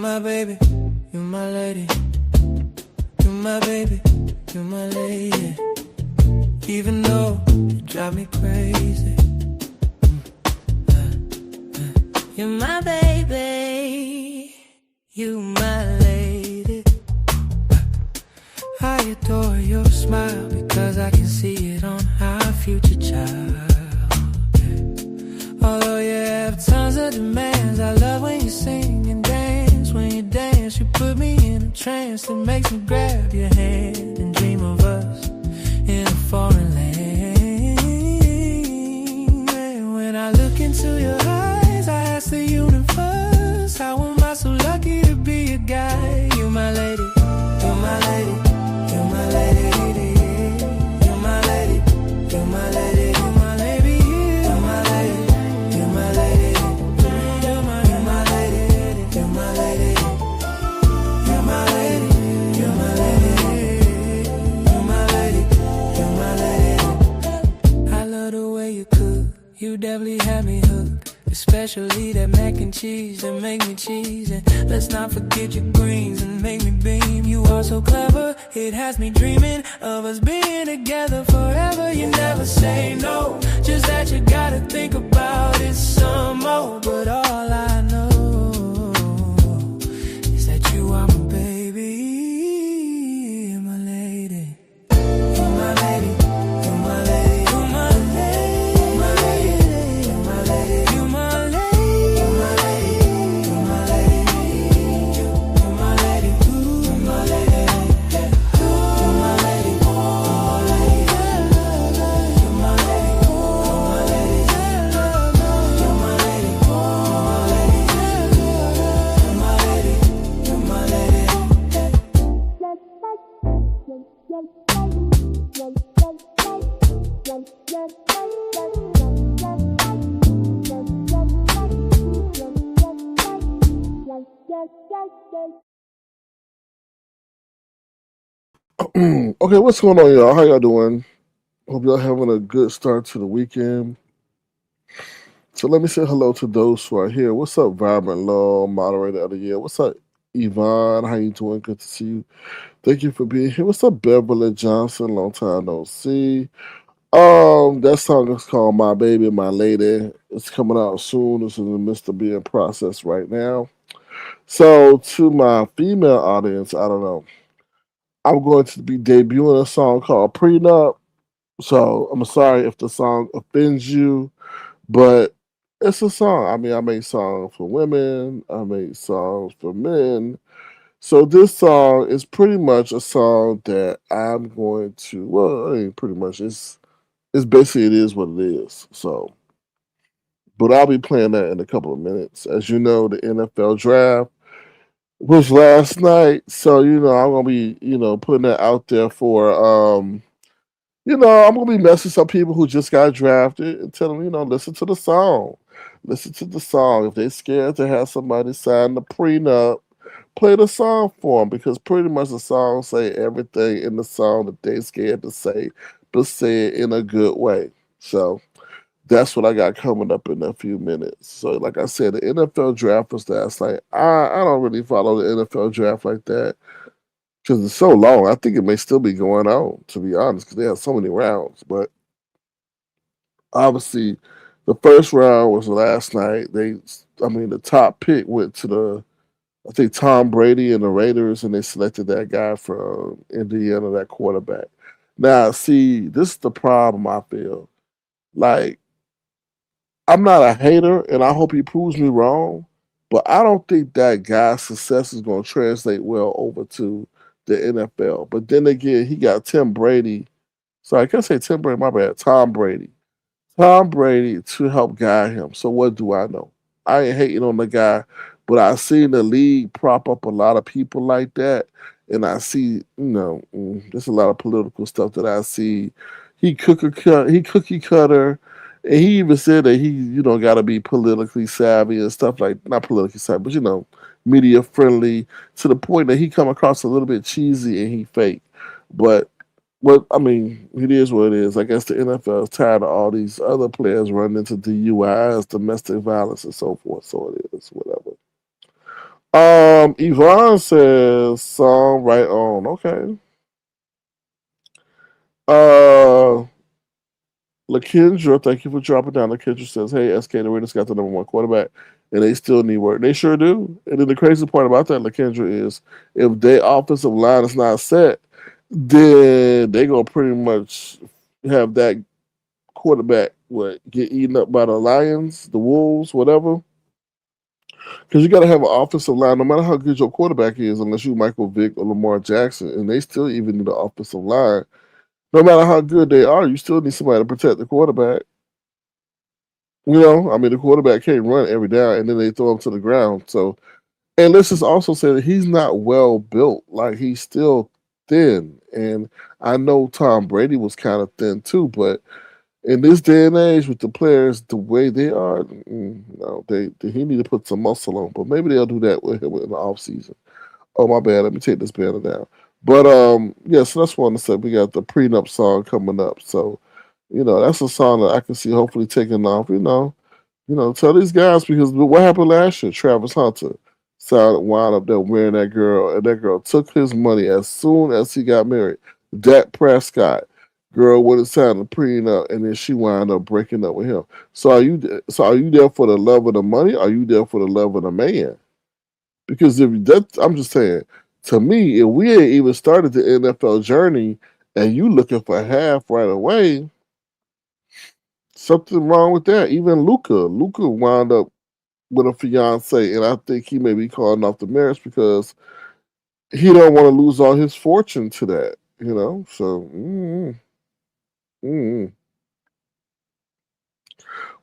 my baby, you my lady. You my baby, you my lady. Even though you drive me crazy. You're my baby, you my lady. I adore your smile because I can see it on our future child. Although you have tons of demands, I love when you sing and dance. When you dance, you put me in a trance that makes me grab your hand and dream of us in a foreign land. And when I look into your eyes, I ask the universe, how am I so lucky to be a guy? You're my lady, you're my lady, you're my lady, you're my lady, you're my lady, you're my lady, you're my lady, you're my lady, you're my lady, you're my lady, you're my lady, you're my lady, you're my lady, you're my lady. I love the way you cook, you definitely had me hooked. Especially that mac and cheese that make me cheese. And let's not forget your greens and make me beam. You are so clever, it has me dreaming of us being together forever. You never say no, just that you gotta think about it some more. But all I know is that you are my baby, my lady. You're my lady, you're my lady, you're my lady. Okay, what's going on, y'all? How y'all doing? Hope y'all having a good start to the weekend. So let me say hello to those who are here. What's up, Vibrant Law, moderator of the year? What's up, Yvonne? How you doing? Good to see you. Thank you for being here. What's up, Beverly Johnson? Long time no see. That song is called My Baby, My Lady. It's coming out soon. It's in the midst of being processed right now. So to my female audience, I don't know. I'm going to be debuting a song called Pre-Nup. So I'm sorry if the song offends you, but it's a song. I mean, I make songs for women, I make songs for men. So this song is pretty much a song that I'm going to, well, I mean, pretty much it's basically it is what it is. So, but I'll be playing that in a couple of minutes. As you know, the NFL draft was last night, so I'm gonna be putting that out there for I'm gonna be messing some people who just got drafted and tell them, listen to the song. Listen to the song. If they're scared to have somebody sign the prenup, play the song for them because pretty much the song say everything in the song that they scared to say, but say it in a good way. So that's what I got coming up in a few minutes. So like I said, the NFL draft was last night. I don't really follow the NFL draft like that because it's so long. I think it may still be going on, to be honest, because they have so many rounds. But obviously, the first round was last night. The top pick went to I think Tom Brady and the Raiders, and they selected that guy from Indiana, that quarterback. Now, see, this is the problem I feel. Like, I'm not a hater, and I hope he proves me wrong, but I don't think that guy's success is going to translate well over to the NFL. But then again, he got Tim Brady. Sorry, I can't say Tim Brady, my bad. Tom Brady. Tom Brady to help guide him. So what do I know? I ain't hating on the guy, but I seen the league prop up a lot of people like that, and I see, there's a lot of political stuff that I see. He cookie cutter, and he even said that he, got to be politically savvy and stuff like not politically savvy, but media friendly to the point that he come across a little bit cheesy and he fake. But I mean, it is what it is. I guess the NFL is tired of all these other players running into DUIs, domestic violence, and so forth. So it is, whatever. Yvonne says song right on. Okay. LaKendra, thank you for dropping down. LaKendra says, hey, SK, the Raiders got the number one quarterback, and they still need work. They sure do. And then the crazy part about that, LaKendra, is if their offensive line is not set, then they're going to pretty much have that quarterback get eaten up by the Lions, the Wolves, whatever. Because you got to have an offensive line, no matter how good your quarterback is, unless you Michael Vick or Lamar Jackson, and they still even need an offensive line. No matter how good they are, you still need somebody to protect the quarterback. You know, I mean, the quarterback can't run every down, and then they throw him to the ground. So, and let's just also say that he's not well built. Like, he's still thin. And I know Tom Brady was kind of thin too, but in this day and age, with the players the way they are, no, he need to put some muscle on. But maybe they'll do that with him in the offseason. Oh, my bad. Let me take this banner down. But yeah, so that's one to say. We got the Pre-Nup song coming up. So, you know, that's a song that I can see hopefully taking off, tell these guys, because what happened last year, Travis Hunter wound up there wearing that girl, and that girl took his money as soon as he got married. Dak Prescott, girl would have signed a prenup, and then she wound up breaking up with him. So are you there for the love of the money? Or are you there for the love of the man? Because I'm just saying, to me, if we ain't even started the NFL journey and you looking for half right away, something wrong with that. Even Luca wound up with a fiance, and I think he may be calling off the marriage because he don't want to lose all his fortune to that. So.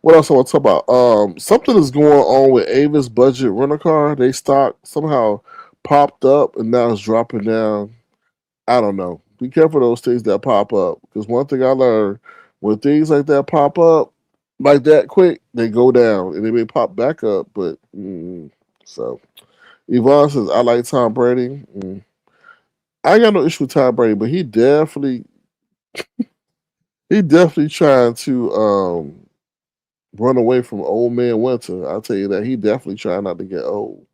What else I want to talk about? Something is going on with Avis Budget Rental Car. They stock somehow popped up and now it's dropping down. I don't know. Be careful of those things that pop up, because one thing I learned, when things like that pop up like that quick, they go down and they may pop back up. But so Yvonne says, I like Tom Brady. I ain't got no issue with Tom Brady, but he definitely trying to run away from old man Winter. I'll tell you that. He definitely trying not to get old.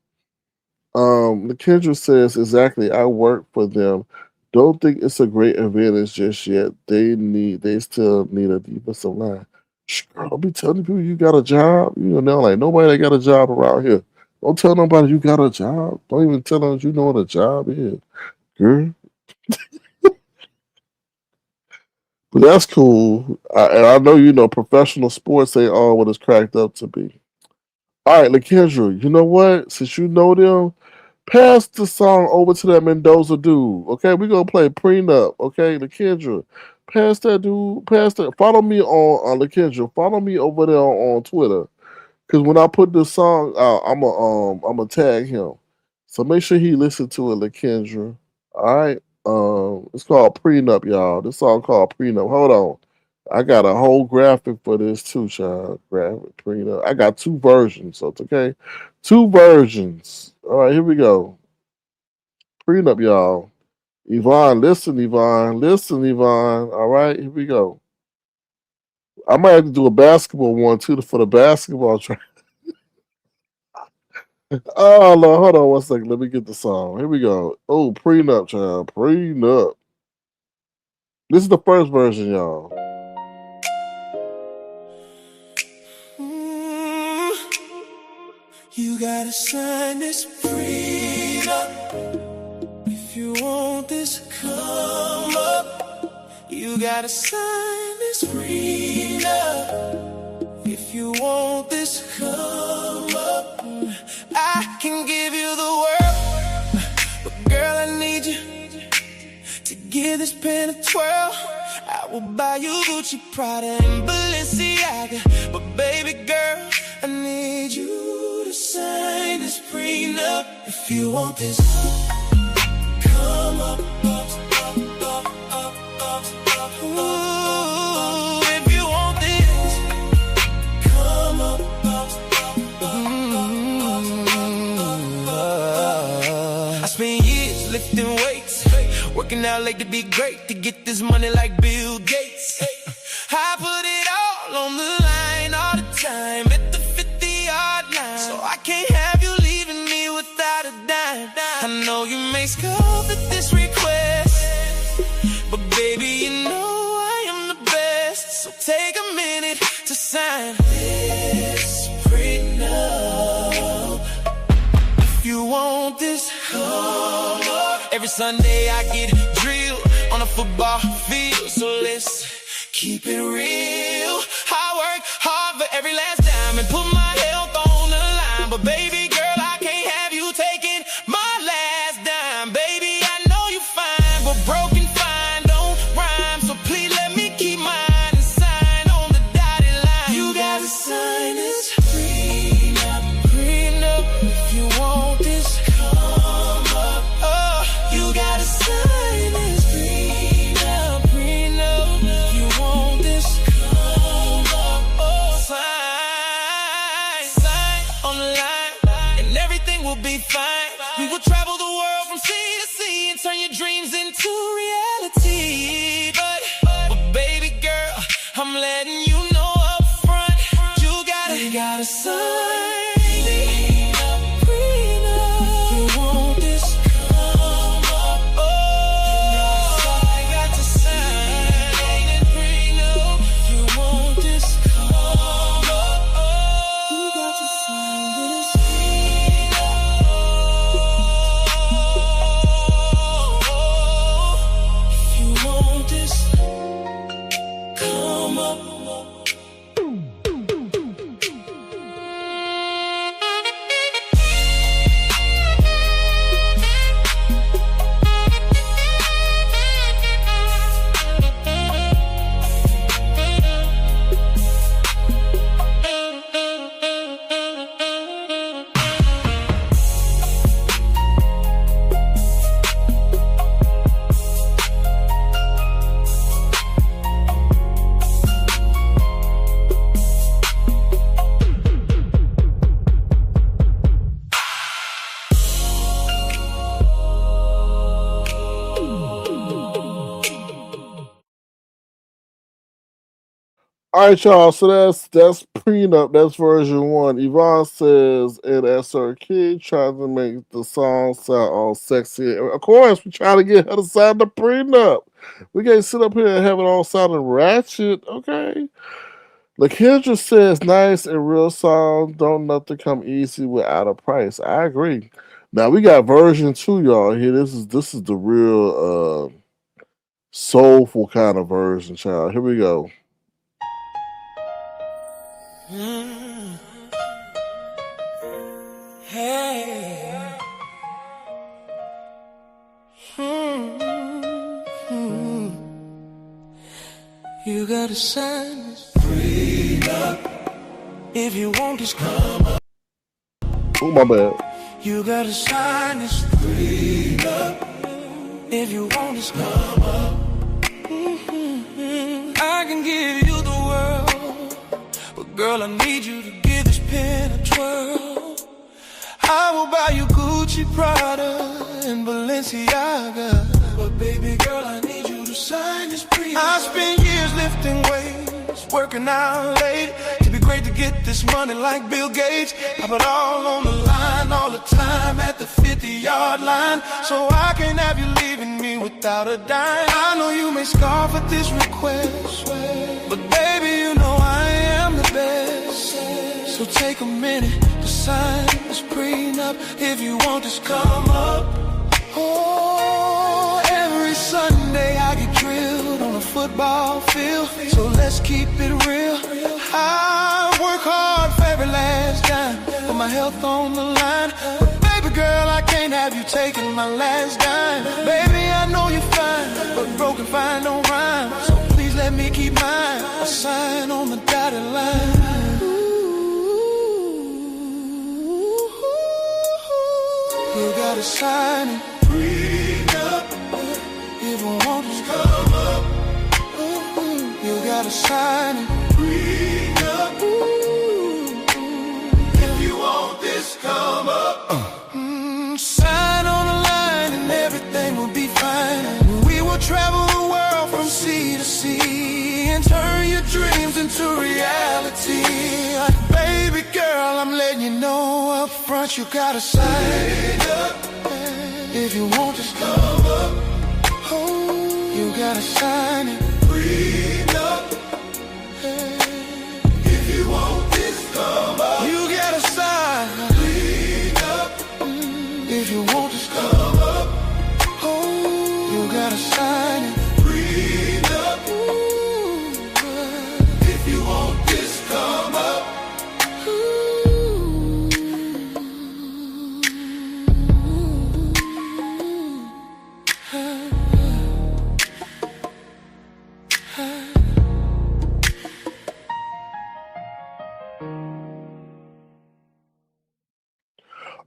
LaKendra says, exactly, I work for them. Don't think it's a great advantage just yet. They still need a defensive line. Shh, girl, don't be telling people you got a job. Like nobody that got a job around here. Don't tell nobody you got a job. Don't even tell them you know what a job is. Girl. But that's cool. And I know professional sports ain't all what it's cracked up to be. All right, LaKendra, you know what? Since you know them, pass the song over to that Mendoza dude. Okay, we're gonna play Pre-Nup. Okay, LaKendra, pass that dude. Pass that. Follow me on LaKendra. Follow me over there on Twitter. Cause when I put this song out, I'm a tag him. So make sure he listen to it, LaKendra. All right. It's called Pre-Nup, y'all. This song called Pre-Nup. Hold on. I got a whole graphic for this too, child. Graphic Pre-Nup. I got two versions, so it's okay. Two versions. All right, here we go. Pre-Nup, y'all. Yvonne, listen, Yvonne. Listen, Yvonne. All right, here we go. I might have to do a basketball one too for the basketball track. Oh, Lord, hold on one second. Let me get the song. Here we go. Oh, Pre-Nup, child. Pre-Nup. This is the first version, y'all. You gotta sign this prenup. If you want this come up, you gotta sign this prenup. If you want this come up, I can give you the world, but girl, I need you to give this pen a twirl. I will buy you Gucci, Prada, and Balenciaga, but baby girl, I need you to sign this prenup. If you want this come up, ooh, if you want this come up, I spent years lifting weights, working out late to be great, to get this money like Bill Gates. I put it all on the line all the time, at the 50-yard line. So I can't have you leaving me without a you want this, come up. Every Sunday I get drilled on a football field, so let's keep it real. I work hard for every last dime and put my health on the line, but baby girl, I can't have you taking my last dime. Baby, I know you fine, but broken fine don't rhyme, so please let me keep mine and sign on the dotted line. You gotta sign this prenup, prenup. If you want this, come up. Oh, you gotta sign this prenup, prenup. If you want this, come up. Oh, sign, sign on the line, and everything will be fine. We will travel the world from sea to sea and turn your dreams into reality. But baby girl, I'm letting you know up front, you gotta sign. All right, y'all. So that's prenup. That's version 1. Yvonne says, and as her kid tries to make the song sound all sexy. Of course, we try to get her to sign the prenup. We can't sit up here and have it all sounding ratchet, okay? Lakendra says, nice and real song. Don't nothing come easy without a price. I agree. Now we got version 2, y'all. Here, this is the real soulful kind of version, child. Here we go. Hey. You gotta sign this prenup. If you want this, come up. Oh, my bad. You gotta sign this prenup. If you want this, come up. I can give you the world, but girl, I need you to give this pen a twirl. I will buy you Gucci, Prada, and Balenciaga, but baby girl, I need you to sign this prenup. I spent years lifting weights, working out late, to be great to get this money like Bill Gates. I put all on the line, all the time at the 50-yard line, so I can't have you leaving me without a dime. I know you may scoff at this request, but baby, you know I am the best. So take a minute to sign this prenup. If you want this, come up. Oh, every Sunday I get drilled on a football field, so let's keep it real. I work hard for every last dime, put my health on the line, but baby girl, I can't have you taking my last dime. Baby, I know you're fine, but broken fine don't rhyme, so please let me keep mine. A sign on the dotted line. You gotta sign it, prenup. If you want to come up, you gotta sign it, prenup. If you want this, come up. Sign on the line and everything will be fine. We will travel the world from sea to sea and turn your dreams into reality. Baby girl, I'm letting you know up front, you gotta sign up. If you want this, come up. Oh, you gotta sign it, prenup. If you want this, come up. You gotta sign prenup. if you want, just come up. Oh, you gotta sign it. Pre-Nup. If you want this, come up.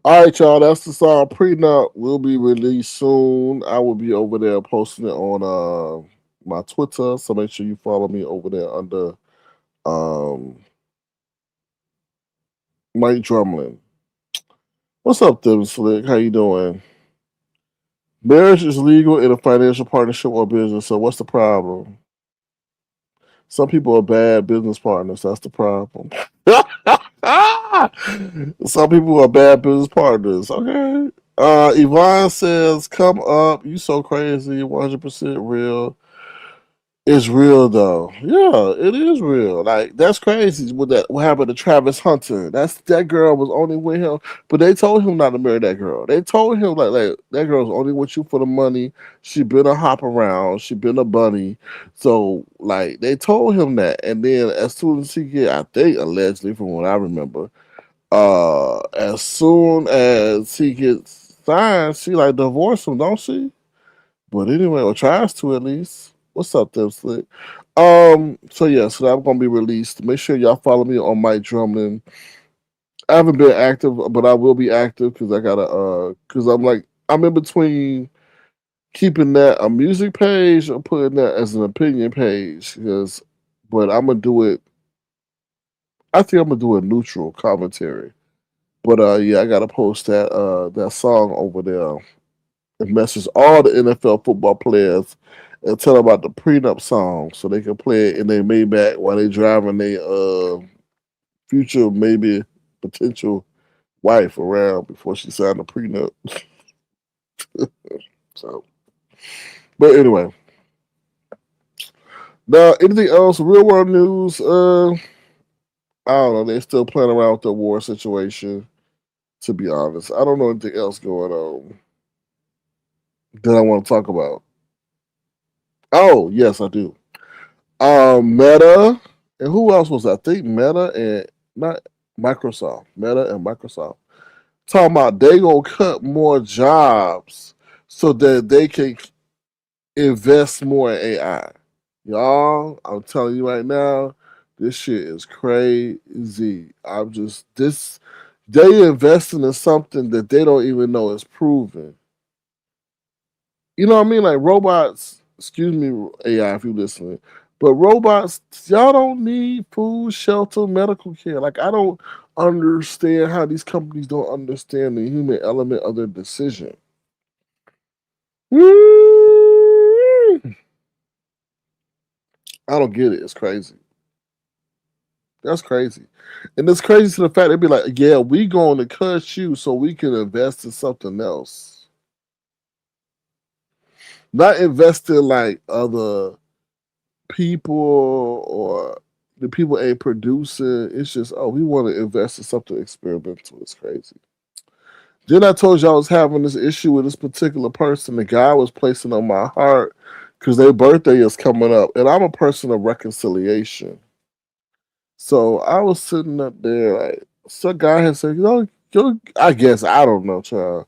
All right, y'all. That's the song Pre-Nup. Will be released soon. I will be over there posting it on my Twitter. So make sure you follow me over there under Mike Drumlin. What's up, Tim Slick? How you doing? Marriage is legal in a financial partnership or business. So what's the problem? Some people are bad business partners. That's the problem. Some people are bad business partners. Okay. Yvonne says, "Come up. You so crazy. 100% real. It's real though. Yeah, it is real. Like that's crazy. With that, what happened to Travis Hunter? That girl was only with him, but they told him not to marry that girl. They told him like that girl's only with you for the money. She been a hop around. She been a bunny. So like they told him that, and then as soon as he get, I think allegedly from what I remember, as soon as he gets signed, she like divorced him, don't she? But anyway, or tries to at least. What's up, them slick? So yeah, so that's gonna be released. Make sure y'all follow me on Mike Drumlin. I haven't been active, but I will be active because I gotta because I'm in between keeping that a music page or putting that as an opinion page. But I'm gonna do it. I think I'm gonna do a neutral commentary. But yeah, I gotta post that song over there and message all the NFL football players and tell them about the Pre-Nup song so they can play it in their Maybach while they driving their future, maybe potential wife around before she signed the Pre-Nup. So, but anyway, now anything else? Real world news. I don't know. They're still playing around with the war situation. To be honest, I don't know anything else going on that I want to talk about. Oh yes, I do. Meta, and who else was that? I think Meta and not Microsoft. Meta and Microsoft talking about they gonna cut more jobs so that they can invest more in AI. Y'all, I'm telling you right now, this shit is crazy. I'm just this. They investing in something that they don't even know is proven. You know what I mean? Like robots, excuse me, AI, if you listening, but robots, y'all don't need food, shelter, medical care. Like I don't understand how these companies don't understand the human element of their decision. Mm. I don't get it. It's crazy. That's crazy. And it's crazy to the fact they'd be like, yeah, we going to cut you so we can invest in something else. Not invest in like other people or the people ain't producing. It's just, oh, we want to invest in something experimental. It's crazy. Then I told you I was having this issue with this particular person. The guy was placing on my heart because their birthday is coming up, and I'm a person of reconciliation. So I was sitting up there, like some guy had said, I guess I don't know, child.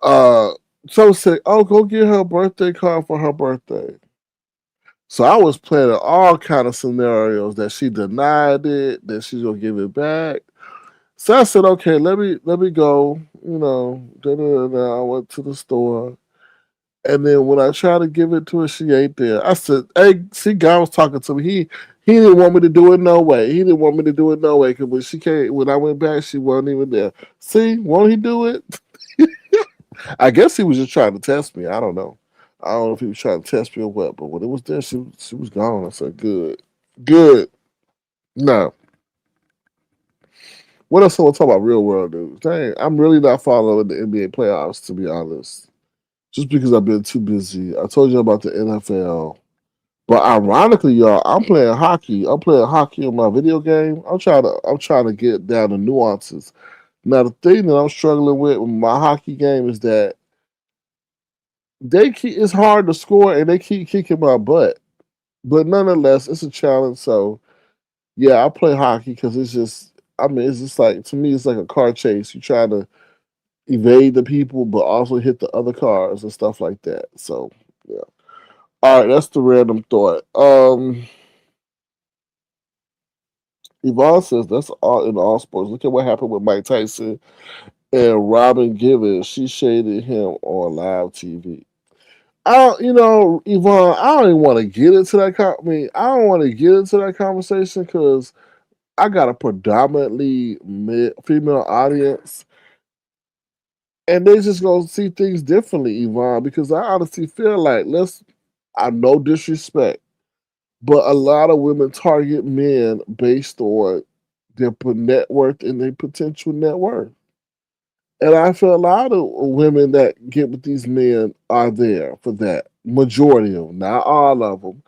Uh, so said, oh, go get her a birthday card for her birthday. So I was planning all kind of scenarios that she denied it, that she's gonna give it back. So I said, okay, let me go. You know, I went to the store, and then when I tried to give it to her, she ain't there. I said, hey, see, guy was talking to me. He didn't want me to do it no way. He didn't want me to do it no way because when I went back, she wasn't even there. See, won't he do it? I guess he was just trying to test me. I don't know. I don't know if he was trying to test me or what, but when it was there, she was gone. I said, good. Good. Now, what else I want to talk about real world news? Dang, I'm really not following the NBA playoffs, to be honest. Just because I've been too busy. I told you about the NFL. But ironically, y'all, I'm playing hockey. I'm playing hockey on my video game. I'm trying to get down the nuances. Now the thing that I'm struggling with my hockey game is that it's hard to score and they keep kicking my butt. But nonetheless, it's a challenge. So yeah, I play hockey because it's just. I mean, it's just like to me, it's like a car chase. You try to evade the people, but also hit the other cars and stuff like that. So yeah. All right, that's the random thought. Yvonne says that's all in all sports. Look at what happened with Mike Tyson and Robin Givens. She shaded him on live TV. Yvonne, I don't even want to get into that. I don't want to get into that conversation because I got a predominantly female audience, and they just gonna see things differently, Yvonne. Because I honestly feel like I no disrespect, but a lot of women target men based on their net worth and their potential net worth. And I feel a lot of women that get with these men are there for that. Majority of them, not all of them,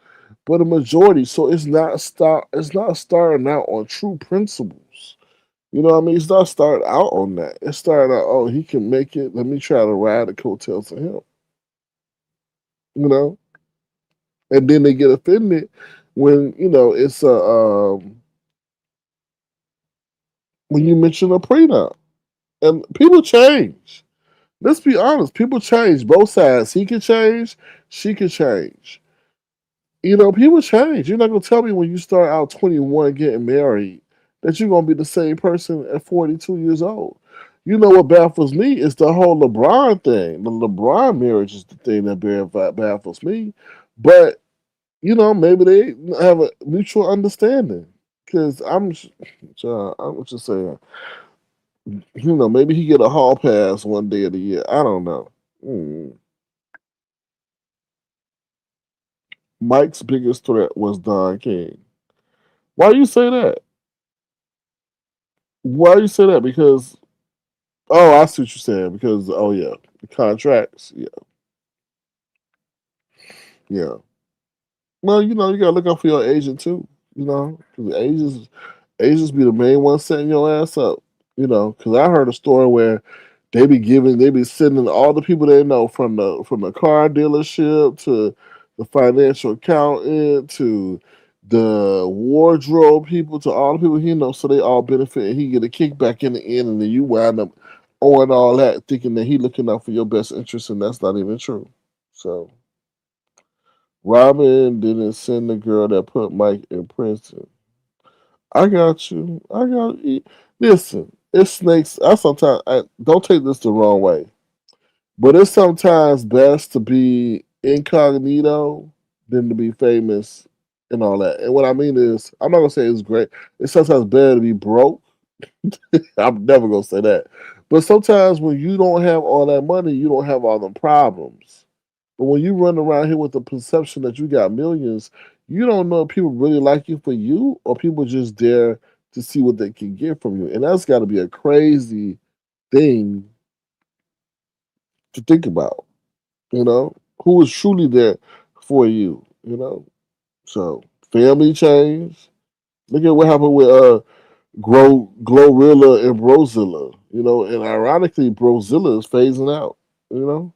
but a majority. So It's not starting out on true principles. You know what I mean? It's not starting out on that. It's starting out. Oh, he can make it. Let me try to ride the coattails of him. You know, and then they get offended when it's a when you mention a prenup. And people change. Let's be honest. People change. Both sides. He can change. She can change. People change. You're not gonna tell me when you start out 21 getting married that you're gonna be the same person at 42 years old. You know what baffles me is the whole LeBron thing. The LeBron marriage is the thing that baffles me. But maybe they have a mutual understanding. Because I'm just saying, maybe he get a hall pass one day of the year. I don't know. Hmm. Mike's biggest threat was Don King. Why you say that? Why you say that? Because I see what you're saying. Because yeah, the contracts. Yeah, yeah. Well, you gotta look out for your agent too. Because agents be the main ones setting your ass up. Because I heard a story where they be sending all the people they know from the car dealership to the financial accountant to the wardrobe people to all the people he knows, so they all benefit and he get a kickback in the end, and then you wind up owing all that, thinking that he looking out for your best interest, and that's not even true. So Robin didn't send the girl that put Mike in prison. I got you. I got you. Listen, it's snakes. I don't take this the wrong way, but it's sometimes best to be incognito than to be famous and all that. And what I mean is, I'm not gonna say it's great. It's sometimes better to be broke. I'm never gonna say that. But sometimes when you don't have all that money, you don't have all the problems. But when you run around here with the perception that you got millions, you don't know if people really like you for you or people just there to see what they can get from you. And that's got to be a crazy thing to think about. Who is truly there for you? So family change. Look at what happened with Glorilla and Brozilla. And ironically, Brozilla is phasing out. You know,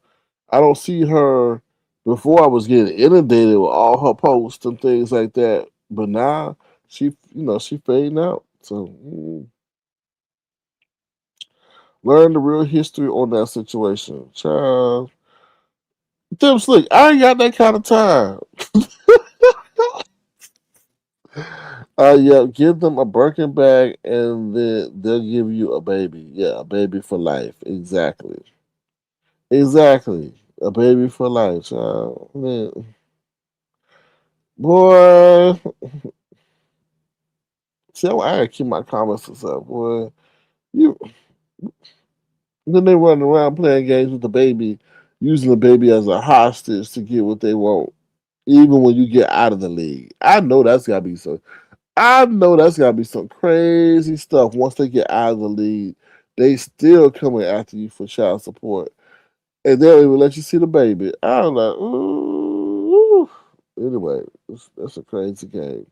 I don't see her. Before I was getting inundated with all her posts and things like that, but now she fading out. So learn the real history on that situation, child. Tim Slick, I ain't got that kind of time. Yeah, give them a Birkin bag and then they'll give you a baby. Yeah, a baby for life. Exactly. Exactly. A baby for life, child. Man, boy, see, I gotta keep my comments up, boy. You then they run around playing games with the baby, using the baby as a hostage to get what they want, even when you get out of the league. I know that's gotta be some crazy stuff. Once they get out of the league, they still coming after you for child support, and they don't even let you see the baby. I'm like, ooh. Anyway, that's a crazy game.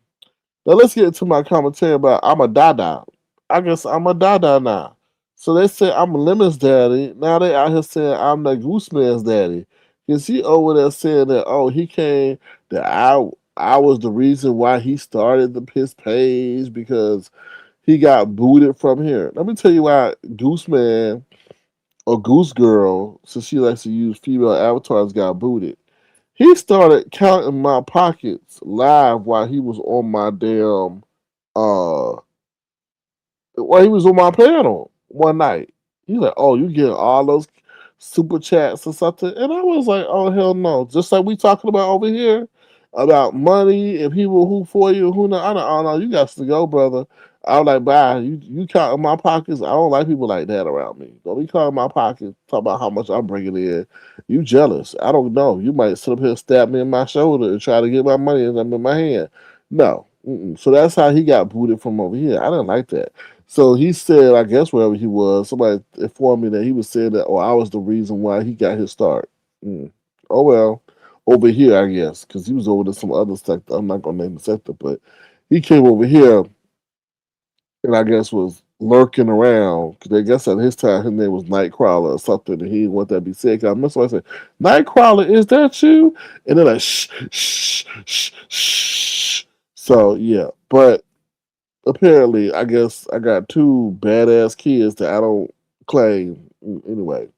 Now let's get into my commentary about I'm a Dada. I guess I'm a Dada now. So they say I'm Lemon's daddy. Now they out here saying I'm the Goose Man's daddy. Cause he over there saying that he came that I was the reason why he started his page because he got booted from here. Let me tell you why Goose Man or Goose Girl, since she likes to use female avatars, got booted. He started counting my pockets live while he was on my damn uh while he was on my panel one night. He's like, "Oh, you getting all those super chats or something?" And I was like, "Oh hell no!" Just like we talking about over here about money and people who for you, who not. I don't know. You got to go, brother. I was like, "Bye." You counting my pockets? I don't like people like that around me. Don't be counting my pockets. Talk about how much I'm bringing in. You jealous? I don't know. You might sit up here, stab me in my shoulder, and try to get my money and I'm in my hand. No. Mm-mm. So that's how he got booted from over here. I didn't like that. So he said, I guess wherever he was, somebody informed me that he was saying that, I was the reason why he got his start. Mm. Oh well, over here, I guess, because he was over to some other sector. I'm not gonna name the sector, but he came over here and I guess was lurking around because I guess at his time his name was Nightcrawler or something, and he didn't want that to be said. 'Cause I remember somebody said, "Nightcrawler, is that you?" And they're like, "Shh, shh, shh, shh." So yeah, but apparently, I guess I got two badass kids that I don't claim. Anyway,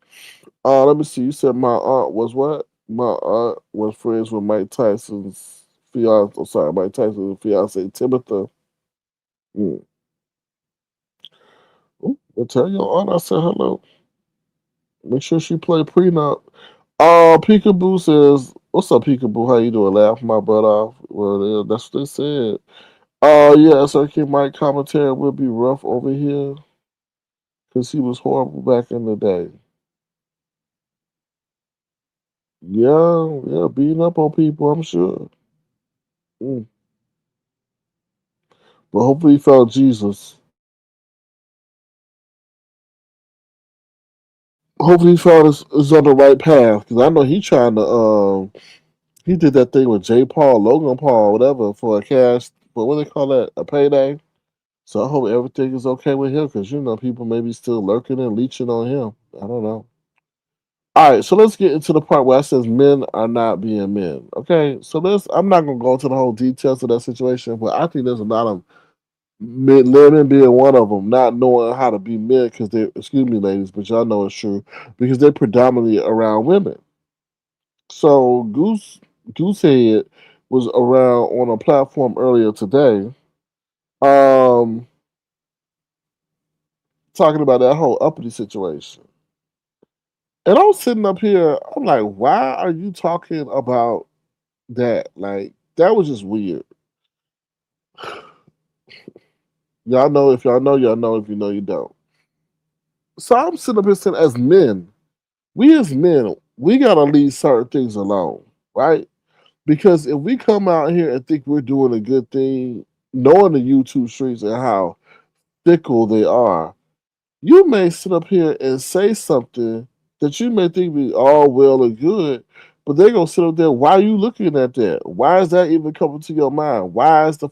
let me see. You said my aunt was what? My aunt was friends with Mike Tyson's fiance. Oh, sorry, Mike Tyson's fiance, Timothy. Mm. Well, tell your aunt I said hello. Make sure she play Pre-Nup. Peekaboo says, "What's up, Peekaboo? How you doing? Laugh my butt off." Well, yeah, that's what they said. Yeah, Sir Mike commentary will be rough over here because he was horrible back in the day. Yeah, yeah, beating up on people, I'm sure. Mm. But hopefully he found Jesus. Hopefully he found is on the right path. Because I know he trying to, he did that thing with J. Paul, Logan Paul, whatever, for a cash, but what do they call that? A payday? So I hope everything is okay with him because, people may be still lurking and leeching on him. I don't know. All right, so let's get into the part where it says men are not being men. Okay, so I'm not going to go into the whole details of that situation, but I think there's a lot of men being one of them, not knowing how to be men because they, excuse me, ladies, but y'all know it's true because they're predominantly around women. So Goosehead was around on a platform earlier today, um, talking about that whole uppity situation. And I'm sitting up here, I'm like, why are you talking about that? Like, that was just weird. Y'all know if y'all know, y'all know if you know, you don't. So I'm sitting up here saying, as men, we gotta leave certain things alone, right? Because if we come out here and think we're doing a good thing, knowing the YouTube streets and how fickle they are, you may sit up here and say something that you may think be all well and good, but they're gonna sit up there. Why are you looking at that? Why is that even coming to your mind? Why is the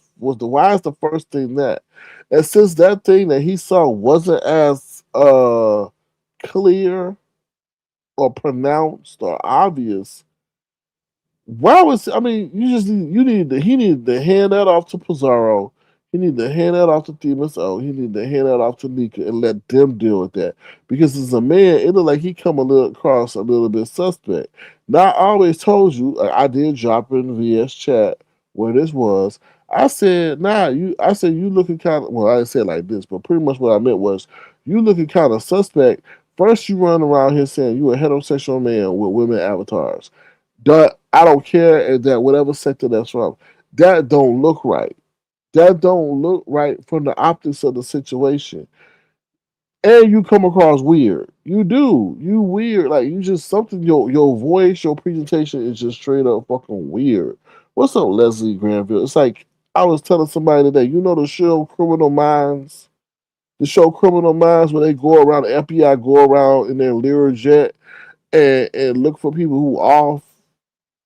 first thing that? And since that thing that he saw wasn't as clear or pronounced or obvious, why was I mean? You need to he needed to hand that off to Pizarro. He needed to hand that off to Themis O. He needed to hand that off to Nika and let them deal with that. Because as a man, it looked like he come a little across a little bit suspect. Now I always told you, I did drop in the VS chat where this was. I said, I said you looking kind of well, I didn't say it like this, but pretty much what I meant was you looking kind of suspect. First you run around here saying you a heterosexual man with women avatars. That I don't care if that whatever sector that's from. That don't look right. That don't look right from the optics of the situation. And you come across weird. You do. You weird. Like you just something your voice, your presentation is just straight up fucking weird. What's up, Leslie Granville? It's like I was telling somebody today, the show Criminal Minds? The show Criminal Minds where they go around, the FBI go around in their Learjet and look for people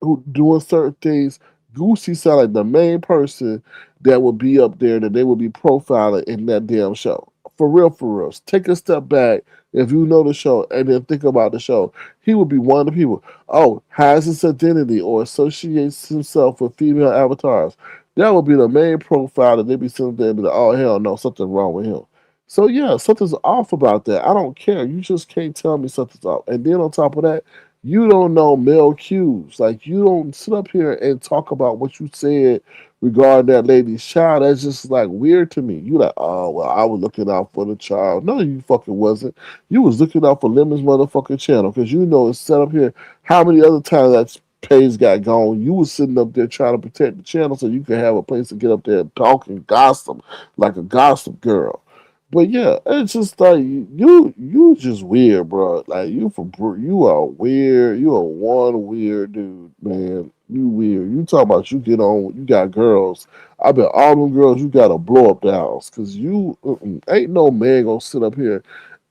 who doing certain things. Goosey sound like the main person that would be up there that they would be profiling in that damn show. for real. Take a step back if you know the show and then think about the show. He would be one of the people. Oh, has his identity or associates himself with female avatars. That would be the main profile that they be sitting there and be like, oh hell no, something's wrong with him. So yeah, something's off about that. I don't care. You just can't tell me something's off. And then on top of that, you don't know male cues. Like you don't sit up here and talk about what you said regarding that lady's child. That's just like weird to me. You like, oh well, I was looking out for the child. No, you fucking wasn't. You was looking out for Lemon's motherfucking channel because you know it's set up here. How many other times that page got gone? You was sitting up there trying to protect the channel so you could have a place to get up there and talk and gossip like a gossip girl. But yeah, it's just like you just weird, bro. Like you are weird. You are one weird dude, man. You weird. You talk about you get on. You got girls. I bet all them girls you got to blow up the house because you ain't no man gonna sit up here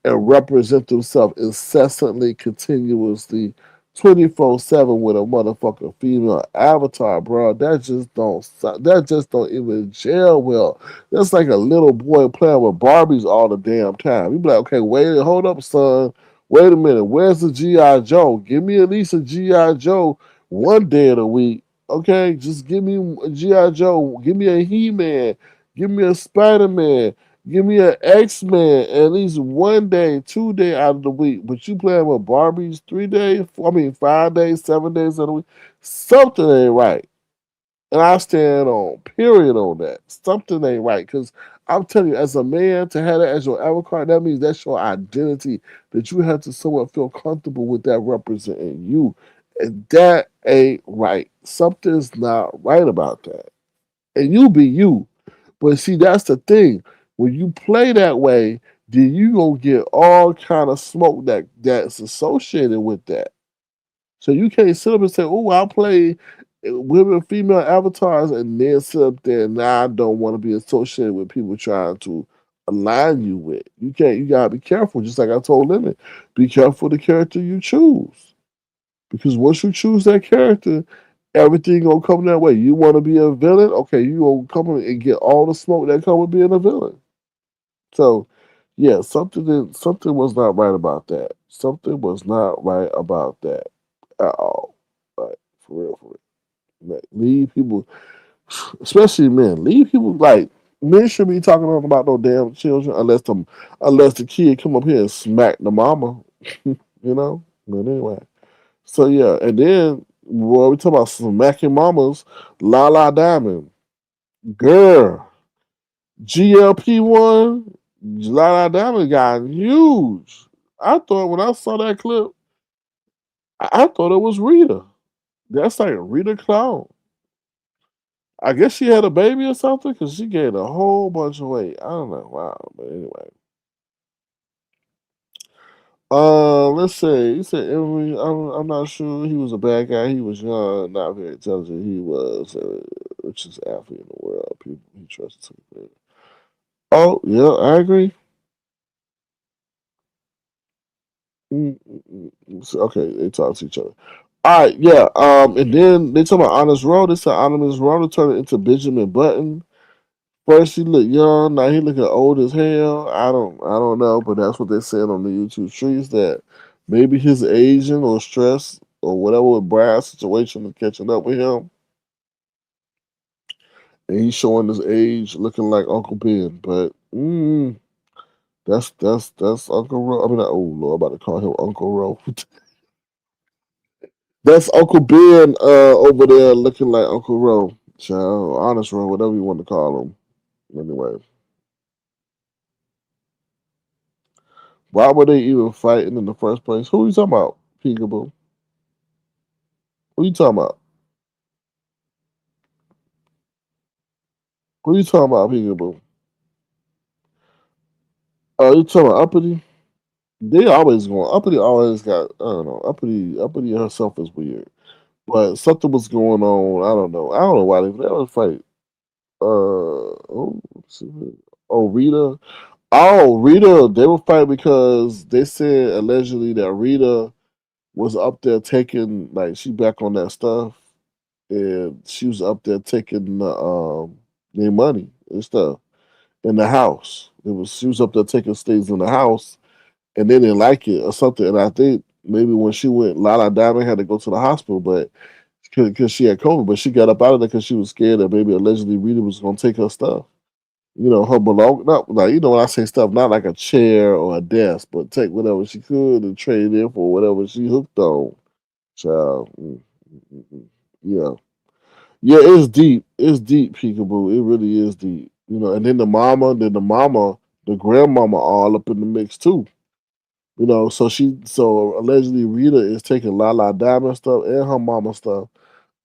and represent themselves incessantly, continuously, 24/7 with a motherfucking female avatar, bro. That just don't even gel well. That's like a little boy playing with Barbies all the damn time. You be like, okay, wait, hold up, son. Wait a minute. Where's the G.I. Joe? Give me at least a G.I. Joe one day of the week. Okay, just give me a G.I. Joe. Give me a He-Man. Give me a Spider-Man. Give me an X-Men at least one day, 2 day out of the week. But you playing with Barbies 3 days, 5 days, 7 days of the week. Something ain't right. And I stand on period on that. Something ain't right. Because I'm telling you, as a man, to have that as your avatar, that means that's your identity. That you have to somewhat feel comfortable with that representing you. And that ain't right. Something's not right about that. And you be you. But see, that's the thing. When you play that way, then you gonna get all kind of smoke that's associated with that. So you can't sit up and say, "Oh, I'll play women, female avatars," and then sit up there. Now I don't want to be associated with people trying to align you with. You can't. You gotta be careful. Just like I told Lemon, be careful the character you choose. Because once you choose that character, everything gonna come that way. You want to be a villain? Okay, you gonna come in and get all the smoke that come with being a villain. So, yeah, something was not right about that. Something was not right about that at all. Like for real, for real. Like, leave people, especially men. Leave people like men should be talking about no damn children unless the kid come up here and smack the mama. you know. But anyway. So yeah, and then well, we talk about smacking mamas, La Diamond, girl, GLP-1, La Diamond got huge. I thought when I saw that clip, I thought it was Rita. That's like Rita Clown. I guess she had a baby or something because she gained a whole bunch of weight. I don't know. Wow, but anyway. Let's say he said every. I'm not sure he was a bad guy. He was young, not very intelligent. He was richest athlete in the world. People he trusted. Oh yeah, I agree. So, okay, they talk to each other. All right, yeah. And then they talk about Honest Road. They said Honest Road turned into Benjamin Button. First he looked young, now he looking old as hell. I don't know, but that's what they said on the YouTube streets that maybe his aging or stress or whatever with Brad's situation is catching up with him, and he's showing his age, looking like Uncle Ben. But that's Uncle Ro. I mean, oh Lord, I'm about to call him Uncle Ro. That's Uncle Ben over there looking like Uncle Ro. Child, Honest Ro, whatever you want to call him. Anyway. Why were they even fighting in the first place? Who are you talking about, Peekaboo? Who you talking about? Who you talking about, Peekaboo? Oh, you talking about Uppity? They always going. Uppity always got. I don't know. Uppity herself is weird, but something was going on. I don't know. I don't know why they never fight. Oh, oh, Rita. Oh, Rita. They were fighting because they said allegedly that Rita was up there taking like she back on that stuff and she was up there taking their money and stuff in the house. She was up there taking stays in the house, and they didn't like it or something. And I think maybe when she went, Lala Diamond had to go to the hospital, but because she had COVID, but she got up out of there because she was scared that maybe allegedly Rita was going to take her stuff. Her belong, not like when I say stuff, not like a chair or a desk, but take whatever she could and trade it in for whatever she hooked on. Child, yeah, yeah, it's deep. It's deep, Peekaboo. It really is deep. And then the mama, the grandmama, all up in the mix too. So allegedly Rita is taking Lala Diamond stuff and her mama stuff.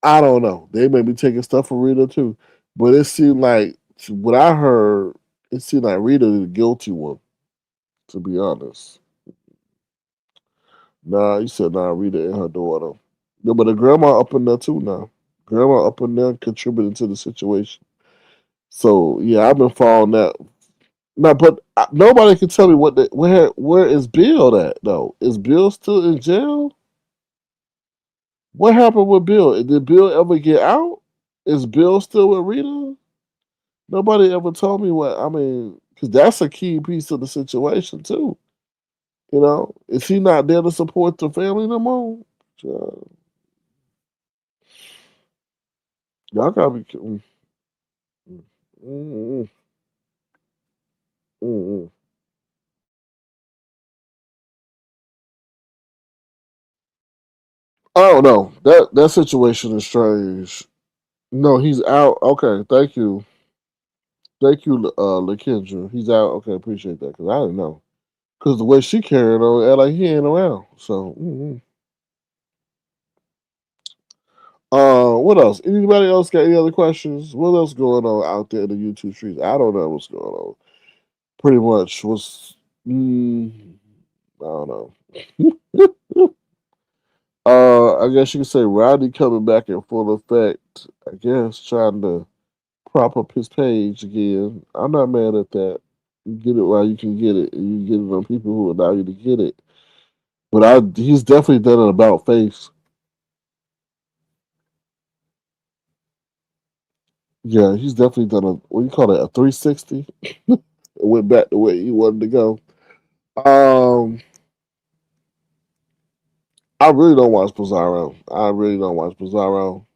I don't know. They may be taking stuff from Rita too, but it seemed like what I heard. It seemed like Rita is the guilty one. To be honest, nah, you said nah. Rita and her daughter. Yeah, but the grandma up in there too now. Grandma up in there contributing to the situation. So yeah, I've been following that. No, but nobody can tell me where is Bill at though? Is Bill still in jail? What happened with Bill? Did Bill ever get out? Is Bill still with Rita? Nobody ever told me what. I mean, because that's a key piece of the situation too. Is he not there to support the family no more? Uh, y'all gotta be. Mm, mm, mm. Oh no, that situation is strange. No, he's out. Okay, thank you, Lakendra. He's out. Okay, appreciate that because I didn't know. Because the way she carried on, act like he ain't around. So, what else? Anybody else got any other questions? What else going on out there in the YouTube streets? I don't know what's going on. Pretty much what's, I don't know. I guess you could say Rodney coming back in full effect. I guess trying to prop up his page again. I'm not mad at that. You get it while you can get it, and you get it on people who allow you to get it. But he's definitely done it about face. Yeah, he's definitely done a what do you call it, a 360. It went back the way he wanted to go. Um, I really don't watch Bizarro. I really don't watch Bizarro,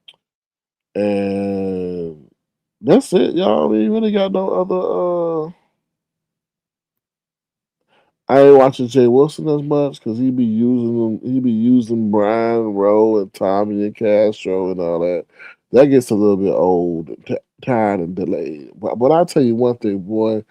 and that's it, y'all. We ain't really got no other. I ain't watching Jay Wilson as much because he be using them. He be using Brian Rowe and Tommy and Castro and all that. That gets a little bit old, tired, and delayed. But I tell you one thing, boy,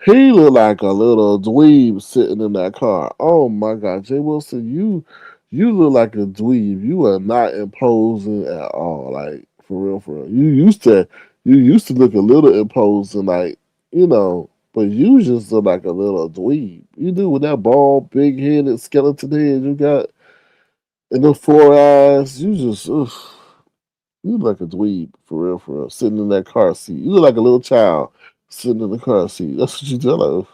he looked like a little dweeb sitting in that car. Oh my God, Jay Wilson, you look like a dweeb. You are not imposing at all. Like for real, for real. You used to look a little imposing, like you know. But you just look like a little dweeb. You do with that bald, big headed skeleton head you got and the four eyes. You just, ugh, you look like a dweeb for real, sitting in that car seat. You look like a little child sitting in the car seat. That's what you do. Like,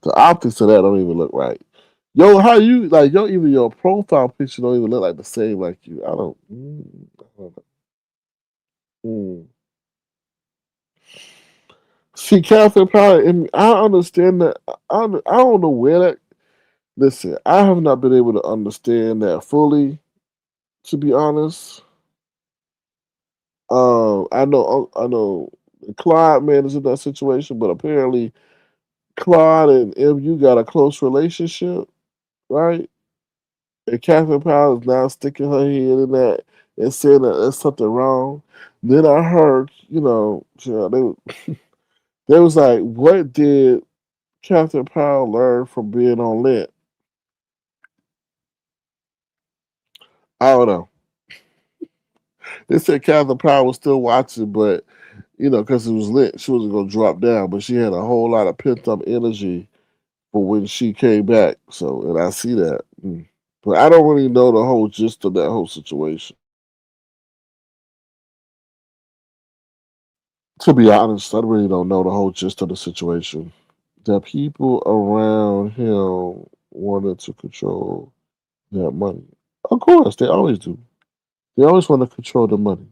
the optics of that don't even look right. Yo, how you like? Even your profile picture don't even look like the same like you. I don't know. Mm. See, Catherine Power, and I understand that. I don't know where that. Listen, I have not been able to understand that fully. To be honest, I know Clyde man is in that situation, but apparently Clyde and MU got a close relationship, right? And Catherine Powell is now sticking her head in that and saying that there's something wrong. Then I heard, they was like, what did Catherine Powell learn from being on Lit? I don't know. They said Catherine Powell was still watching, but because it was lit, she wasn't gonna drop down. But she had a whole lot of pent up energy for when she came back. So, and I see that. But I don't really know the whole gist of that whole situation. To be honest, I really don't know the whole gist of the situation. The people around him wanted to control that money. Of course, they always do. They always want to control the money.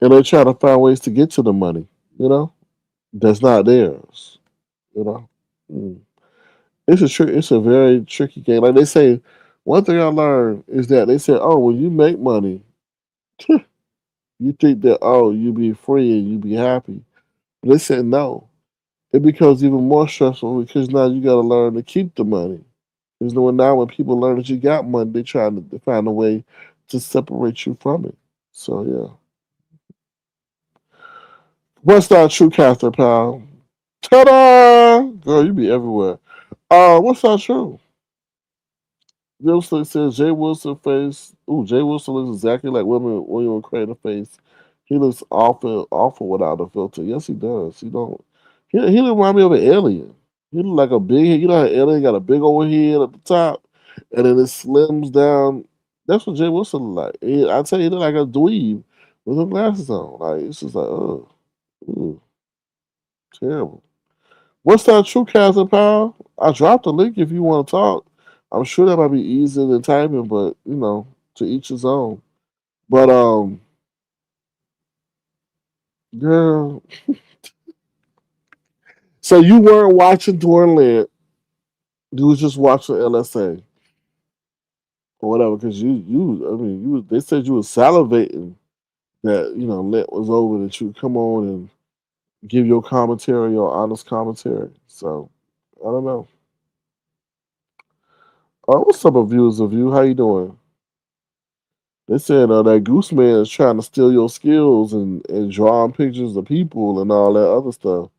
And they try to find ways to get to the money, you know? that's not theirs. You know, Mm. It's a very tricky game. Like they say, one thing I learned is that they said, oh, when you make money, you think that you be free and you be happy. But they said no. It becomes even more stressful because now you got to learn to keep the money. Because now when people learn that you got money, they try to find a way to separate you from it. So yeah, what's that true, Catherine Powell? Ta-da! Girl, you be everywhere. What's not true? Wilson says Jay Wilson face. Ooh, Jay Wilson looks exactly like William Crater face. He looks awful without a filter. Yes, he does. He don't. He remind me of an alien. He look like a big. You know how an alien got a big old head at the top, and then it slims down. That's what Jay Wilson look like. I tell you, he look like a dweeb with some glasses on. Like it's just like, ooh, terrible. What's that true, Captain Powell? I dropped the link if you want to talk. I'm sure that might be easier than typing, but to each his own. But girl, so you weren't watching Dwarren Led, you was just watching LSA or whatever, because I mean, they said you was salivating that Let was over, that you come on and give your commentary, your honest commentary. So I don't know. What's up, viewers of you? How you doing? They said that Goose Man is trying to steal your skills and drawing pictures of people and all that other stuff.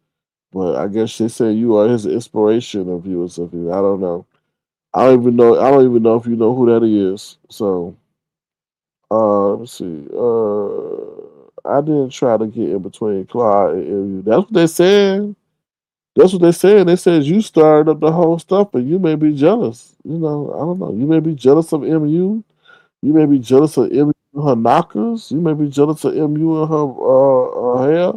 But I guess they say you are his inspiration of viewers of you. I don't know. I don't even know. I don't even know if you know who that is. So let me see. I didn't try to get in between Clyde and MU. That's what they said. That's what they said. They said you started up the whole stuff, and you may be jealous. I don't know. You may be jealous of MU. You may be jealous of MU and her knockers. You may be jealous of MU and her hair.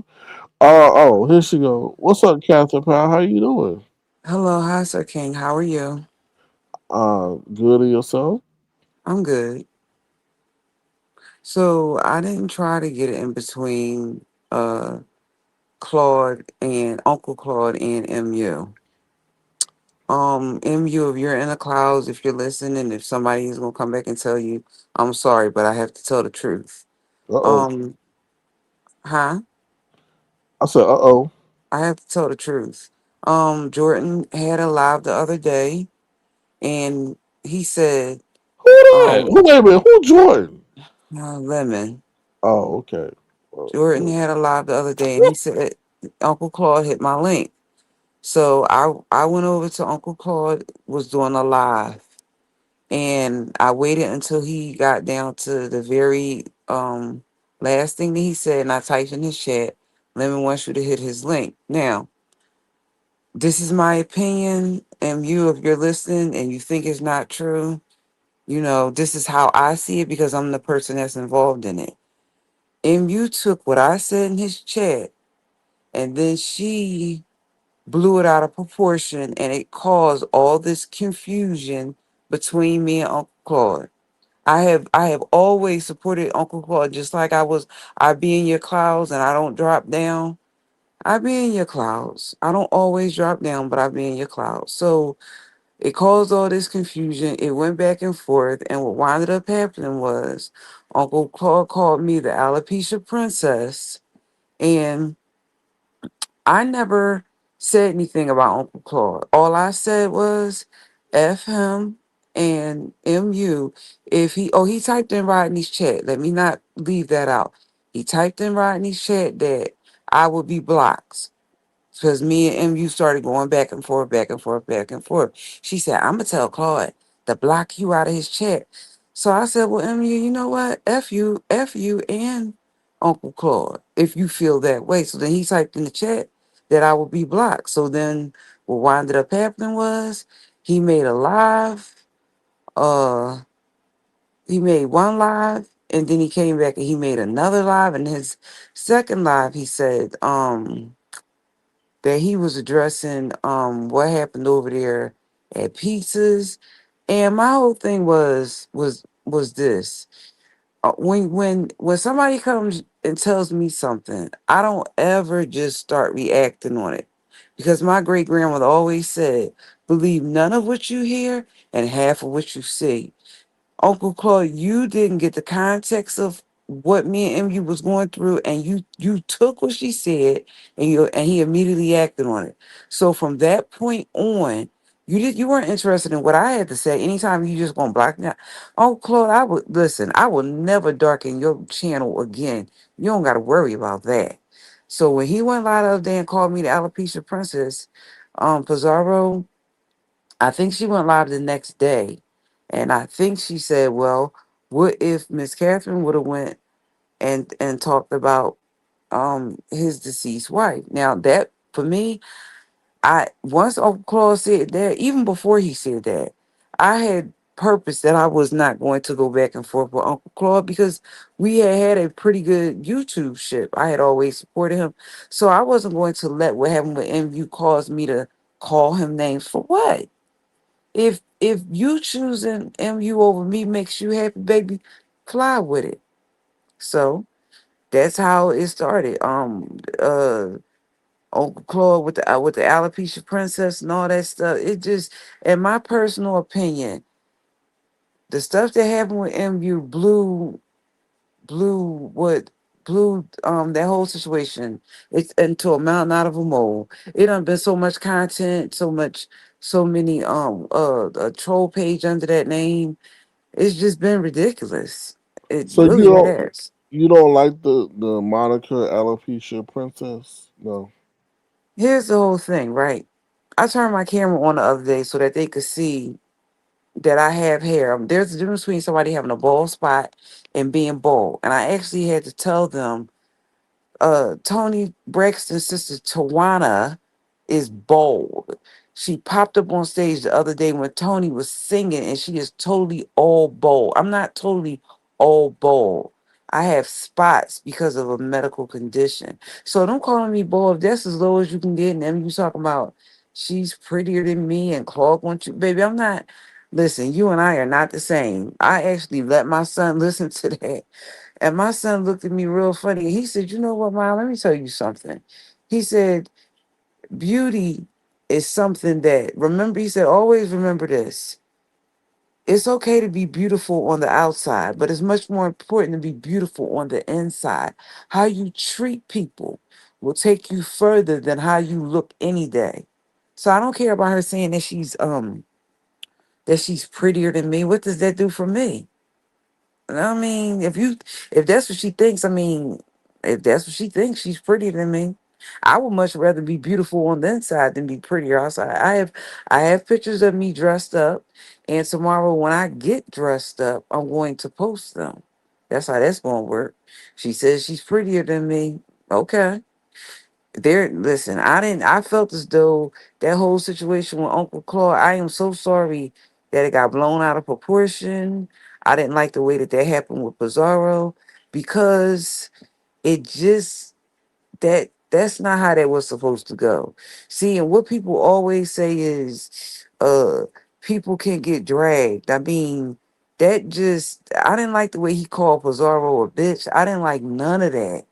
Here she go. What's up, Catherine Powell? How you doing? Hello, hi, Sir King. How are you? Good in yourself? I'm good. So I didn't try to get it in between Claude and Uncle Claude and MU. MU, if you're in the clouds, if you're listening, if somebody is gonna come back and tell you, I'm sorry, but I have to tell the truth. Uh oh. Um, huh? I said, uh-oh. I have to tell the truth. Jordan had a live the other day, and he said, Who that? um, Who, wait a minute, who Jordan? Lemon. Oh, okay. Jordan had a live the other day, and he said Uncle Claude hit my link. So I went over to Uncle Claude was doing a live, and I waited until he got down to the very last thing that he said, and I typed in his chat, "Lemon wants you to hit his link." Now, this is my opinion, and you, if you're listening and you think it's not true, this is how I see it because I'm the person that's involved in it. And you took what I said in his chat, and then she blew it out of proportion, and it caused all this confusion between me and Uncle Claude. I have always supported Uncle Claude, just like I be in your clouds and I don't drop down. I be in your clouds. I don't always drop down, but I be in your clouds. So it caused all this confusion. It went back and forth, and what wound up happening was Uncle Claude called me the alopecia princess, and I never said anything about Uncle Claude. All I said was F him and MU. If he typed in Rodney's chat. Let me not leave that out. He typed in Rodney's chat that I would be blocked because me and MU started going back and forth, back and forth, back and forth. She said, I'm going to tell Claude to block you out of his chat. So I said, well, MU, you know what? F you, and Uncle Claude, if you feel that way. So then he typed in the chat that I would be blocked. So then what wound up happening was he made a live. Uh, he made one live, and then he came back and he made another live. And his second live, he said, that he was addressing what happened over there at pizzas, and my whole thing was this: when somebody comes and tells me something, I don't ever just start reacting on it. Because my great grandmother always said, believe none of what you hear and half of what you see. Uncle Claude, you didn't get the context of what me and MU was going through, and you took what she said, and he immediately acted on it. So from that point on, you weren't interested in what I had to say. Anytime you just gonna block me out, Uncle Claude, I would listen. I will never darken your channel again. You don't got to worry about that. So when he went live the other day and called me the alopecia princess, Pizarro, I think she went live the next day, and I think she said, "Well, what if Miss Catherine would have went and talked about his deceased wife?" Now that for me, I once Uncle Claude said that, even before he said that, I had purpose that I was not going to go back and forth with Uncle Claude because we had a pretty good YouTube ship. I had always supported him, so I wasn't going to let what happened with MU cause me to call him names for what. If you choosing MU over me makes you happy, baby, fly with it. So that's how it started. Uncle Claude with the alopecia princess and all that stuff. It just, in my personal opinion, the stuff that happened with MU blew what blew that whole situation. It's into a mountain out of a mole. It done been so much content, so many a troll page under that name. It's just been ridiculous. It So really has. you don't like the moniker alopecia princess? No. Here's the whole thing, right? I turned my camera on the other day so that they could see that I have hair. There's a difference between somebody having a bald spot and being bald. And I actually had to tell them Tony Braxton's sister Tawana is bold. She popped up on stage the other day when Tony was singing, and she is totally all bold. I'm not totally all bold. I have spots because of a medical condition. So don't call me bald. If that's as low as you can get. And then you talking about she's prettier than me and Claude wants you. Baby, I'm not. Listen, you and I are not the same. I actually let my son listen to that, and my son looked at me real funny. He said, "You know what, Mom? Let me tell you something." He said, "Beauty is something that, remember," he said, "always remember this. It's okay to be beautiful on the outside, but it's much more important to be beautiful on the inside. How you treat people will take you further than how you look any day." So I don't care about her saying that she's prettier than me. What does that do for me? I mean, if that's what she thinks, I mean, if that's what she thinks, she's prettier than me. I would much rather be beautiful on the inside than be prettier outside. I have pictures of me dressed up, and tomorrow when I get dressed up, I'm going to post them. That's how that's gonna work. She says she's prettier than me. Okay. There, listen, I felt as though that whole situation with Uncle Claude, I am so sorry that it got blown out of proportion. I didn't like the way that that happened with Pizarro, because it just, that's not how that was supposed to go. See, and what people always say is people can get dragged. I mean, that just, I didn't like the way he called Pizarro a bitch. I didn't like none of that.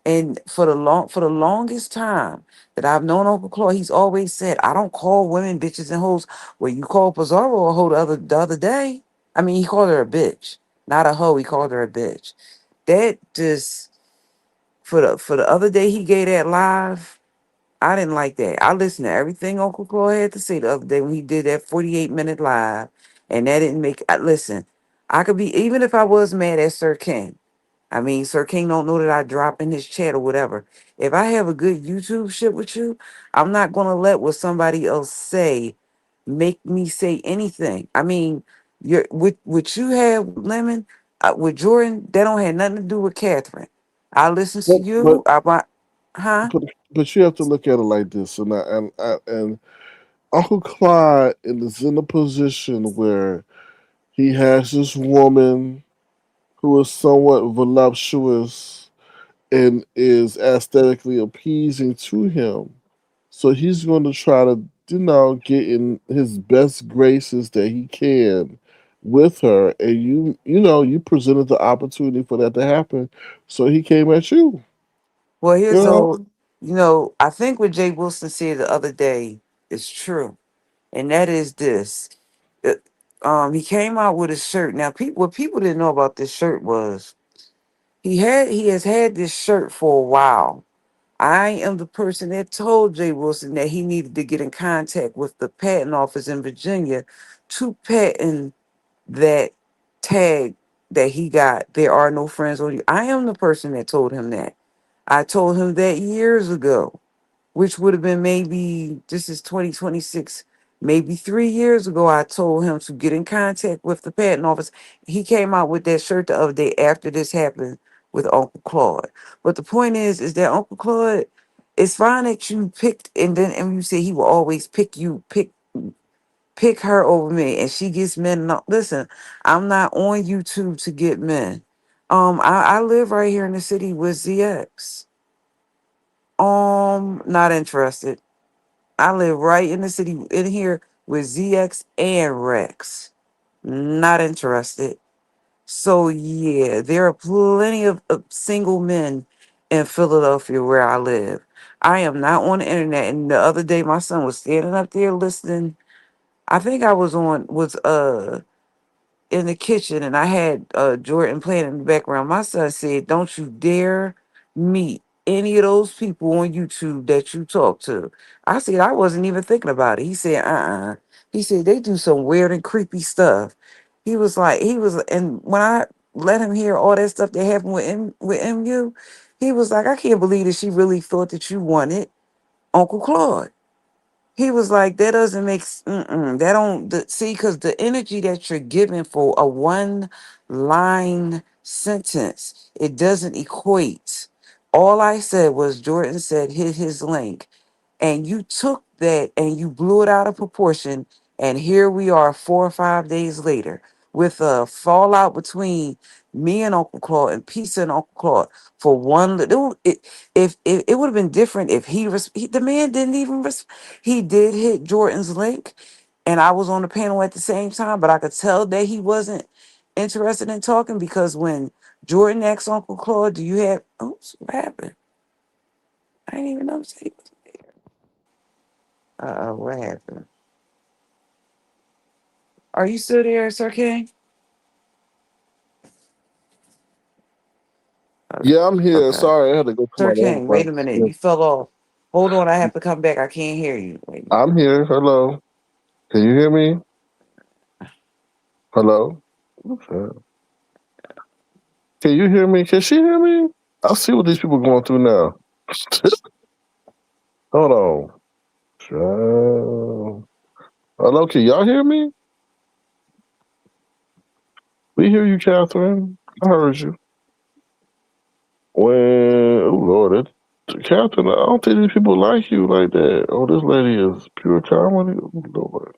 And for the longest time that I've known Uncle Claude, he's always said, "I don't call women bitches and hoes." Well, you called Pizarro a hoe the other day. I mean, he called her a bitch, not a hoe. He called her a bitch. That just, for the other day he gave that live. I didn't like that. I listened to everything Uncle Claude had to say the other day when he did that 48-minute live, and that didn't make. Listen, I could be, even if I was mad at Sir King. I mean, Sir King don't know that I drop in his chat or whatever. If I have a good YouTube shit with you, I'm not gonna let what somebody else say make me say anything. I mean, you're with what you had with Lemon, with Jordan, that don't have nothing to do with Catherine. I listen to But but you. I want, huh? but but you have to look at it like this, and Uncle Clyde is in a position where he has this woman who is somewhat voluptuous and is aesthetically appeasing to him. So he's going to try to, get in his best graces that he can with her, and you presented the opportunity for that to happen, so he came at you. Well, You here's the know, whole, I think what Jay Wilson said the other day is true, and that is this. Uh, he came out with a shirt. Now, what people didn't know about this shirt was he has had this shirt for a while. I am the person that told Jay Wilson that he needed to get in contact with the patent office in Virginia to patent that tag that he got. There are no friends on you. I am the person that told him that. I told him that years ago, which would have been maybe, this is 2026, maybe 3 years ago. I told him to get in contact with the patent office. He came out with that shirt the other day after this happened with Uncle Claude. But the point is that Uncle Claude, it's fine that you picked, and you say he will always pick her over me, and she gets men. No, listen, I'm not on YouTube to get men. I live right here in the city with ZX. Not interested. I live right in the city in here with ZX and Rex. Not interested. So yeah, there are plenty of single men in Philadelphia where I live. I am not on the internet. And the other day, my son was standing up there listening. I think I was in the kitchen, and I had Jordan playing in the background. My son said, "Don't you dare meet any of those people on YouTube that you talk to." I said, "I wasn't even thinking about it." He said, He said, "They do some weird and creepy stuff." And when I let him hear all that stuff that happened with MU, he was like, "I can't believe that she really thought that you wanted Uncle Claude." He was like, that doesn't make that don't see, because the energy that you're giving for a one line sentence, it doesn't equate. All I said was Jordan said hit his link, and you took that and you blew it out of proportion, and here we are 4 or 5 days later with a fallout between me and Uncle Claude and Pizza and Uncle Claude for one little. If it would have been different if the man didn't even he did hit Jordan's link, and I was on the panel at the same time, but I could tell that he wasn't interested in talking, because when Jordan asked Uncle Claude, "Do you have?" Oops, what happened? I didn't even notice he was there. What happened? Are you still there, Sir King? Okay. yeah, I'm here. Okay. Sorry, I had to go to my Sir other King, wait phone. a minute. Yeah, You fell off. Hold on, I have to come back. I can't hear you. Wait a minute. I'm here. Hello, can you hear me? Hello, what's that? Can you hear me? Can she hear me? I see what these people going through now. Hold on. Child. Hello, can y'all hear me? We hear you, Catherine. I heard you. When, oh Lord, Catherine, I don't think these people like you like that. Oh, this lady is pure comedy. Oh, Lord.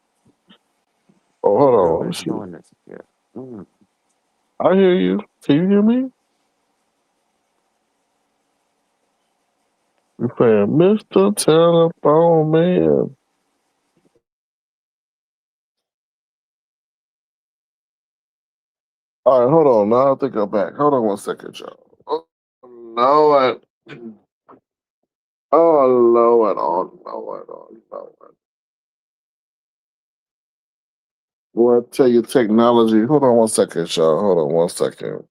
Oh, hold on. Let me Nobody's see. doing this yet. Mm. I hear you. Can you hear me? You're saying, Mr. Telephone Man. All right, hold on. Now I think I'm back. Hold on one second, y'all. Oh, Lord. Oh, Lord. Oh, Lord. Oh, Lord. Boy, I tell you, technology. Hold on one second, y'all. Hold on one second.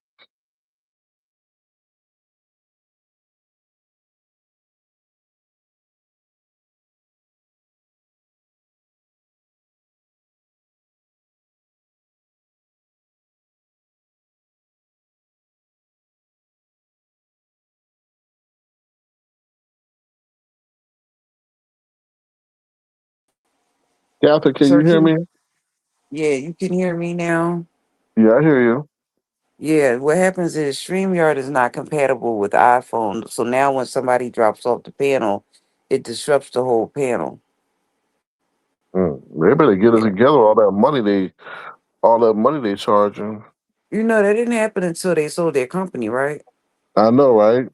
Catherine, can Sir you hear King? me? Yeah, you can hear me now. Yeah, I hear you. Yeah, what happens is StreamYard is not compatible with iPhone. So now when somebody drops off the panel, it disrupts the whole panel. They better get it Yeah. together. All that money they charging. That didn't happen until they sold their company, right? I know, right?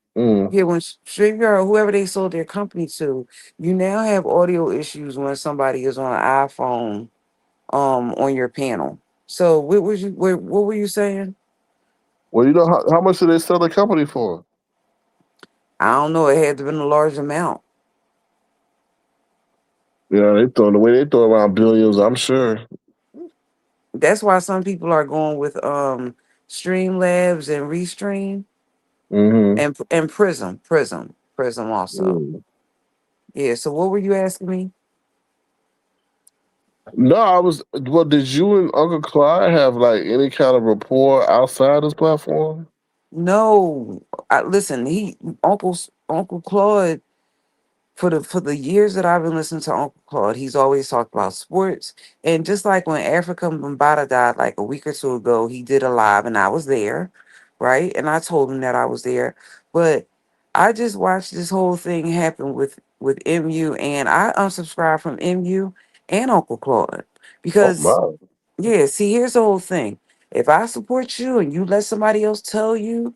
Yeah, when StreamYard, whoever they sold their company to, you now have audio issues when somebody is on an iPhone on your panel. So what were you saying? Well, you know how much did they sell the company for? I don't know. It had to have been a large amount. Yeah, they throw the way they throw around billions. I'm sure. That's why some people are going with Streamlabs and Restream Mm-hmm. and Prism also. Mm. Yeah. So what were you asking me? No, I was. Well, did you and Uncle Clyde have like any kind of rapport outside this platform? No, listen. Uncle Claude, for the years that I've been listening to Uncle Claude, he's always talked about sports. And just like when Africa Bambaataa died like a week or two ago, he did a live and I was there, right? And I told him that I was there. But I just watched this whole thing happen with MU, and I unsubscribed from MU and Uncle Claude Oh because, my! yeah, see, here's the whole thing. If I support you and you let somebody else tell you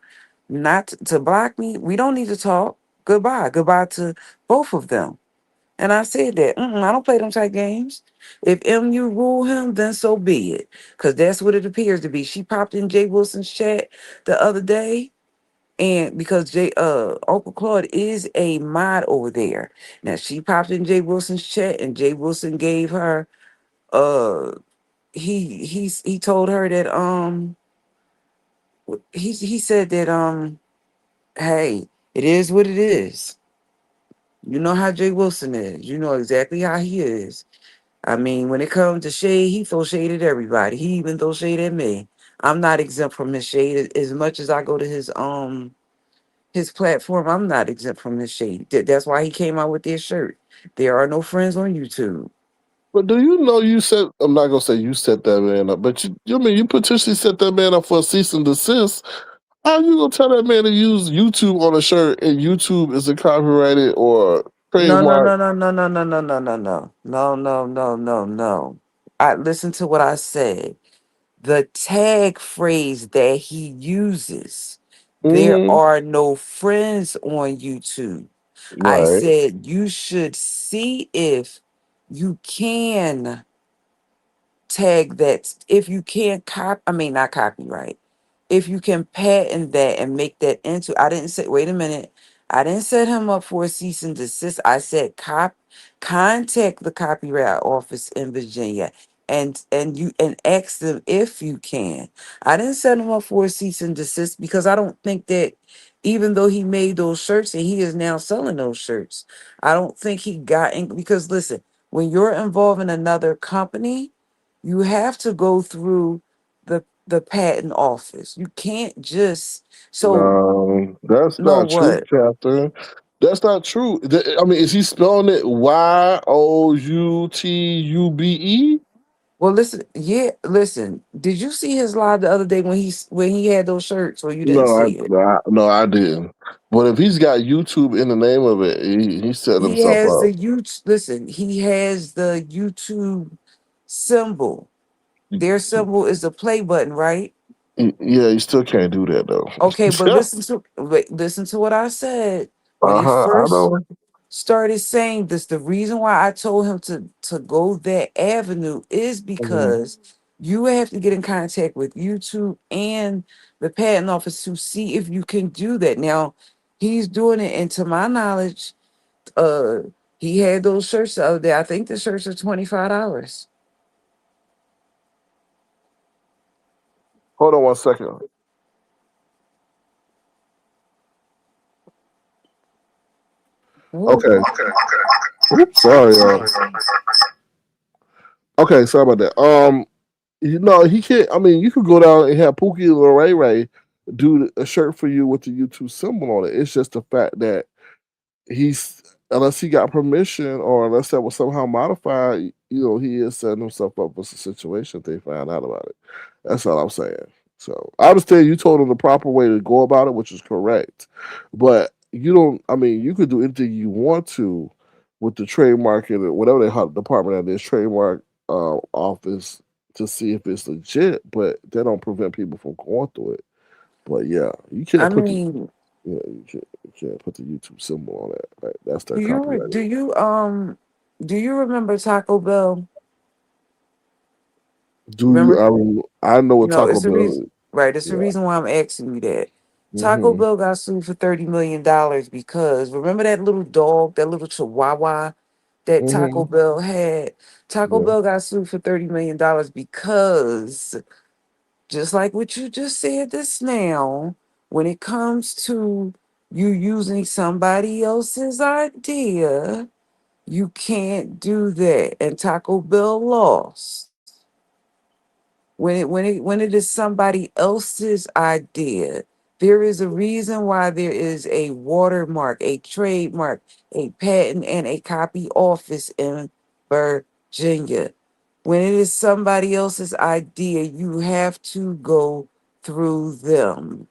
not to block me, we don't need to talk. Goodbye. Goodbye to both of them. And I said that. I don't play them type games. If MU rule him, then so be it. Because that's what it appears to be. She popped in Jay Wilson's chat the other day. And because Uncle Claude is a mod over there. Now she popped in Jay Wilson's chat and Jay Wilson gave her uh he told her that he said that hey, it is what it is. You know how Jay Wilson is. You know exactly how he is. I mean, when it comes to shade, he throws shade at everybody. He even throws shade at me. I'm not exempt from his shade as much as I go to his platform. I'm not exempt from his shade. That's why he came out with this shirt. There are no friends on YouTube. But do you know you set? I'm not gonna say you set that man up, but you mean you potentially set that man up for a cease and desist. How you gonna tell that man to use YouTube on a shirt and YouTube is a copyrighted or No, no, trademark? no, no, no, no, no, no, no, no, no, no, no, no, no, no. I listen to what I said. The tag phrase that he uses. There Mm-hmm. are no friends on YouTube. I Right. said you should see if you can tag that, if you can not copyright, if you can patent that and make that into, I didn't say, wait a minute, I didn't set him up for a cease and desist. I said contact the copyright office in Virginia and you and ask them if you can. I didn't set him up for a cease and desist because I don't think that, even though he made those shirts and he is now selling those shirts, I don't think he got in, because listen, when you're involved in another company, you have to go through the patent office. You can't just, so No, that's know not true, what? Catherine. That's not true. I mean, is he spelling it Youtube? Well, listen, yeah, listen. Did you see his live the other day when he had those shirts, or you didn't No, see it? no, I didn't. But if he's got YouTube in the name of it, he set He himself has up. the YouTube. Listen, he has the YouTube symbol. Their symbol is the play button, right? Yeah, you still can't do that though. Okay, but listen to what I said when he I first know. started saying this. The reason why I told him to go that avenue is Mhm. because you have to get in contact with YouTube and the patent office to see if you can do that. Now he's doing it, and to my knowledge, uh he had those shirts the other day. I think the shirts are $25. Hold on 1 second. Ooh. Okay. Oops, sorry, y'all. Okay, sorry about that. He can't. I mean, you could go down and have Pookie or Ray Ray do a shirt for you with the YouTube symbol on it. It's just the fact that he's, unless he got permission or unless that was somehow modified, he is setting himself up for a situation if they find out about it. That's all I'm saying. So I understand you told him the proper way to go about it, which is correct. But you don't, I mean, you could do anything you want to with the trademark and whatever they have department that is, trademark office, to see if it's legit, but that don't prevent people from going through it. But yeah, you I can't put the mean, yeah, you can't put the YouTube symbol on that. Right? That's do their you copyright. do you um do you remember Taco Bell? Do you? Remember, I know what Taco it's the Bell reason, is. right? It's the Yeah. reason why I'm asking you that. Taco Mm-hmm. Bell got sued for $30 million because remember that little dog, that little Chihuahua that Taco Mm-hmm. Bell had. Taco Yeah. Bell got sued for $30 million because, just like what you just said this now, when it comes to you using somebody else's idea, you can't do that. And Taco Bell lost. When it is somebody else's idea, there is a reason why there is a watermark, a trademark, a patent, and a copy office in Virginia. When it is somebody else's idea, you have to go through them.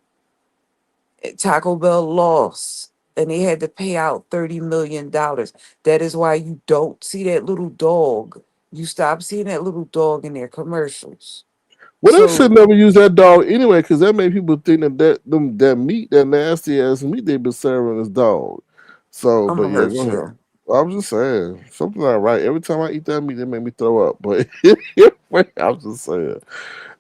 Taco Bell lost and they had to pay out $30 million. That is why you don't see that little dog. You stop seeing that little dog in their commercials. Well, they should So, never use that dog anyway, because that made people think that meat, that nasty ass meat they been serving is dog. So, I'm but gonna yeah, hurt go ahead. you. I was just saying something not right. Every time I eat that meat, it make me throw up. But anyway, I'm just saying.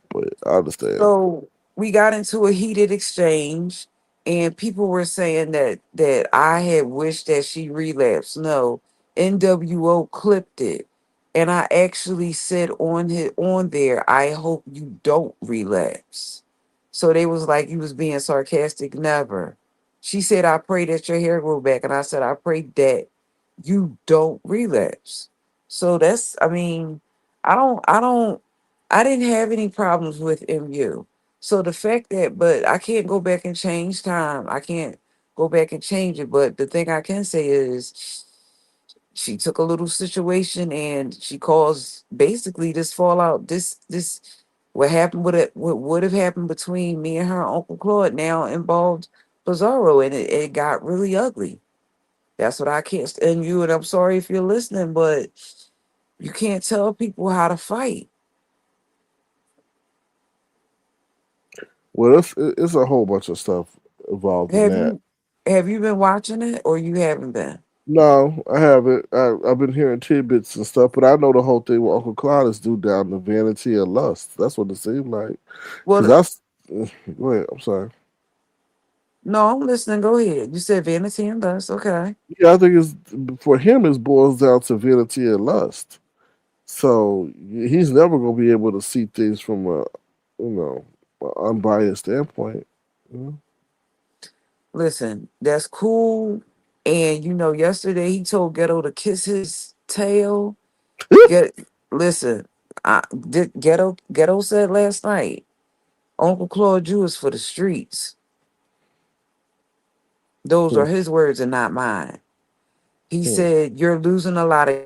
But I understand. So we got into a heated exchange, and people were saying that I had wished that she relapsed. No, NWO clipped it, and I actually said on there, I hope you don't relapse. So they was like, you was being sarcastic. Never. She said, I pray that your hair grow back, and I said, I pray that you don't relapse. So that's, I mean, I didn't have any problems with MU. So the fact that, but I can't go back and change time. I can't go back and change it. But the thing I can say is she took a little situation and she caused basically this fallout. This what happened with it, what would have happened between me and her Uncle Claude now involved Pizarro, and it got really ugly. That's what I can't stand you, and I'm sorry if you're listening, but you can't tell people how to fight. Well, it's a whole bunch of stuff involved in Have that. you have you been watching it or you haven't been? No, I haven't. I've been hearing tidbits and stuff, but I know the whole thing with Uncle Claude is due down to vanity and lust. That's what it seemed like. Well, Cause that's go ahead. I'm sorry. no, I'm listening. Go ahead. You said vanity and lust. Okay. Yeah, I think it's for him. It boils down to vanity and lust. So he's never gonna be able to see things from a you know a unbiased standpoint. You Listen, that's cool. And yesterday he told Ghetto to kiss his tail. know? Get listen. Ghetto said last night, Uncle Claude Jew is for the streets. Those are his words and not mine. He said you're losing a lot of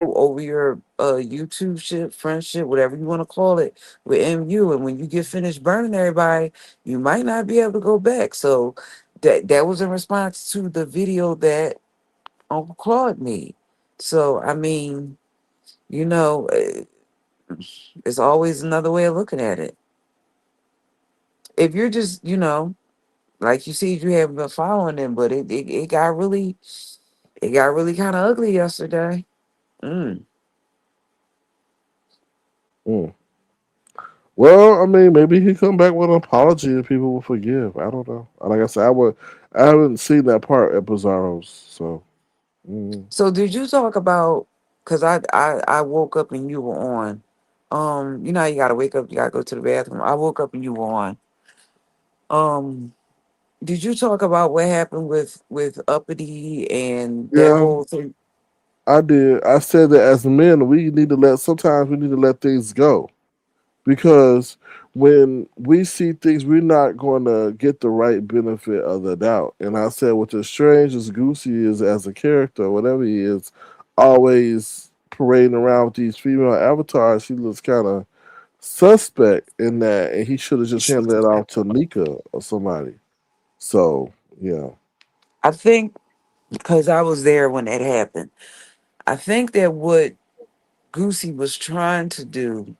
over your YouTube shit, friendship, whatever you want to call it, with MU. And when you get finished burning everybody, you might not be able to go back. So that was in response to the video that Uncle Claude made. So I mean, you know, eh, it's always another way of looking at it. If you're just, like you said, you haven't been following them, but it got really kind of ugly yesterday. Mm. Mm. Well, I mean, maybe he come back with an apology and people will forgive. I don't know. Like I said, I haven't seen that part at Bizarro's. So So did you talk about? Because I woke up and you were on. You know how you gotta wake up, you gotta go to the bathroom. I woke up and you were on. Um, did you talk about what happened with Uppity and that yeah, whole thing? I did. I said that as men, we need to sometimes we need to let things go because when we see things, we're not going to get the right benefit of the doubt. And I said, what's as strange as Goosey is as a character, whatever he is, always parading around with these female avatars, he looks kind of suspect in that, and he should have just handed that off to Nika or somebody. So yeah, I think because I was there when that happened. I think that what Goosey was trying to do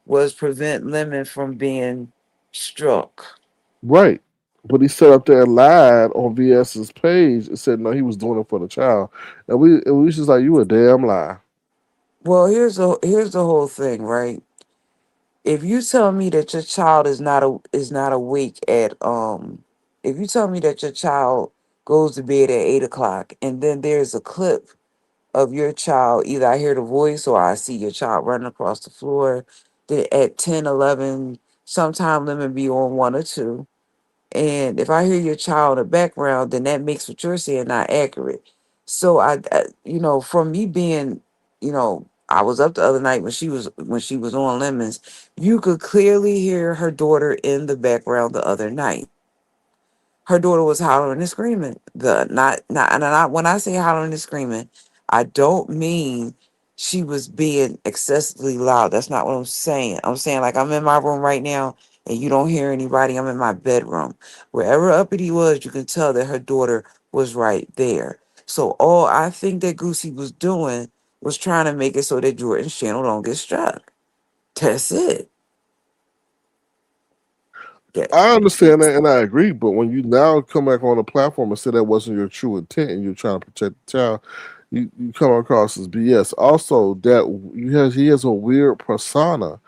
was prevent Lemon from being struck. right. But he sat up there and lied on VS's page and said no, he was doing it for the child, and we was just like, you a damn lie. Well, here's the whole thing, right? if you tell me that your child is not awake at if you tell me that your child goes to bed at 8 o'clock and then there's a clip of your child, either I hear the voice or I see your child running across the floor that at 10, 11, sometime lemon be on one or two. And if I hear your child in the background, then that makes what you're saying not accurate. So from me being, I was up the other night when she was on lemons, you could clearly hear her daughter in the background the other night. Her daughter was hollering and screaming. The not when I say hollering and screaming, I don't mean she was being excessively loud. That's not what I'm saying. I'm saying like I'm in my room right now and you don't hear anybody. I'm in my bedroom. Wherever uppity was, you can tell that her daughter was right there. So all I think that Goosey was doing was trying to make it so that Jordan's channel don't get struck. That's it. Yeah. I understand that and I agree, but when you now come back on the platform and say that wasn't your true intent and you're trying to protect the child, you come across as BS. Also, that he has a weird persona.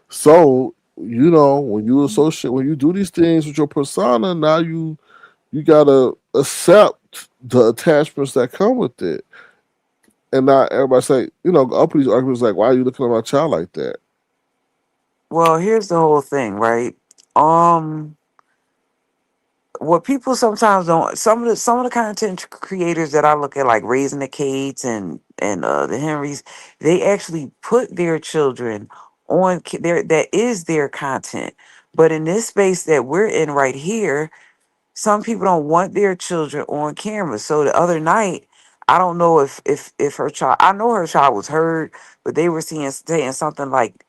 So, when you associate when you do these things with your persona, now you gotta accept the attachments that come with it. And not everybody say, up these arguments like, why are you looking at my child like that? Well, here's the whole thing, right? Um what people sometimes don't, some of the content creators that I look at, like Raising the Cates and the Henrys, they actually put their children on their, that is their content. But in this space that we're in right here, some people don't want their children on camera. So the other night, I don't know if her child, I know her child was heard, but they were saying something like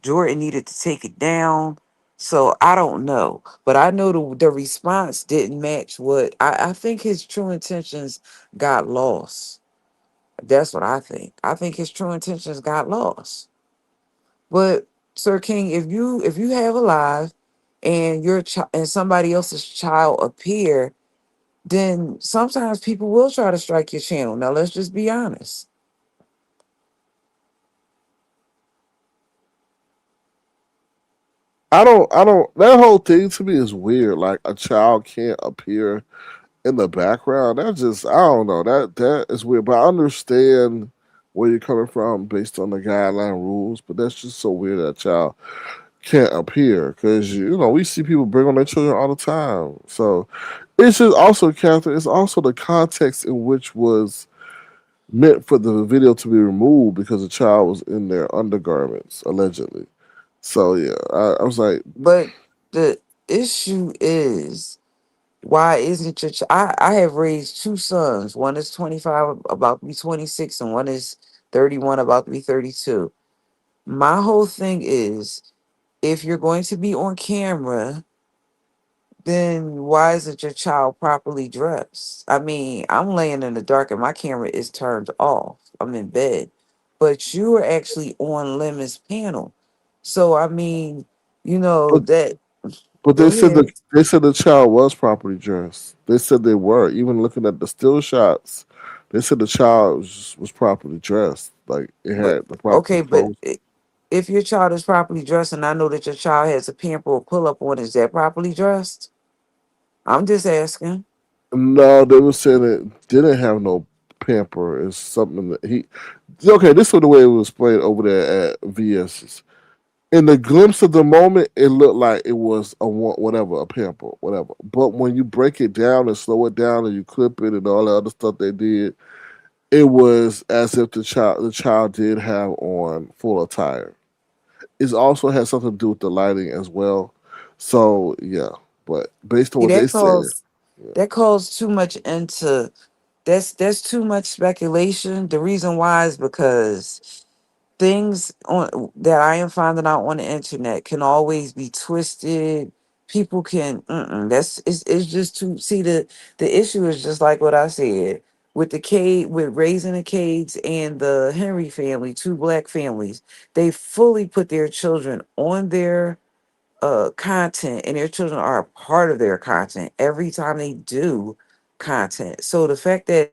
Jordan needed to take it down. So I don't know, but I know the response didn't match what I think his true intentions got lost. That's what I think. I think his true intentions got lost. But Sir King, if you have a live and and somebody else's child appear, then sometimes people will try to strike your channel. Now let's just be honest. I don't. That whole thing to me is weird. Like a child can't appear in the background. That just, I don't know. That is weird. But I understand where you're coming from based on the guideline rules. But that's just so weird that a child can't appear because we see people bring on their children all the time. So it's just also, Catherine. It's also the context in which was meant for the video to be removed because the child was in their undergarments allegedly. So yeah, I was like, But the issue is, why isn't I have raised two sons. One is 25, about to be 26, and one is 31, about to be 32. My whole thing is, if you're going to be on camera, then why isn't your child properly dressed? I mean, I'm laying in the dark and my camera is turned off. I'm in bed. But you are actually on Lemon's panel. So I mean, but that, but go ahead. they said the child was properly dressed. They said they were. Even looking at the still shots, they said the child was properly dressed. Like it But had the proper okay, but clothes. if your child is properly dressed and I know that your child has a pamper or pull up on, is that properly dressed? I'm just asking. No, they were saying it didn't have no pamper. It's something that he. Okay, this was the way it was played over there at VS's. In the glimpse of the moment, it looked like it was whatever, a pamper, whatever. But when you break it down and slow it down and you clip it and all the other stuff they did, it was as if the child did have on full attire. It also has something to do with the lighting as well. So yeah, but based on See, what they said, yeah. that calls too much into, that's too much speculation. The reason why is because things on that I am finding out on the internet can always be twisted. People can, that's it's just too. See, the issue is just like what I said with the Cade, with Raising the Cades and the Henry family, two black families. They fully put their children on their content, and their children are a part of their content every time they do content. So the fact that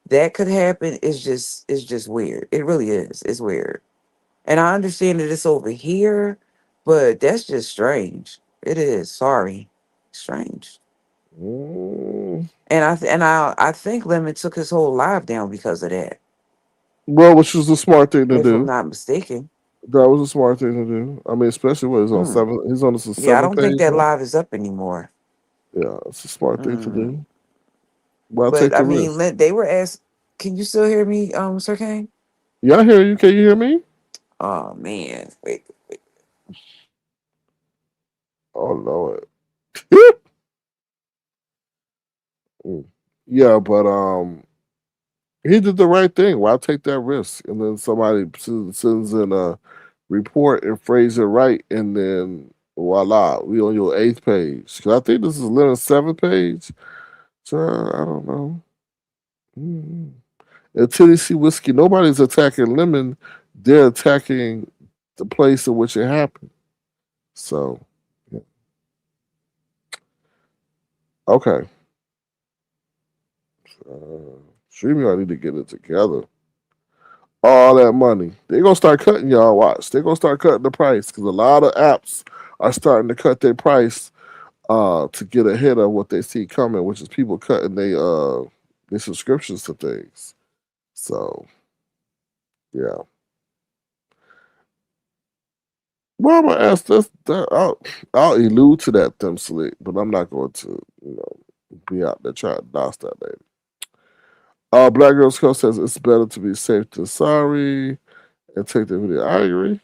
that could happen is just weird. It really is. It's weird. And I understand that it's over here, But that's just strange. It is. Sorry, strange. Mm. And I think Lemon took his whole live down because of that. Well, which was the smart thing to If I'm do. not mistaken. That was a smart thing to do. I mean, especially when he's on Hmm. seven. He's on the Yeah, I seventh don't think page that now. live is up anymore. Yeah, it's a smart thing to Hmm. do. But I'll But take I the mean, risk. they were asked. Can you still hear me, Sir Kane? Yeah, I hear you. Can you hear me? Oh man, wait. Oh Lord. Mm. Yeah, but he did the right thing. Why take that risk? And then somebody sends in a report and phrase it right, and then voila, we on your eighth page. 'Cause I think this is Leonard's seventh page. So I don't know. Mm. At Tennessee Whiskey, nobody's attacking Lemon. They're attacking the place in which it happened. So, yeah. Okay. StreamYard need to get it together. All that money. They're going to start cutting y'all, watch. They're going to start cutting the price because a lot of apps are starting to cut their price to get ahead of what they see coming, which is people cutting their subscriptions to things. So, yeah. Well, I'm gonna ask this. I'll allude to that them slick, but I'm not going to, be out there trying to doss that lady. Black Girls Club says it's better to be safe than sorry and take the video. I agree.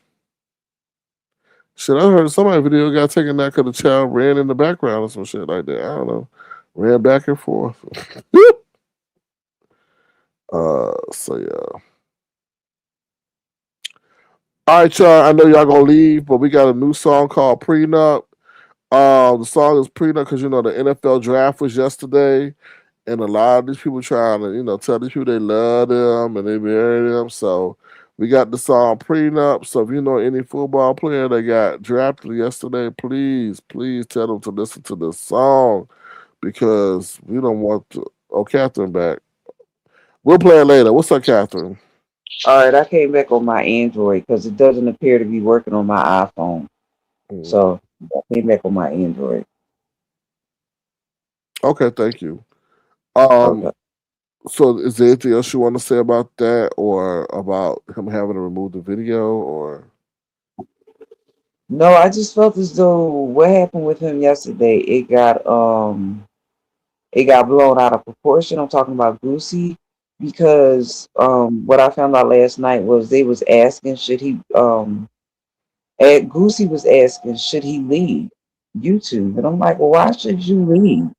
Shit, I heard somebody video got taken that because the child ran in the background or some shit like that. I don't know. Ran back and forth. So yeah. All right, y'all. I know y'all gonna leave, but we got a new song called Pre-Nup. The song is Pre-Nup because the NFL draft was yesterday. And a lot of these people trying to, tell these people they love them and they marry them. So we got the song Prenup. So if you know any football player that got drafted yesterday, please, please tell them to listen to this song because we don't want to. Oh, Catherine back. We'll play it later. What's up, Catherine? All right, I came back on my Android because it doesn't appear to be working on my iPhone. Mm. So I came back on my Android. Okay, thank you. Um, Okay. so is there anything else you want to say about that or about him having to remove the video or? No, I just felt as though what happened with him yesterday, it got blown out of proportion. I'm talking about Goosey because what I found out last night was they was asking should he Goosey was asking should he leave YouTube, and I'm like, well, why should you leave?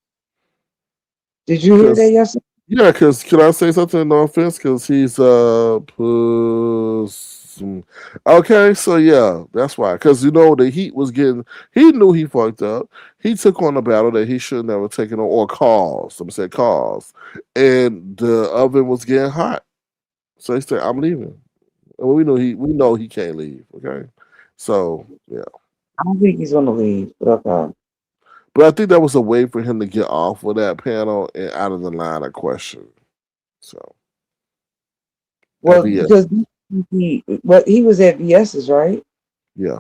Did you hear that Because yesterday? Yeah, because can I say something? No offense, because he's okay. So yeah, that's why. Because the heat was getting. He knew he fucked up. He took on a battle that he should never taken on, or cause. Some said cause, and the oven was getting hot. So he said, "I'm leaving." And we know he can't leave. Okay, so yeah, I don't think he's gonna leave, but okay. but I think that was a way for him to get off of that panel and out of the line of question. So at Well, VS, because he was at VS's, right? yeah.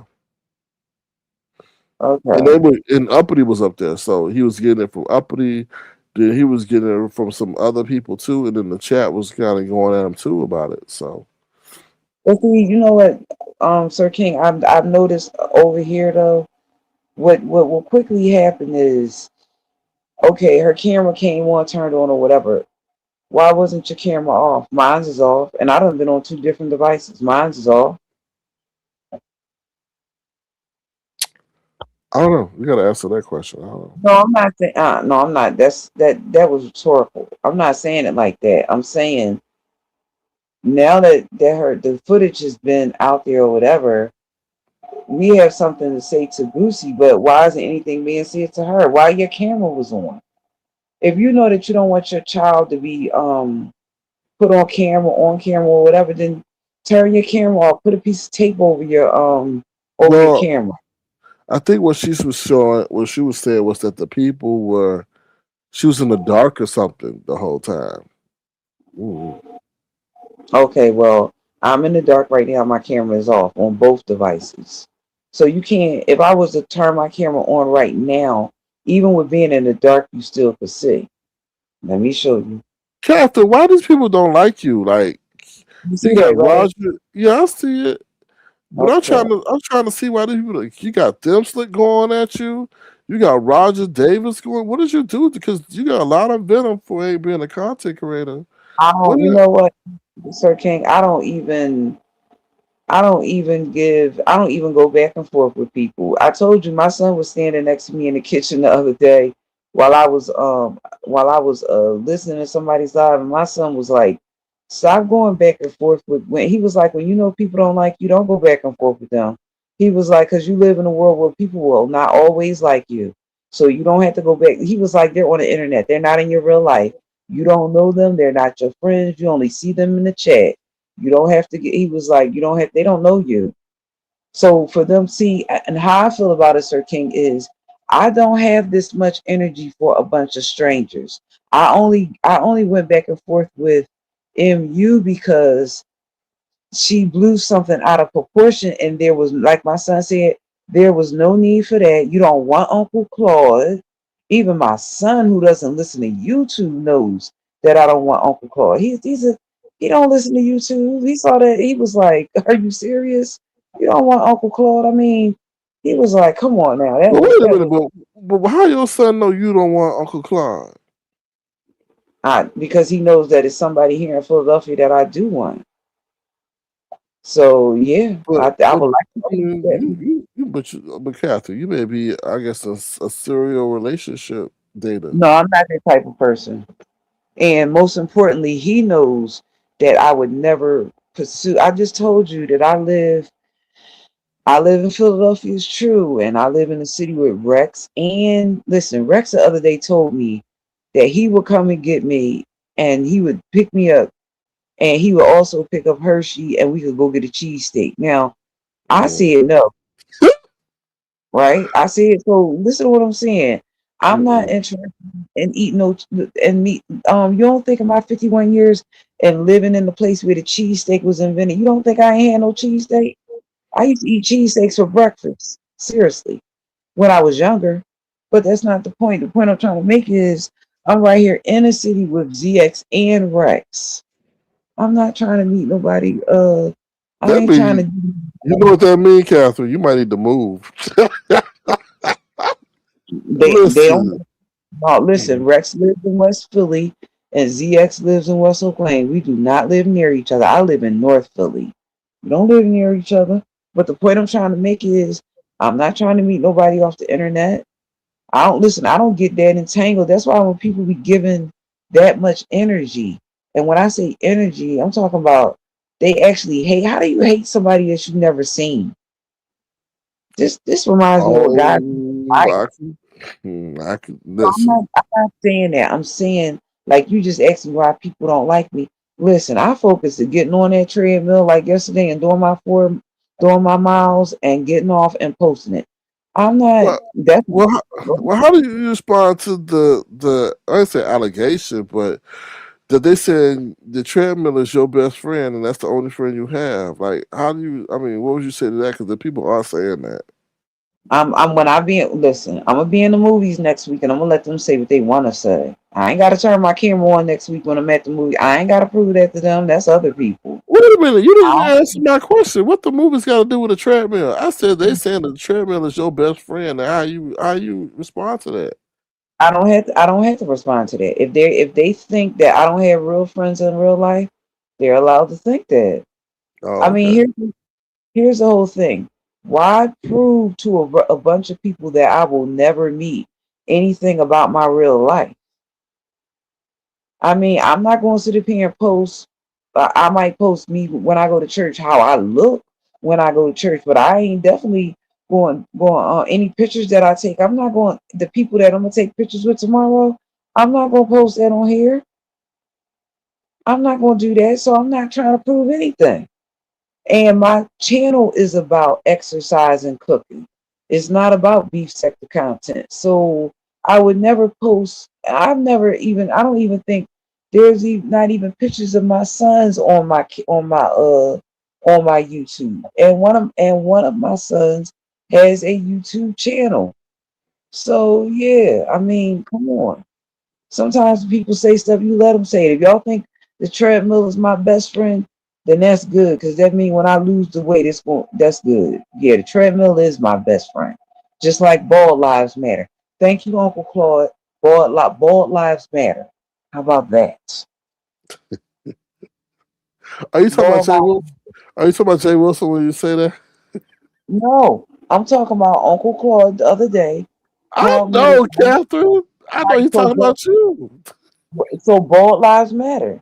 And Okay. they were and Uppity was up there, so he was getting it from Uppity. Then he was getting it from some other people too, and then the chat was kind of going at him too about it. So But see, you know what, Sir King, I've noticed over here though, what will quickly happen is, okay, her camera came on, turned on, or whatever. Why wasn't your camera off? Mine's is off, and I done been on two different devices. Mine's is off. I don't know. You got to answer that question. I don't know. No, I'm not saying. No, I'm not. That was rhetorical. I'm not saying it like that. I'm saying now that the footage has been out there or whatever, we have something to say to Boosie, but why isn't anything being said to her? Why your camera was on? If you know that you don't want your child to be put on camera or whatever, then turn your camera off. Put a piece of tape over your Well, camera. I think what she was showing, what she was saying was that the people were, she was in the dark or something the whole time. Mm. Okay, well, I'm in the dark right now. My camera is off on both devices. So you can't. If I was to turn my camera on right now, even with being in the dark, you still could see. Let me show you. Catherine, why these people don't like you? Like You you see that, got right? Roger. Yeah, I see it. But Okay. I'm trying to see why these people. Like, you got them slick going at you. You got Roger Davis going. What did you do? Because you got a lot of venom for ain't being a content creator. I What? don't. You know what, Sir King? I don't even go back and forth with people. I told you my son was standing next to me in the kitchen the other day while I was listening to somebody's live, and my son was like, stop going back and forth with, when he was like, when you know people don't like you, don't go back and forth with them. He was like, because you live in a world where people will not always like you. So you don't have to go back. He was like, they're on the internet. They're not in your real life. You don't know them. They're not your friends. You only see them in the chat. You don't have to get, he was like, you don't have, they don't know you. So for them, see, and how I feel about it, Sir King, is I don't have this much energy for a bunch of strangers. I only went back and forth with MU because she blew something out of proportion, and there was, like my son said, there was no need for that. You don't want Uncle Claude. Even my son, who doesn't listen to YouTube, knows that I don't want Uncle Claude. He don't listen to YouTube. He saw that, he was like, are you serious? You don't want Uncle Claude? I mean, he was like, come on now. But wait a minute. But how your son know you don't want Uncle Clyde? Because he knows that it's somebody here in Philadelphia that I do want. So yeah, But I would like to I think mean, that. but Catherine, you may be, I guess, a serial relationship dater. No, I'm not that type of person. And most importantly, he knows that I would never pursue. I just told you that I live in Philadelphia, is true, and I live in a city with Rex. And listen, Rex the other day told me that he would come and get me, and he would pick me up, and he would also pick up Hershey, and we could go get a cheesesteak. Now, I Mm. said no, right? I said, so listen to what I'm saying. I'm not Mm-mm. interested in eating no and meat. You don't think in my 51 years and living in the place where the cheesesteak was invented, you don't think I ain't had no cheesesteak? I used to eat cheesesteaks for breakfast. Seriously, when I was younger. But that's not the point. The point I'm trying to make is I'm right here in a city with ZX and Rex. I'm not trying to meet nobody. I That ain't trying to be, you know what that means, Catherine? You might need to move. they don't. Listen, No, listen, Rex lives in West Philly and ZX lives in West Oak Lane. We do not live near each other. I live in North Philly. We don't live near each other. But the point I'm trying to make is I'm not trying to meet nobody off the internet. I don't get that entangled. That's why when people be given that much energy, and when I say energy, I'm talking about they actually hate. How do you hate somebody that you've never seen? This reminds me of what God. oh, I can listen. I'm not saying that. I'm saying, like, you just asked me why people don't like me. Listen, I focus on getting on that treadmill like yesterday and doing my miles and getting off and posting it. I'm not. Well, That's how do you respond to the I didn't say allegation, but that they saying the treadmill is your best friend and that's the only friend you have? Like, how do you? I mean, what would you say to that? Because the people are saying that. I'm when I be listen. I'm gonna be in the movies next week and I'm gonna let them say what they want to say. I ain't gotta turn my camera on next week when I'm at the movie. I ain't gotta prove that to them. That's other people. Wait a minute, you didn't I even answer my question. What the movie's got to do with a treadmill? I said they saying the treadmill is your best friend. And how you respond to that? I don't have to respond to that. If they think that I don't have real friends in real life, they're allowed to think that. I Oh, mean, okay. here's the whole thing. Why prove to a bunch of people that I will never meet anything about my real life? I mean, I'm not going to sit up here and post. I might post me when I go to church, how I look when I go to church, but I ain't definitely going any pictures that I take. I'm not going, the people that I'm gonna take pictures with tomorrow. I'm not gonna post that on here. I'm not gonna do that. So I'm not trying to prove anything. And my channel is about exercise and cooking. It's not about beef sector content. So I would never post. I don't even think there's not even pictures of my sons on my YouTube. And one of my sons has a YouTube channel. So yeah, I mean, come on. Sometimes people say stuff, you let them say it. If y'all think the treadmill is my best friend, then that's good because that means when I lose the weight, that's good. Yeah, the treadmill is my best friend. Just like bald lives matter. Thank you, Uncle Claude. Bald lives matter. How about that? Are you talking about Bald Jay lives. Wilson? Are you talking about Jay Wilson when you say that? No, I'm talking about Uncle Claude the other day I called me. know, Catherine. I know Right, he's talking about you. so bald lives matter.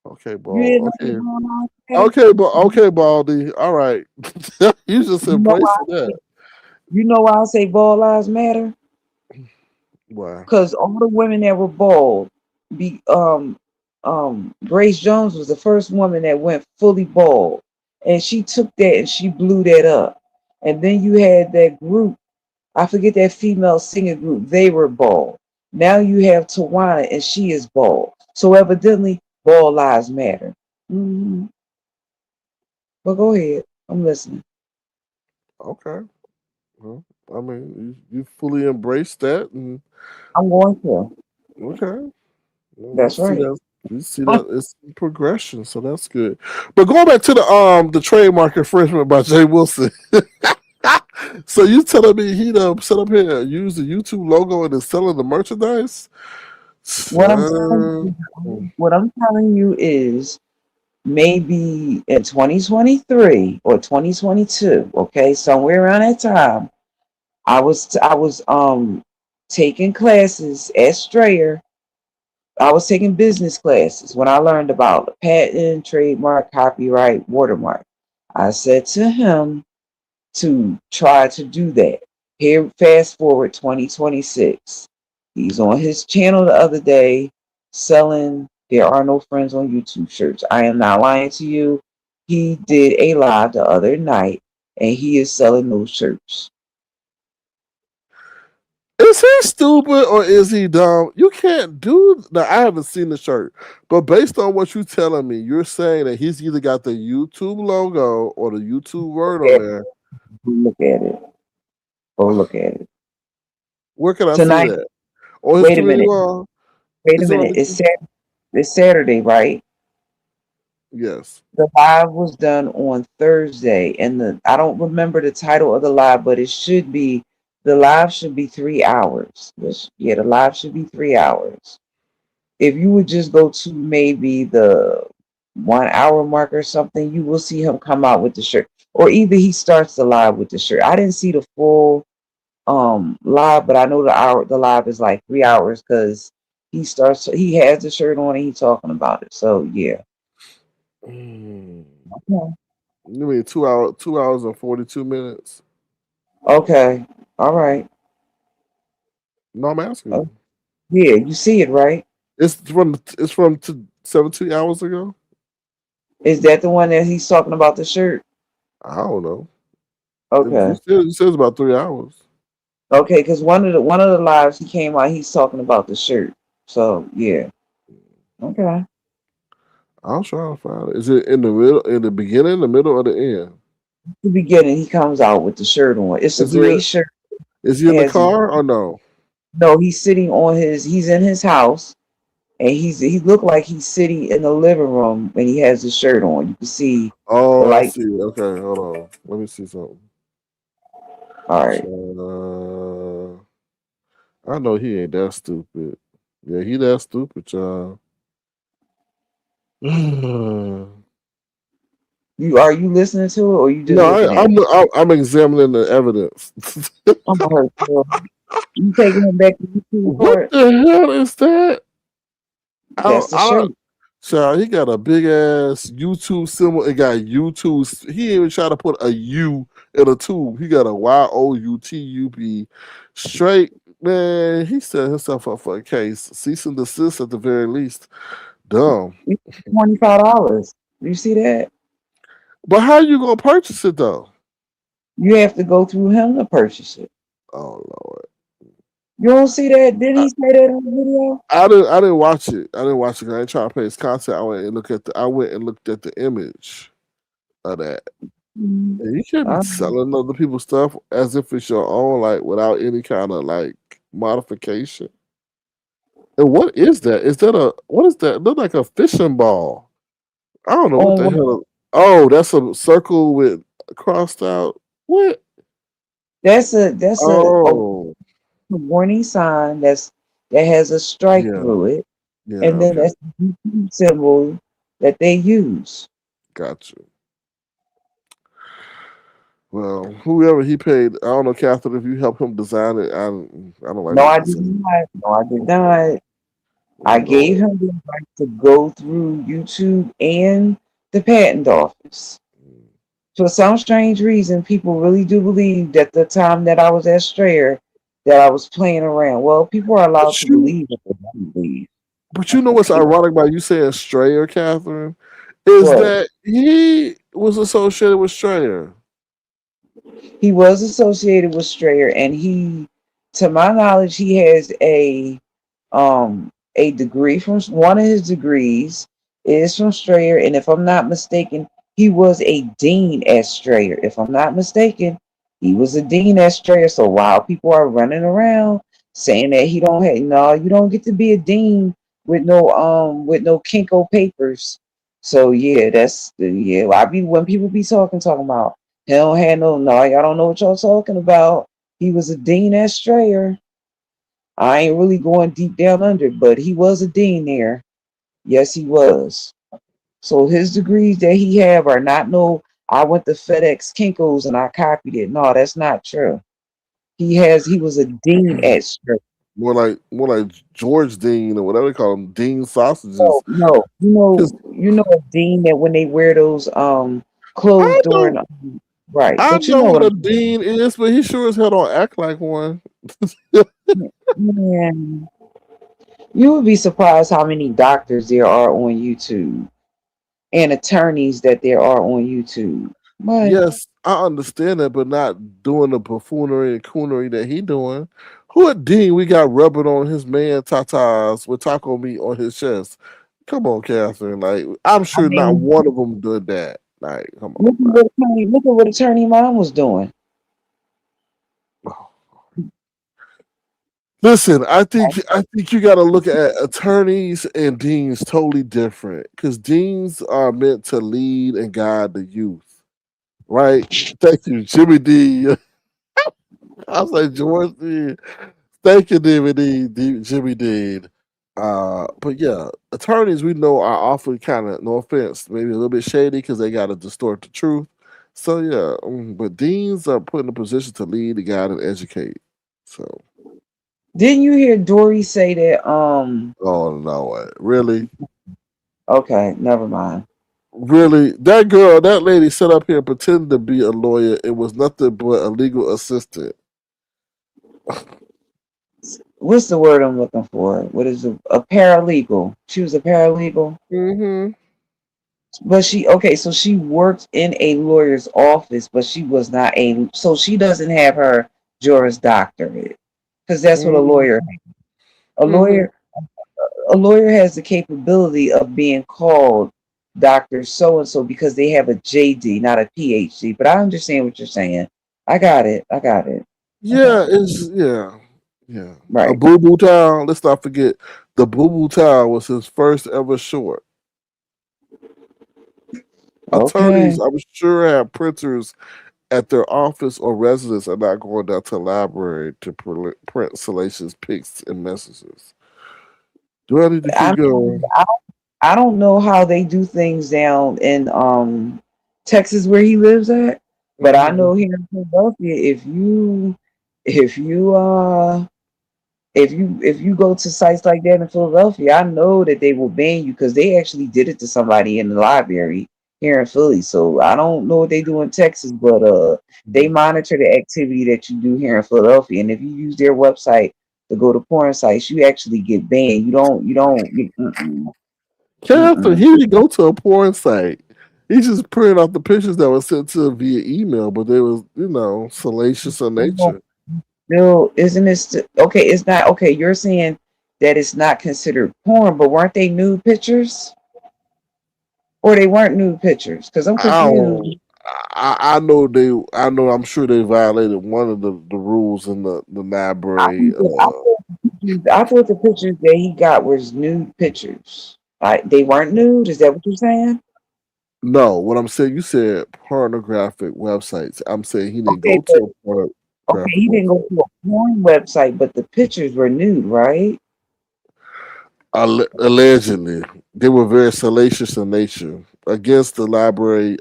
Okay, You ball. didn't know that Okay. bald lives matter. Okay, but okay, Baldy. All right. You just You know why? embracing that. You know why I say bald lives matter? Wow. Because all the women that were bald, be Grace Jones was the first woman that went fully bald, and she took that and she blew that up. And then you had that group, I forget that female singer group, they were bald. Now you have Tawana and she is bald. So evidently, bald lives matter. hmm But go ahead, I'm listening. Okay. Well, I mean, you fully embrace that, and I'm going to. okay. Well, That's right. you see that it's progression, so that's good. But going back to the trademark infringement by Jay Wilson. So you telling me he done set up here and used the YouTube logo and is selling the merchandise? What I'm telling you, what I'm telling you is maybe in 2023 or 2022, okay, somewhere around that time, I was taking classes at Strayer. I was taking business classes when I learned about patent, trademark, copyright, watermark. I said to him to try to do that. Here, fast forward 2026. He's on his channel the other day selling There Are No Friends on YouTube shirts. I am not lying to you. He did a live the other night and he is selling those shirts. Is he stupid or is he dumb? You can't do now. I haven't seen the shirt, but based on what you're telling me, you're saying that he's either got the YouTube logo or the YouTube Look word on at there. it. Look at it. Go look at it. Where can I see Tonight, that? On his wait a community minute. wall? Wait a Is it on minute. the It's Saturday, right? yes. The live was done on Thursday, and I don't remember the title of the live, but it should be the live should be 3 hours. Yeah, the live should be 3 hours. If you would just go to maybe the 1 hour mark or something, you will see him come out with the shirt, or either he starts the live with the shirt. I didn't see the full live, but I know the live is like 3 hours because he has the shirt on and he's talking about it. So yeah. Mm. Okay. You mean 2 hours and 42 minutes? Okay. All right. No, I'm asking Oh, you. yeah, you see it, right? It's from 17 hours ago. Is that the one that he's talking about the shirt? I don't know. Okay. You said it's about 3 hours. Okay, because one of the lives he came out, he's talking about the shirt. So yeah. Okay. I'll try to find it. Is it in the middle, in the beginning, the middle, or the end? The beginning, he comes out with the shirt on. It's a Is he gray shirt. is he in the Has car or no? no, he's in his house and he looked like he's sitting in the living room and he has his shirt on. You can see the Oh, I light. see. Okay, hold on. Let me see something. All right. So, I know he ain't that stupid. Yeah, he that stupid, y'all. No, You listening to it or you just I, looking at I'm it? I'm examining the evidence. I'm gonna hurt you. You taking him back to YouTube What for it? the hell is that? I That's don't, the I shirt. don't, Child, he got a big ass YouTube symbol. It got YouTube. He ain't even try to put a U in a tube. He got a YOUTUB. Straight, man. He set himself up for a case. Cease and desist at the very least. Dumb. $25. You see that? But how you gonna purchase it though? You have to go through him to purchase it. Oh Lord. You don't see that? Didn't he say that in the video? I didn't watch it. I didn't watch it. I ain't trying to pay his content. I went and looked at the image of that. Mhm. And you can't be selling other people's stuff as if it's your own, like without any kind of like modification. And what is that? Is that a what is that? It look like a fishing ball. I don't know what On the what? hell. Oh, that's a circle with crossed out. What? That's a Oh, warning sign that has a strike yeah, through it, yeah. and then Okay, that's the YouTube symbol that they use. got you. Well, whoever he paid, I don't know, Catherine, if you help him design it, I don't like No, his I did design. not. No, I did not. I gave Lord. him the right to go through YouTube and the patent office. For some strange reason, people really do believe that the time that I was at Strayer, that I was playing around. Well, people are allowed But to you, believe what they want to believe. but you know what's ironic about you saying Strayer, Catherine, is What? that he was associated with Strayer. He was associated with Strayer, and he, to my knowledge, he has a degree from one of his degrees is from Strayer, and if I'm not mistaken, he was a dean at Strayer. If I'm not mistaken, he was a dean at Strayer. So while people are running around saying that he don't have no, you don't get to be a dean with no Kinko papers. So yeah, that's yeah. I be when people be talking about he don't have no, y'all don't know what y'all talking about. He was a dean at Strayer. I ain't really going deep down under, but he was a dean there. Yes, he was. So his degrees that he have are not no. I went to FedEx Kinkos and I copied it. No, that's not true. He was a dean at Straight. More like George Dean or whatever they call him, Dean No, sausages. no, Because you know a dean that when they wear those closed I door know and right, I but you know know what what a I'm dean is, but he sure as hell don't act like one. man. You would be surprised how many doctors there are on YouTube and attorneys that there are on YouTube. But Yes, I understand that, but not doing the buffoonery and coonery that he doing. Who a dean we got rubbing on his man tatas with taco meat on his chest? Come on, Catherine. Like I'm I sure not mean, one of them did that. Like, come on, man. Look at what Attorney Mom was doing. Listen, I think you got to look at attorneys and deans totally different because deans are meant to lead and guide the youth, right? Thank you, Jimmy D. I was like George D. Thank you, Jimmy Dean. But yeah, attorneys we know are often kind of, no offense, maybe a little bit shady because they got to distort the truth. So yeah, but deans are put in a position to lead, to guide, and educate. So, Didn't you hear Dory say that? oh no, really? Okay, never mind. Really, that girl, that lady sat up here and pretended to be a lawyer. It was nothing but a legal assistant. What's the word I'm looking for? What is a paralegal? She was a paralegal, Hmm. but she okay. So she worked in a lawyer's office, but she was not a. So she doesn't have her Juris Doctorate because that's what a Hmm. lawyer. A Hmm. lawyer a lawyer has the capability of being called Dr. So and so because they have a JD, not a PhD. But I understand what you're saying. I got it. I got it. I got Yeah, it. yeah. A Right. boo boo towel. Let's not forget the boo boo towel was his first ever short. Okay. Attorneys, I'm sure, have printers at their office or residence and not going down to the library to print salacious pics and messages. Do I need to I keep going? I don't know how they do things down in Texas where he lives at, but I Hmm. know here in Philadelphia, if you if you go to sites like that in Philadelphia, I know that they will ban you because they actually did it to somebody in the library here in Philly. So I don't know what they do in Texas, but they monitor the activity that you do here in Philadelphia, and if you use their website to go to porn sites, you actually get banned. Catherine, Mm-mm. he didn't go to a porn site. He just printed out the pictures that were sent to him via email, but they was, salacious in nature. Still, isn't it okay? It's not okay. You're saying that it's not considered porn, but weren't they nude pictures? Or they weren't nude pictures? Because I'm I don't, confused. I know I'm sure they violated one of the rules in the I, library. think that- I, I thought the pictures that he got was nude pictures. They weren't nude. Is that what you're saying? No, what I'm saying, you said pornographic websites. I'm saying he didn't Okay, go but to a okay, pornographic he didn't go website. to a porn website, but the pictures were nude, right? Allegedly, they were very salacious in nature against the library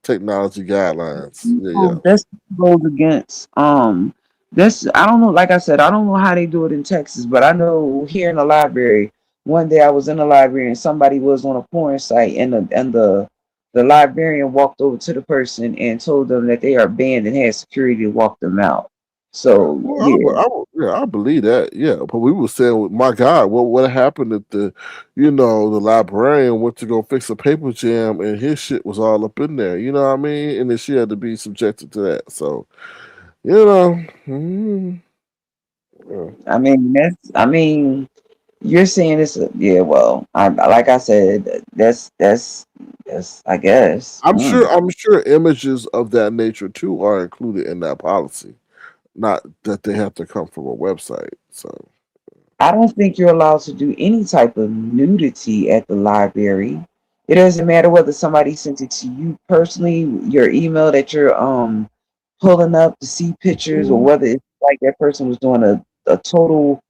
technology guidelines. Yeah, yeah. Oh, that's goes against that's I don't know, like I said, I don't know how they do it in Texas, but I know here in the library, one day I was in the library and somebody was on a porn site and the librarian walked over to the person and told them that they are banned and had security to walk them out. So Well, yeah. yeah, I believe that. Yeah, but we were saying, my God, what happened if the librarian went to go fix a paper jam and his shit was all up in there. You know what I mean? And then she had to be subjected to that. So yeah. I mean you're saying this yeah, well, I like I said, that's I guess. I'm sure images of that nature too are included in that policy. Not that they have to come from a website. So I don't think you're allowed to do any type of nudity at the library. It doesn't matter whether somebody sent it to you personally, your email that you're pulling up to see pictures, or mm, whether it's like that person was doing a total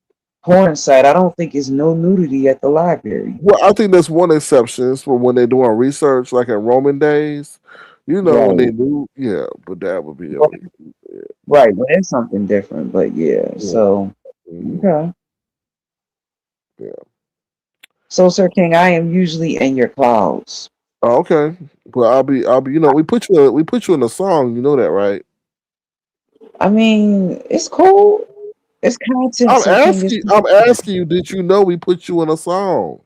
porn site. I don't think it's no nudity at the library. well, I think there's one exception is for when they're doing research, like in Roman days. When they Right. knew, yeah, but that would be But, illegal. Yeah, right. Well, that's something different. But yeah. yeah. So Mhm, okay. yeah. So Sir King, I am usually in your clouds. Oh, okay. Well, I'll be. We put you in a song. You know that, right? I mean, it's cool. It's content, Sir King. It's I'm asking you. Did you know we put you in a song?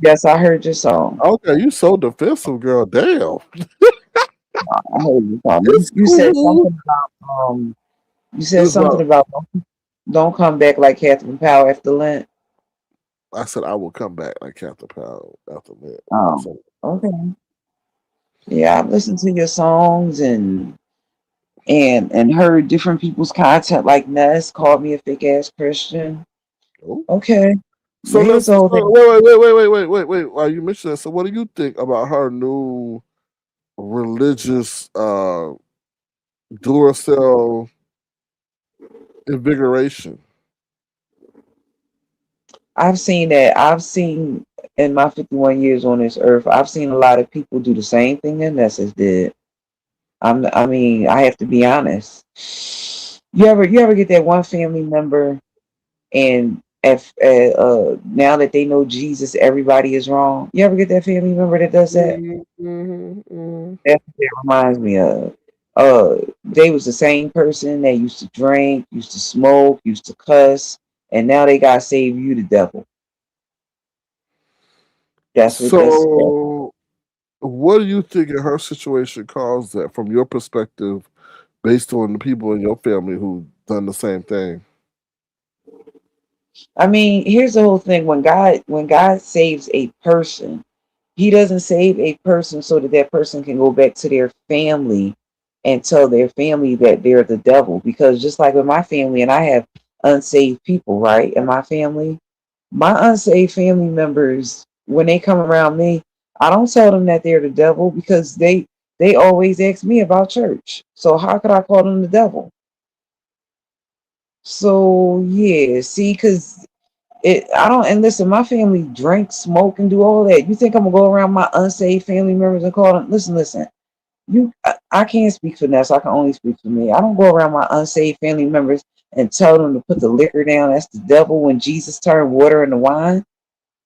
yes, I heard your song. Okay, you so defensive, girl. Damn, I heard your song. You, it's you said cool. something about you said It's something about. about don't come back like Catherine Powell after Lent. I said I will come back like Captain Powell after that. Oh, So, okay. Yeah, I've listened to your songs and heard different people's content. Like Ness called me a fake ass Christian. oh. Okay, So but here's let's the whole thing. wait. While you mention that, so what do you think about her new religious Duracell invigoration? I've seen that. I've seen in my 51 years on this earth, I've seen a lot of people do the same thing that Ness did. I mean, I have to be honest. You ever get that one family member and if now that they know Jesus, everybody is wrong. You ever get that family member that does that? Mhm, mhm, mhm. That's what that reminds me of. They was the same person that used to drink, used to smoke, used to cuss, and now they got saved. You the devil. That's what that's. So, what do you think in her situation caused that, from your perspective, based on the people in your family who done the same thing? I mean, here's the whole thing. When God saves a person, He doesn't save a person so that that person can go back to their family and tell their family that they're the devil. Because just like with my family, and I have unsaved people, right? In my family, my unsaved family members, when they come around me, I don't tell them that they're the devil because they always ask me about church. So how could I call them the devil? So yeah, see, because I don't and listen, my family drink, smoke, and do all that. You think I'm gonna go around my unsaved family members and call them? Listen. I can't speak for Ness. I can only speak for me. I don't go around my unsaved family members and tell them to put the liquor down. That's the devil when Jesus turned water into wine.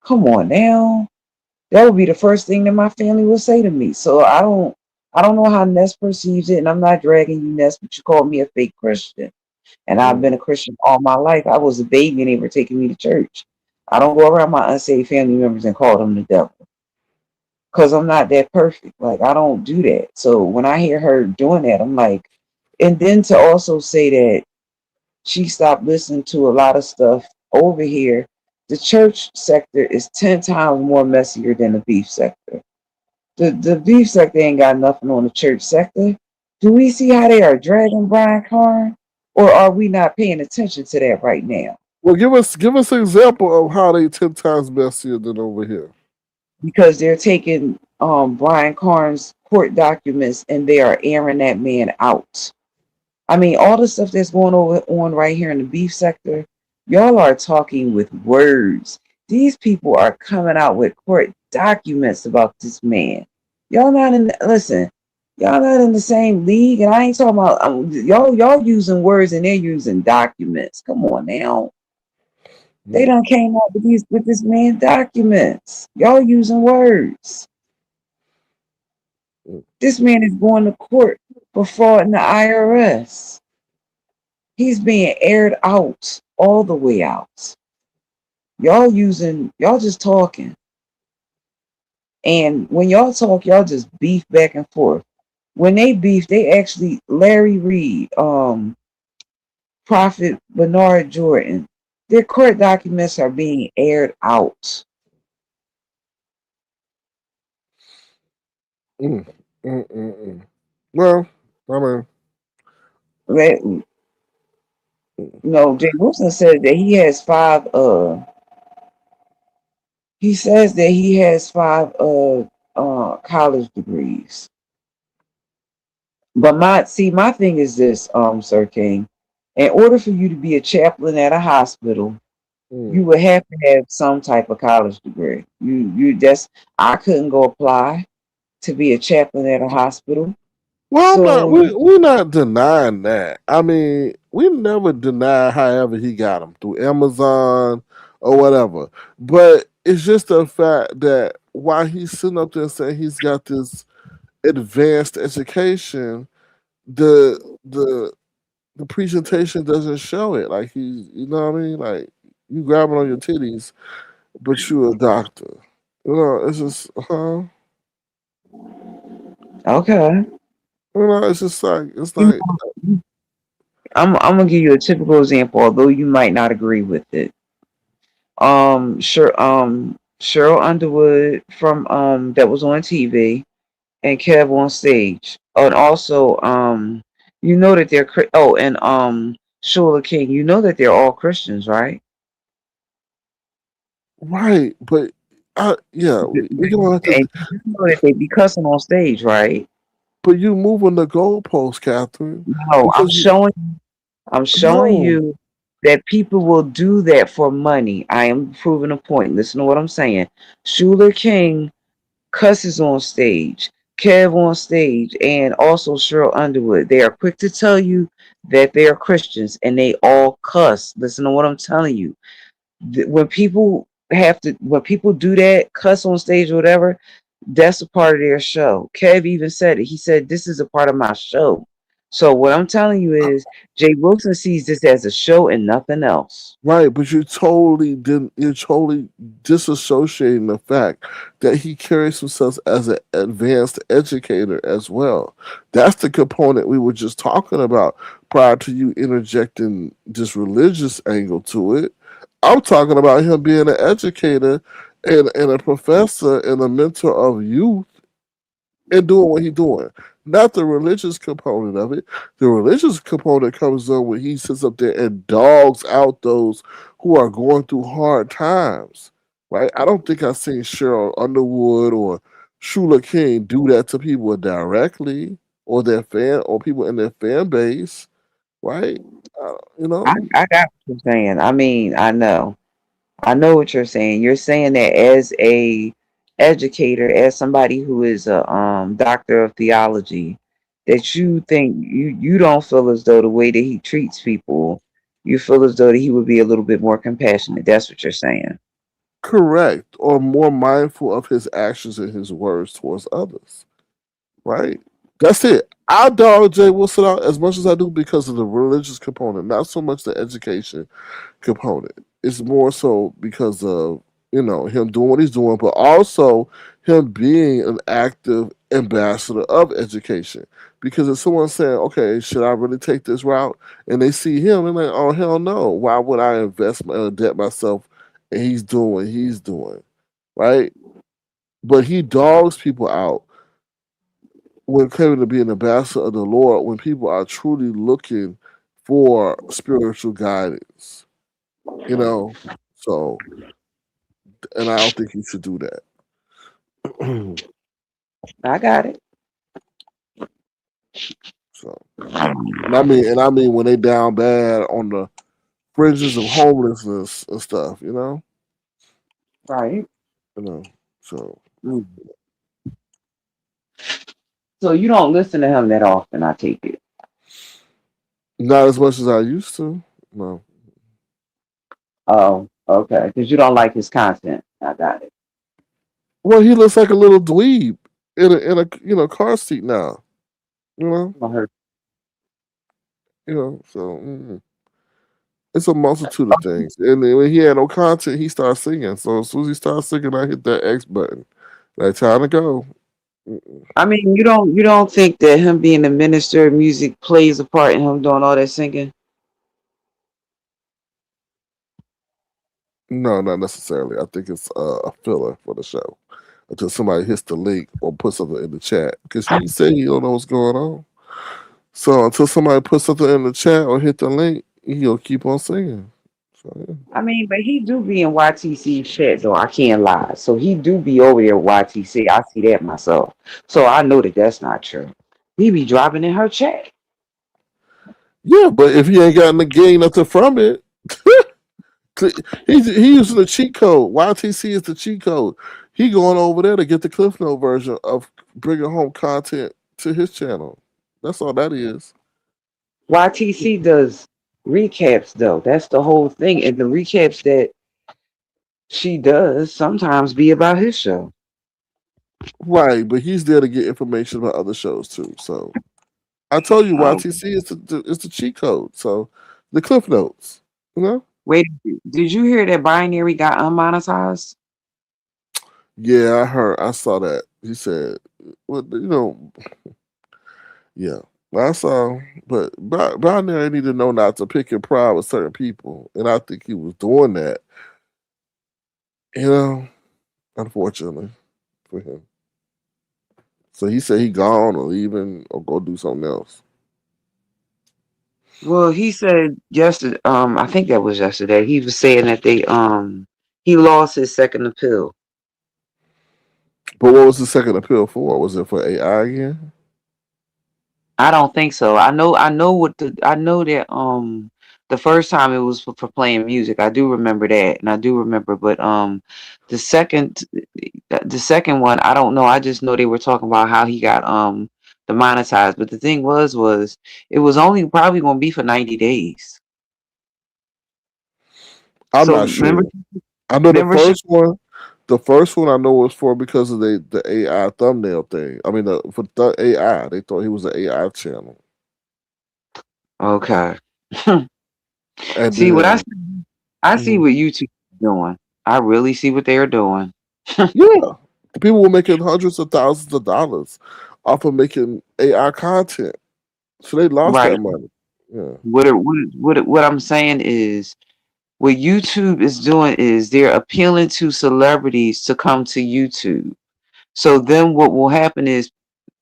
Come on now. That would be the first thing that my family would say to me. So I don't know how Ness perceives it, and I'm not dragging you, Ness, but you called me a fake Christian. And I've been Mm. a Christian all my life. I was a baby and they were taking me to church. I don't go around my unsaved family members and call them the devil because I'm not that perfect. Like, I don't do that. So when I hear her doing that, I'm like, and then to also say that she stopped listening to a lot of stuff over here, the church sector is 10 times more messier than the beef sector. The beef sector ain't got nothing on the church sector. Do we see how they are dragging Brian Carn, or are we not paying attention to that right now? Well, give us an example of how they 10 times messier than over here. Because they're taking Brian Carn's court documents and they are airing that man out. I mean, all the stuff that's going on right here in the beef sector, y'all are talking with words. These people are coming out with court documents about this man. Y'all not in listen. Y'all not in the same league, and I ain't talking about y'all using words and they're using documents. Come on now, they Mm, done came up with this man documents. Y'all using words. mm, This man is going to court for fraud in the IRS. He's being aired out all the way out. Y'all just talking. And when y'all talk, y'all just beef back and forth. When they beef, they actually Larry Reed, Prophet Bernard Jordan, their court documents are being aired out. mm, mm. Well, I mean, You mm, know, Jay Wilson said that he says that he has five college degrees. But my thing is this, Sir King. In order for you to be a chaplain at a hospital, you mm. would have to have some type of college degree. You that's I couldn't go apply to be a chaplain at a hospital. Well, I'm not. So We're not denying that. I mean, we never deny. However, he got them through Amazon or whatever. But it's just the fact that while he's sitting up there saying he's got this advanced education, the the the presentation doesn't show it. Like he's, you know what I mean? Like you grabbing on your titties, but you're a doctor. You know, it's just, okay. it's just like it's You like know, I'm gonna give you a typical example, although you might not agree with it. Cheryl Underwood from that was on TV and Kev on stage. Oh, and also you know that they're and Shula King, you know that they're all Christians, right? right, but yeah, we gonna have to. And you know that they be cussing on stage, right? But you moving the goalpost, Catherine, No, because you I'm showing no, you that people will do that for money. I am proving a point. Listen to what I'm saying. Shula King cusses on stage, Kev on stage, and also Cheryl Underwood. They are quick to tell you that they are Christians and they all cuss. Listen to what I'm telling you. When people do that, cuss on stage or whatever, that's a part of their show. Kev even said it. He said, "This is a part of my show." So what I'm telling you is Jay Wilson sees this as a show and nothing else. right, but you totally didn't. You're totally disassociating the fact that he carries himself as an advanced educator as well. That's the component we were just talking about prior to you interjecting this religious angle to it. I'm talking about him being an educator and a professor and a mentor of youth and doing what he's doing. Not the religious component of it. The religious component comes in when he sits up there and dogs out those who are going through hard times. Right? I don't think I've seen Cheryl Underwood or Shula King do that to people directly or their fan or people in their fan base. Right? You I, know, I got what you're saying. I mean, I know. I know what you're saying. You're saying that as a educator, as somebody who is a doctor of theology, that you think you don't feel as though the way that he treats people, you feel as though that he would be a little bit more compassionate. That's what you're saying. correct or more mindful of his actions and his words towards others. Right? That's it. I dog Jay Wilson out as much as I do because of the religious component, not so much the education component. It's more so because of him doing what he's doing, but also him being an active ambassador of education. Because if someone's saying, "Okay, should I really take this route?" and they see him, and like, "Oh hell no! Why would I invest my debt myself?" And he's doing what he's doing, right? But he dogs people out when claiming to be an ambassador of the Lord when people are truly looking for spiritual guidance, you know? So, and I don't think he should do that. I got it. So, and I mean when they down bad on the fringes of homelessness and stuff, Right. you know. So, Mm. So you don't listen to him that often, I take it. not as much as I used to. No. Oh, okay. Because you don't like his content. I got it. Well, he looks like a little dweeb in a car seat now. You know, I heard. So it's a multitude of things. And then when he had no content, he started singing. So as soon as he started singing, I hit that X button. Like time to go. Mm-mm. I mean, you don't think that him being a minister of music plays a part in him doing all that singing? No, not necessarily. I think it's a filler for the show until somebody hits the link or puts something in the chat because he said he don't know what's going on. So until somebody puts something in the chat or hit the link, he'll keep on singing. So yeah. I mean, but he do be in YTC chat though. I can't lie. So he do be over there YTC. I see that myself. So I know that that's not true. He be dropping in her chat. Yeah, but if he ain't gotten to gain nothing from it, he using the cheat code. YTC is the cheat code. He going over there to get the Cliff Note version of bringing home content to his channel. That's all that is. YTC does recaps though. That's the whole thing. And the recaps that she does sometimes be about his show. Right, but he's there to get information about other shows too. So I told you Oh, YTC is the cheat code. So the Cliff Notes, you know. wait, did you hear that Binary got unmonetized? Yeah, I saw that. He said, "Well, yeah." I saw, but Binary need to know not to pick and pride with certain people, and I think he was doing that. You know, unfortunately for him. So he said he gone or leaving or go do something else. Well, he said yesterday, I think that was yesterday. He was saying that he lost his second appeal. But what was the second appeal for? Was it for AI again? I don't think so. I know that the first time it was for playing music. I do remember that, and I do remember, but the second the second one, I don't know. I just know they were talking about how he got demonetized. But the thing was it was only probably gonna be for 90 days. I'm So not sure. I know the remember she first one. The first one I know was for because of the AI thumbnail thing. I mean, for the AI, they thought he was an AI channel, okay. and See what then I see mhm, what YouTube is doing. I really see what they are doing. yeah, people were making hundreds of thousands of dollars off of making AI content, so they lost Right. that money. Yeah. What I'm saying is what YouTube is doing is they're appealing to celebrities to come to YouTube. So then what will happen is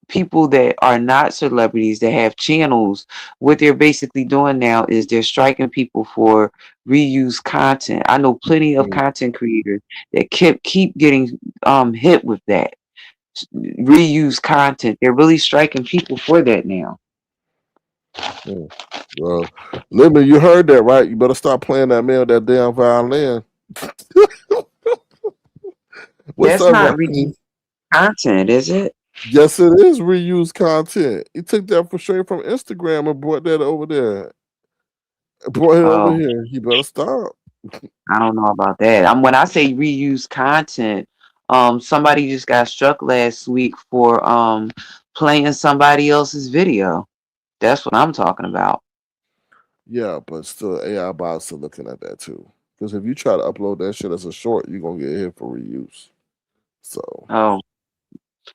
people that are not celebrities that have channels, what they're basically doing now is they're striking people for reuse content. I know plenty of Mm, content creators that keep getting hit with that. Reuse content. They're really striking people for that now. mm. Well, Lemon, you heard that right? You better stop playing that man with that damn violin. What's That's up, not Rodney? content, is it? Yes, it is reused content. He took that for straight from Instagram and brought that over there. Brought it over Oh, here. He better stop. I don't know about that. When I say reuse content, somebody just got struck last week for playing somebody else's video. That's what I'm talking about. Yeah, but still, AI bots are looking at that too. Because if you try to upload that shit as a short, you're gonna get hit for reuse. So, Oh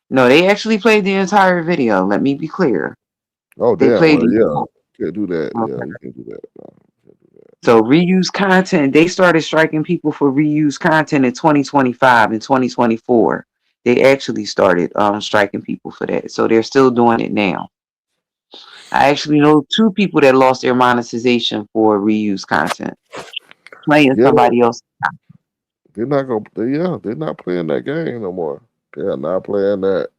no, they actually played the entire video. Let me be clear. oh They damn, played well, the yeah, can't do that. Yeah, okay. you can't do that. No, can't do that. So reuse content. They started striking people for reuse content in 2025 and 2024. They actually started striking people for that. So they're still doing it now. I actually know two people that lost their monetization for reuse content, playing Yeah, somebody else. they're not gonna. They're not playing that game no more. They are not playing that.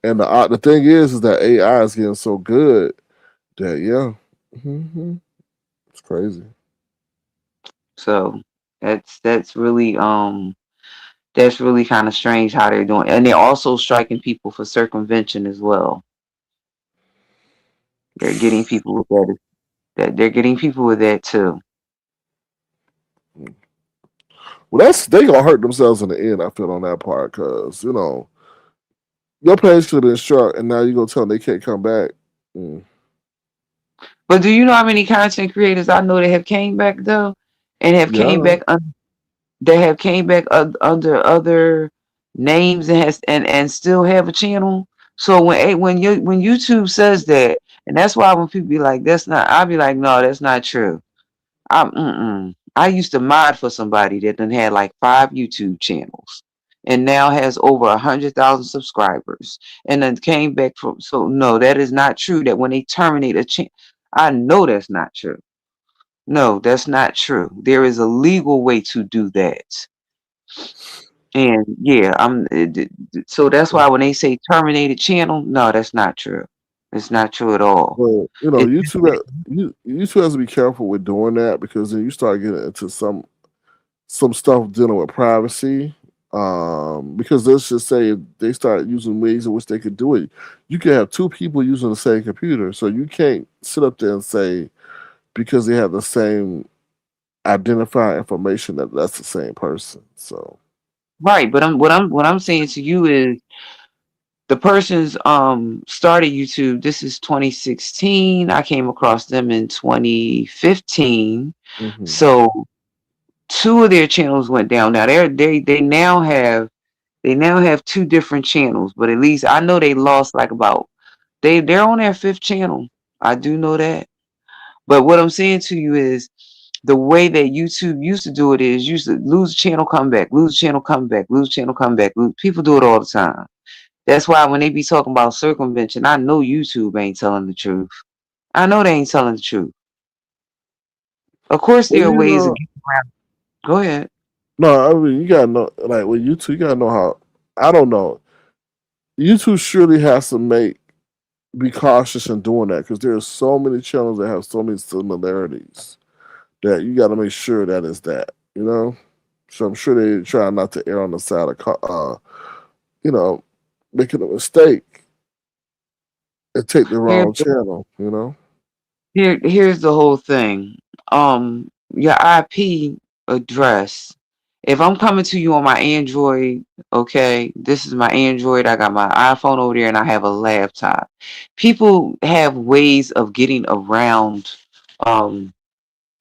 And the thing is that AI is getting so good that it's crazy. So that's really kind of strange how they're doing, and they're also striking people for circumvention as well. They're getting people with that they're getting people with that too. Well, they gonna hurt themselves in the end. I feel on that part because your page could have been struck, and now you gonna tell them they can't come back. Mm. But do you know how many content creators I know that have came back though, and have came Yeah, back they have came back under other names and and still have a channel. So when YouTube says that, and that's why when people be like, "That's not," I'll be like, "No, that's not true." I used to mod for somebody that then had like 5 YouTube channels, and now has over 100,000 subscribers, and then came back from. So no, that is not true. That when they terminate a channel, I know that's not true. No, that's not true. There is a legal way to do that. And yeah, so that's why when they say terminated channel, no, that's not true. It's not true at all. but It's YouTube has to be careful with doing that because then you start getting into some stuff dealing with privacy. Because let's just say if they start using ways in which they could do it, you can have two people using the same computer, so you can't sit up there and say because they have the same identifying information that that's the same person. So right, but what I'm saying to you is the person's started YouTube. This is 2016. I came across them in 2015. hmm So two of their channels went down. Now they now have two different channels, but at least I know they lost like about they're on their fifth channel. I do know that. But what I'm saying to you is the way that YouTube used to do it is used to lose a channel, come back, lose a channel, come back, lose a channel, come back. People do it all the time. That's why when they be talking about circumvention, I know YouTube ain't telling the truth. I know they ain't telling the truth. Of course, well, there are ways of getting around. Go ahead. no, I mean you gotta know like with YouTube, you gotta know how. I don't know. YouTube surely has to be cautious in doing that because there's so many channels that have so many similarities that you got to make sure that is that, you know? So I'm sure they try not to err on the side of, you know, making a mistake and take the Here, wrong channel, you know? here's the whole thing. Your IP address. If I'm coming to you on my Android, okay, this is my Android. I got my iPhone over there, and I have a laptop. People have ways of getting around um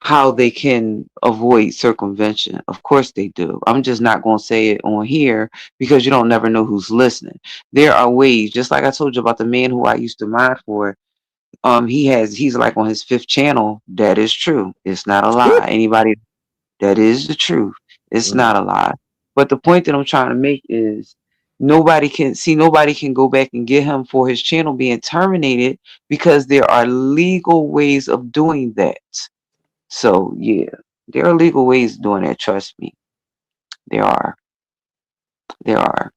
how they can avoid circumvention. Of course they do. I'm just not going to say it on here because you don't never know who's listening. There are ways, just like I told you about the man who I used to mod for. He's like on his fifth channel. That is true. It's not a lie. Anybody that is the truth. It's Mhm. not a lie. But the point that I'm trying to make is nobody can go back and get him for his channel being terminated because there are legal ways of doing that. So yeah, there are legal ways of doing that. Trust me, there are. There are.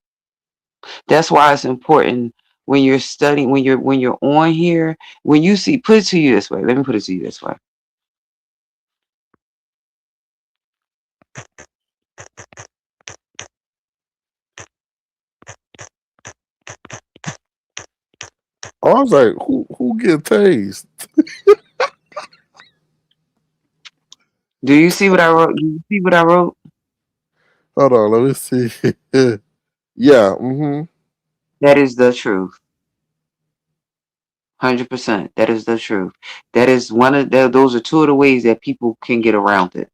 That's why it's important when you're studying, when you're on here, when you see. Put it to you this way. Let me put it to you this way. I was like, who get tased? Do you see what I wrote? Do you see what I wrote? Hold on, let me see. Yeah, That is the truth. 100%. That is the truth. That is one of those are two of the ways that people can get around it.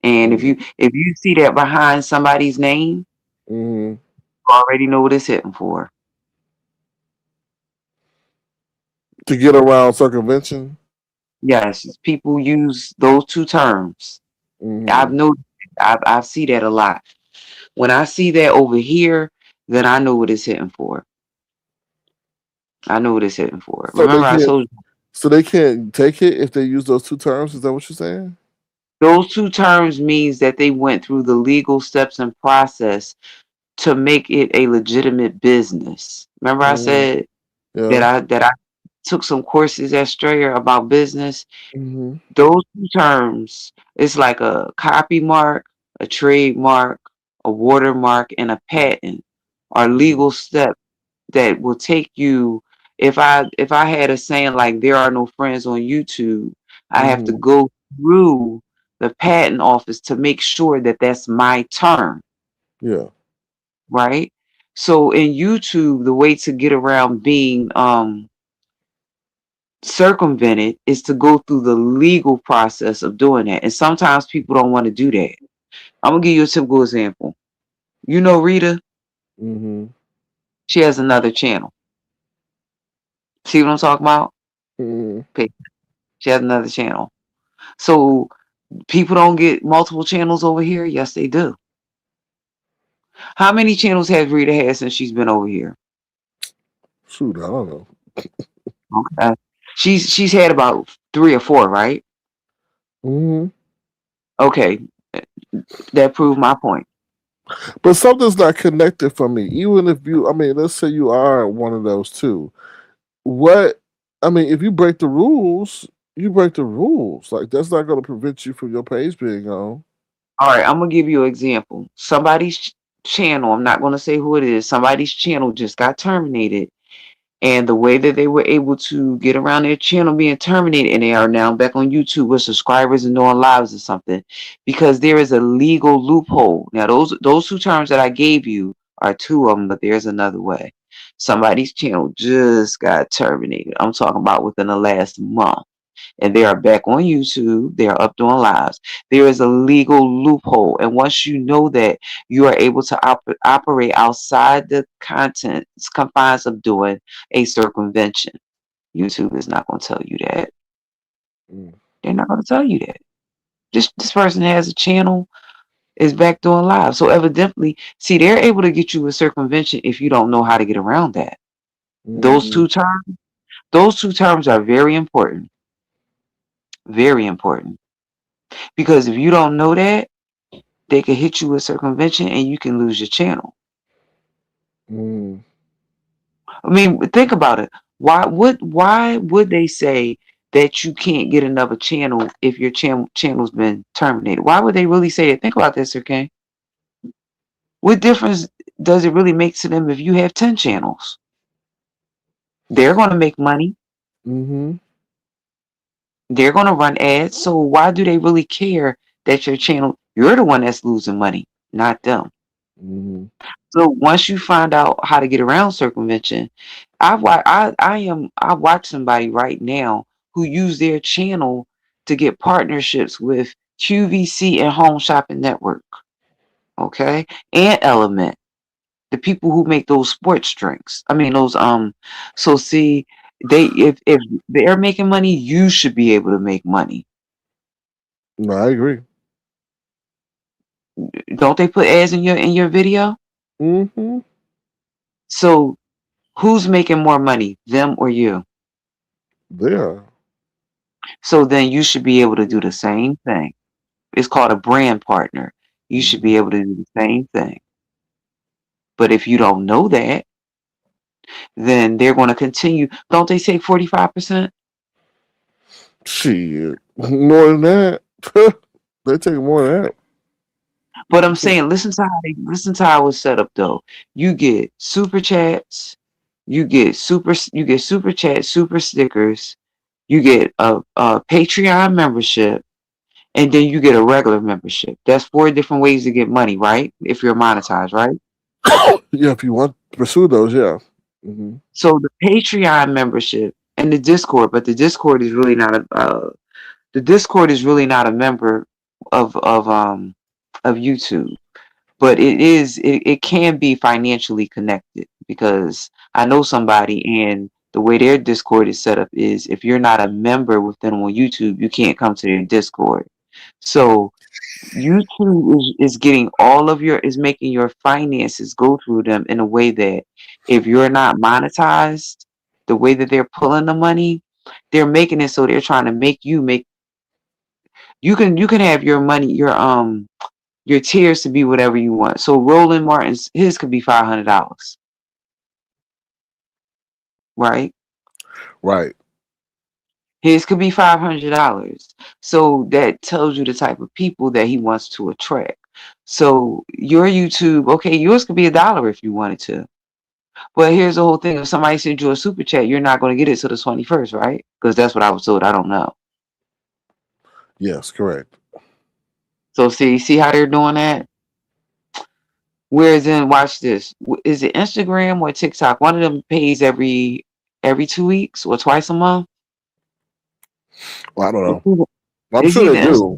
And if hmm you see that behind somebody's name, hmm you already know what it's hitting for. to get around circumvention. Yes, people use those two terms. I've hmm noticed. I see that a lot. When I see that over here, then I know what it's hitting for. I know what it's hitting for. So they Remember, I can't. told you So they can't take it if they use those two terms. Is that what you're saying? those two terms means that they went through the legal steps and process to make it a legitimate business. Remember, I Mm, said yeah. that I took some courses at Strayer about business. Hmm. Those two terms, it's like a copy mark, a trademark, a watermark, and a patent are legal steps that will take you. If I had a saying like there are no friends on YouTube, I have to Hmm. go through the patent office to make sure that that's my term, Yeah. right? So in YouTube, the way to get around being circumvented is to go through the legal process of doing that. And sometimes people don't want to do that. I'm gonna give you a typical example. You know Rita, Hmm. she has another channel. See what I'm talking about? Hmm. Okay, she has another channel. So people don't get multiple channels over here? Yes, they do. How many channels has Rita had since she's been over here? Shoot, I don't know. Okay. She's had about 3 or 4, right? Hmm. Okay. That proved my point. But something's not connected for me. Even if you, I mean, let's say you are one of those two. What? I mean, if you break the rules, you break the rules. Like that's not going to prevent you from your page being on. All right, I'm gonna give you an example. Somebody's channel, I'm not gonna say who it is, somebody's channel just got terminated. And the way that they were able to get around their channel being terminated, and they are now back on YouTube with subscribers and doing lives or something, because there is a legal loophole. Now, those two terms that I gave you are two of them, but there's another way. Somebody's channel just got terminated. I'm talking about within the last month, and they are back on YouTube. They are up doing lives. There is a legal loophole, and once you know that, you are able to operate outside the content confines of doing a circumvention. YouTube is not going to tell you that. Mm. They're not going to tell you that. This person has a channel, is back doing live. So evidently, see, they're able to get you a circumvention if you don't know how to get around that. Those Hmm. two terms, those two terms are very important. Very important. Because if you don't know that, they could hit you with circumvention and you can lose your channel. Mm. I mean, think about it. Why would they say that you can't get another channel if your channel's been terminated? Why would they really say it? Think about this, okay? What difference does it really make to them if you have 10 channels? They're going to make money. Hmm. They're going to run ads. So why do they really care that your channel, you're the one that's losing money, not them? Hmm. So once you find out how to get around circumvention, I watch somebody right now who use their channel to get partnerships with QVC and Home Shopping Network, okay, and Element, the people who make those sports drinks. I mean those. So see, they if they're making money, you should be able to make money. No, I agree. Don't they put ads in your video? Hmm. So who's making more money, them or you? There. So then you should be able to do the same thing. It's called a brand partner. You should Hmm. be able to do the same thing. But if you don't know that, then they're going to continue. Don't they say 45%? Shit, more than that. They take more than that. But I'm saying, listen to how it's set up though. You get super chats, you get super chats, super stickers, you get a Patreon membership, and then you get a regular membership. That's 4 different ways to get money, right? If you're monetized, right? Yeah, if you want to pursue those, yeah. Hmm. So the Patreon membership and the Discord, but the Discord is really not a the Discord is really not a member of YouTube, but it can be financially connected because I know somebody and the way their Discord is set up is if you're not a member with them on YouTube, you can't come to their Discord. So YouTube is getting all of your is making your finances go through them in a way that if you're not monetized, the way that they're pulling the money, they're making it so they're trying to make you make you can have your money your tiers to be whatever you want. So Roland Martin's his could be $500, right? Right. His could be $500. So that tells you the type of people that he wants to attract. So your YouTube, okay, yours could be $1 if you wanted to. But here's the whole thing. If somebody sends you a super chat, you're not going to get it till the 21st, right? Because that's what I was told. I don't know. Yes, correct. So see how they're doing that? Whereas in watch this. Is it Instagram or TikTok? One of them pays every 2 weeks or twice a month. Well, I don't It's know. either, I'm it's sure they either do. Instagram.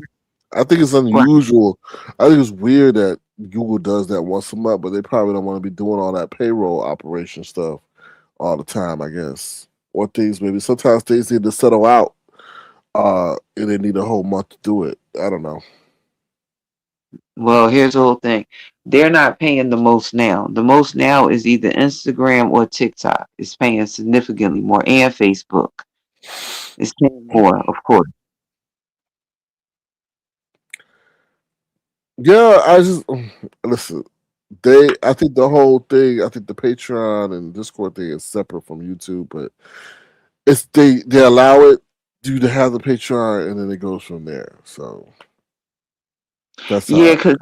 I think it's Right. unusual. I think it's weird that Google does that once a month, but they probably don't want to be doing all that payroll operation stuff all the time, I guess. Or things maybe sometimes things need to settle out, and they need a whole month to do it. I don't know. Well, here's the whole thing. They're not paying the most now. The most now is either Instagram or TikTok. It's paying significantly more, and Facebook. It's paying more, of course. Yeah, I just listen. They, I think the whole thing, I think the Patreon and Discord thing is separate from YouTube, but it's they allow it you to have the Patreon, and then it goes from there. So that's Yeah, how. because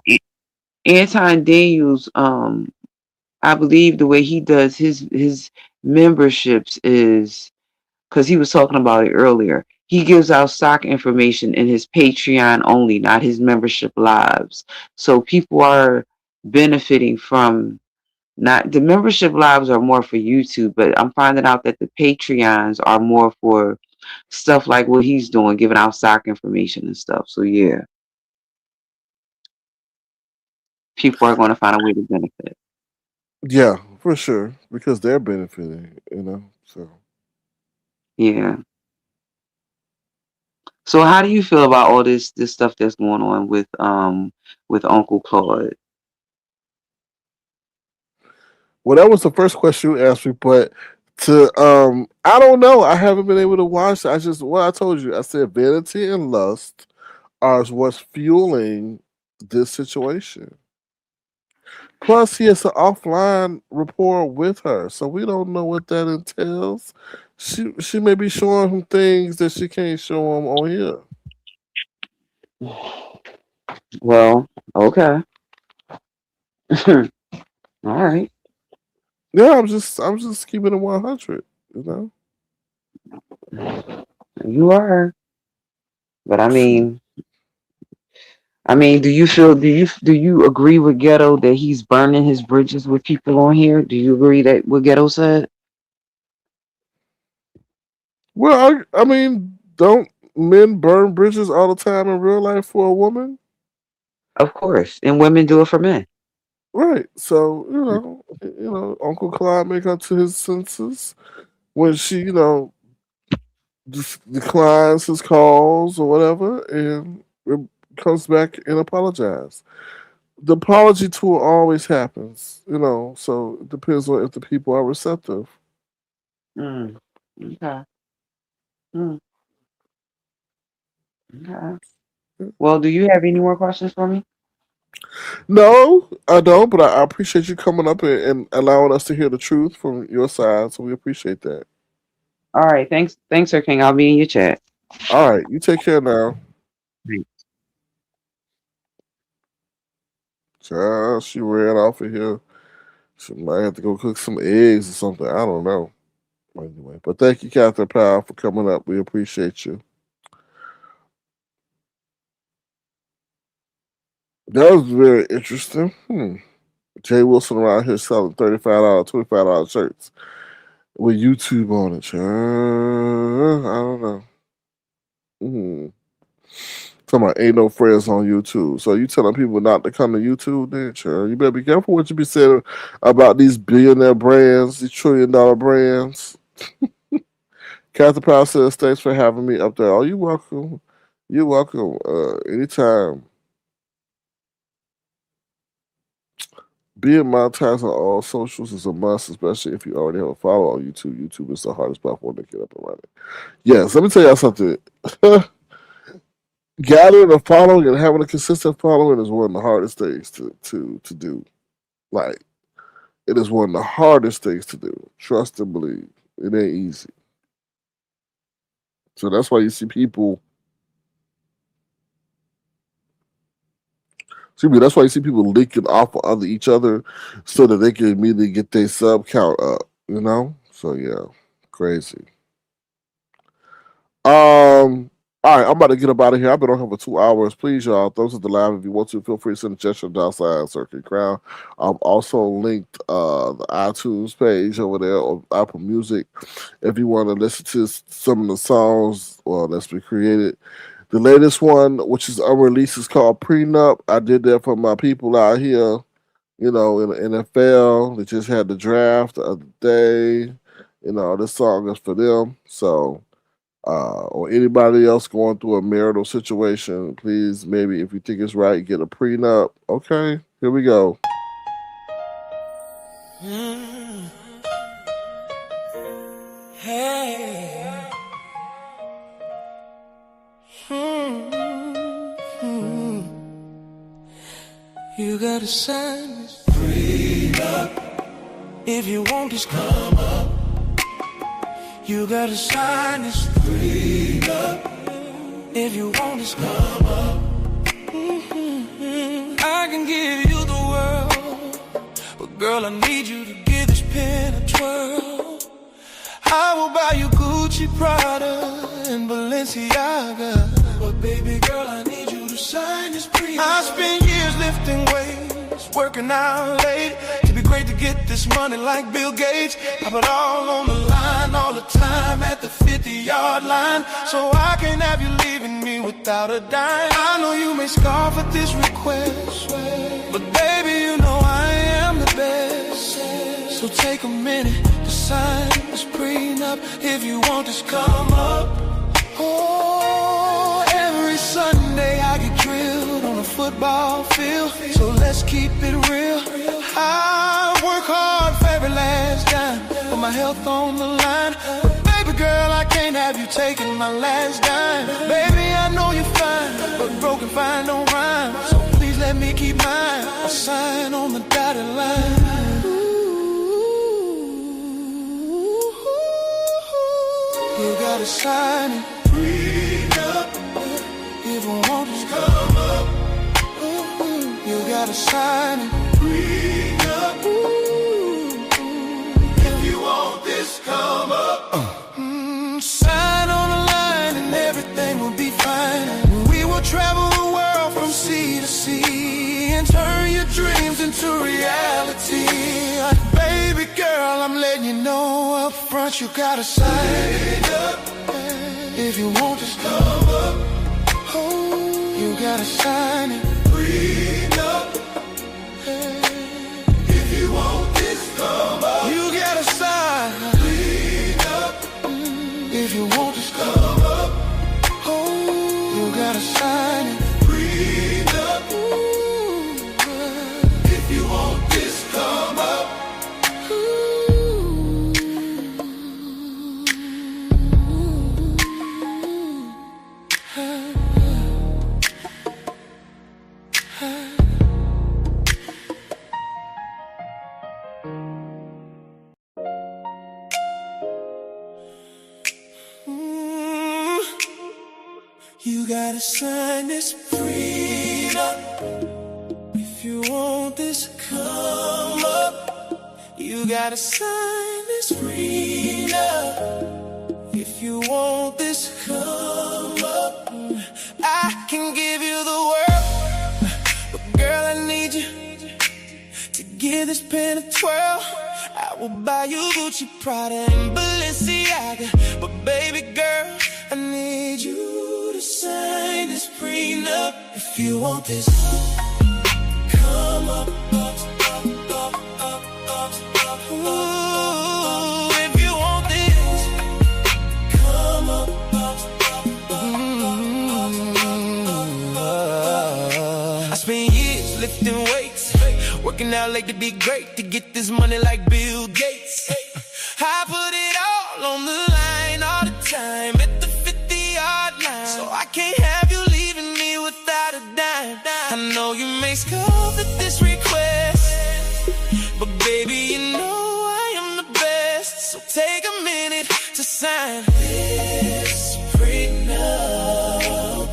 Anton Daniels, I believe the way he does his memberships is because he was talking about it earlier. He gives out stock information in his Patreon only, not his membership lives. So people are benefiting from not the membership lives are more for YouTube, but I'm finding out that the Patreons are more for stuff like what he's doing, giving out stock information and stuff. So yeah, people are going to find a way to benefit. Yeah, for sure, because they're benefiting, So Yeah. So how do you feel about all this stuff that's going on with Uncle Claude? well, that was the first question you asked me, but I don't know. I haven't been able to watch it. I just what I told you. I said vanity and lust are what's fueling this situation. Plus, he has an offline rapport with her, so we don't know what that entails. She may be showing him things that she can't show him on here. Well, okay. All right. Yeah, I'm just keeping it 100. You know. You are. But Shoot. I mean, do you agree with Ghetto that he's burning his bridges with people on here? Do you agree that what Ghetto said? Well, I mean, don't men burn bridges all the time in real life for a woman? Of course. And women do it for men. Right. So Uncle Clyde may come to his senses when she, declines his calls or whatever, and comes back and apologizes. The apology tour always happens, So it depends on if the people are receptive. Mm. Okay. Mm. Okay. Well, do you have any more questions for me? No, I don't, but I appreciate you coming up and allowing us to hear the truth from your side. So we appreciate that. All right. Thanks, Sir King. I'll be in your chat. All right, you take care now. Child, she ran off of here. She might have to go cook some eggs or something. I don't know. Anyway, but thank you, Catherine Powell, for coming up. We appreciate you. That was very interesting. Jay Wilson around here selling $35, $25 shirts with YouTube on it. I don't know. Hmm. Talking about ain't no friends on YouTube. So you telling people not to come to YouTube then, sure. You better be careful what you be saying about these billionaire brands, these $1 trillion brands. Catherine Powell says, thanks for having me up there. Oh, you welcome. You're welcome. Anytime. Being monetized on all socials is a must, especially if you already have a follower on YouTube. YouTube is the hardest platform to get up and running. Yes, let me tell y'all something. Gathering a following and having a consistent following is one of the hardest things to do. Like, it is one of the hardest things to do. Trust and believe. It ain't easy. So that's why you see people. That's why you see people leaking off of other each other so that they can immediately get their sub count up. You know? So yeah, crazy. All right, I'm about to get up out of here. I've been on here for 2 hours. Please, y'all, those at the live, if you want to, feel free to send a gesture outside Circuit Crown. I'm also linked the iTunes page over there on Apple Music. If you want to listen to some of the songs that's been created. The latest one, which is unreleased, is called Pre-Nup. I did that for my people out here, in the NFL. They just had the draft the other day. This song is for them. So, or anybody else going through a marital situation, please, maybe if you think it's right, get a prenup. Okay, here we go. Hey. You gotta sign this prenup. If you want this come up, you gotta sign this prenup. If you want this come up, I can give you the world, but girl, I need you to give this pen a twirl. I will buy you Gucci, Prada, and Balenciaga, but baby girl, I need you to sign this prenup. I spent years lifting weights, working out late, to be great to get this money like Bill Gates. I put all on the line all the time at the 50-yard line, so I can't have you leaving me without a dime. I know you may scoff at this request, but baby, you know I am the best. So take a minute to sign this prenup. If you want this come up. Oh, every Sunday I get drilled on a football field, so let's keep it real. I work hard for every last dime, put my health on the line, but baby girl, I can't have you taking my last dime. Baby, I know you're fine, but broken fine don't rhyme, so please let me keep mine. I'll sign on the dotted line. You gotta sign it, prenup. If you want this come up, you gotta sign it, prenup. If you want this come up, sign on the line and everything will be fine. We will travel the world from sea to sea and turn your dreams into reality. Baby girl, I'm letting you know up front, you gotta sign it up. If you want this come up, you gotta sign it, prenup. If you want this come up, you gotta sign prenup. If you want this come up, you gotta sign it, prenup. If you want this come up. You gotta sign this prenup. If you want this come up, you gotta sign this prenup. If you want this come up, I can give you the world, but girl, I need you to give this pen a twirl. I will buy you Gucci, Prada, and Balenciaga, but baby girl, I need you to sign this prenup. If you want this come up, ooh, if you want this come up, I spent years lifting weights, working working out like to be great, to get this money like Bill Gates. I put it all on the line all the time, at the 50-yard line. So I can't have you leaving me without a dime. I know you may scoff at this request, but baby, you know I am the best. So take a minute to sign this Pre-Nup.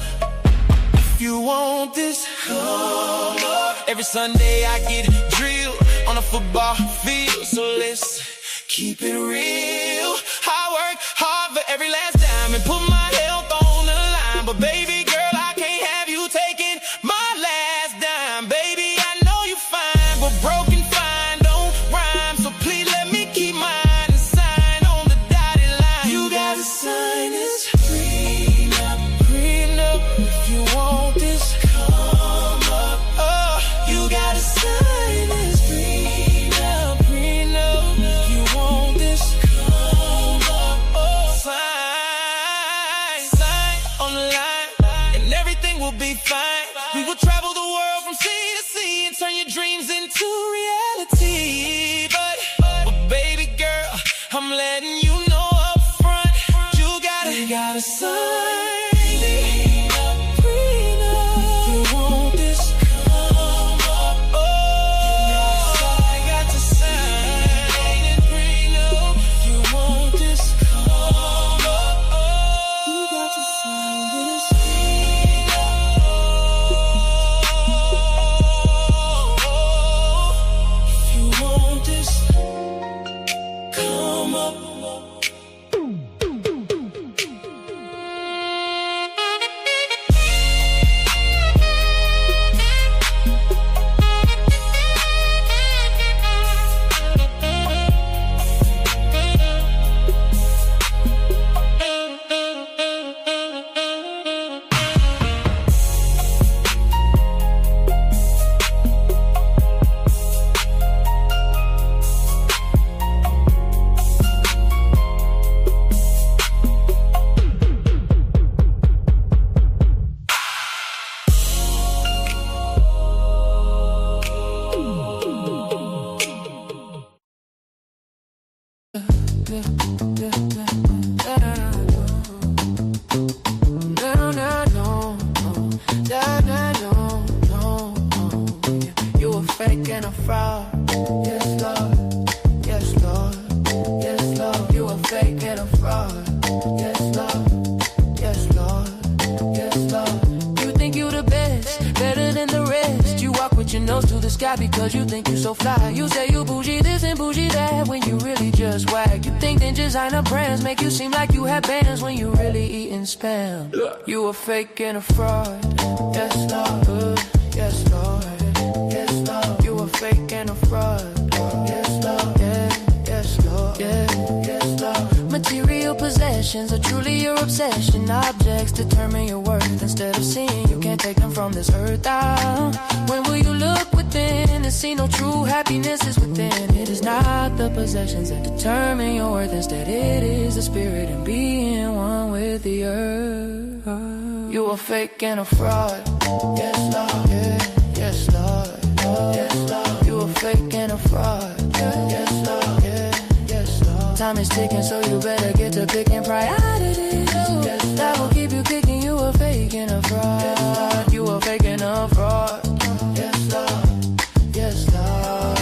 If you want this, come up. Every Sunday I get drilled on a football field, so let's keep it real. I work hard for every last dime and put my health on the line, but baby girl, I can't have you taking my last dime. Baby, I know you fine, but broken fine don't rhyme, so please let me keep mine and sign on the dotted line. You gotta sign this Pre-Nup, Pre-Nup. If you want this, come up. Oh, you gotta sign this Pre-Nup, Pre-Nup. If you want this, come up. Oh, sign on the line, and everything will be fine. We will travel the world from sea to sea and turn your dreams into reality. But baby girl, I'm letting you know up front, you gotta sign. You a fake and a fraud. Yes, Lord. Yes, Lord. Yes, Lord. You a fake and a fraud. Yes, Lord. Yes, Lord. Yes, Lord. You think you the best, better than the rest. You walk with your nose to the sky because you think you so fly. You say you bougie this and bougie that when you really just whack. You think that designer brands make you seem like you have bands when you really eating spam. You a fake and a fraud. Yes, Lord. Yes, Lord. Yes, Lord. You a fake and a fraud. Yes, Lord. Yeah, yes, Lord. Yeah, yes, Lord. Material possessions are truly your obsession. Objects determine your worth. Instead of seeing you can't take them from this earth out. When will you look within and see no true happiness is within? It is not the possessions that determine your worth. Instead it is the spirit and being one with the earth. You a fake and a fraud. Yes, Lord. Yeah, yes, Lord. Yes, Lord. You a fake and a fraud. Yes, Lord. Yeah, yes, Lord. Time is ticking, so you better get to picking priorities. Yes, that will keep you kicking. You a fake and a fraud. Yes, you a fake and a fraud. Yes, Lord. Yes, Lord.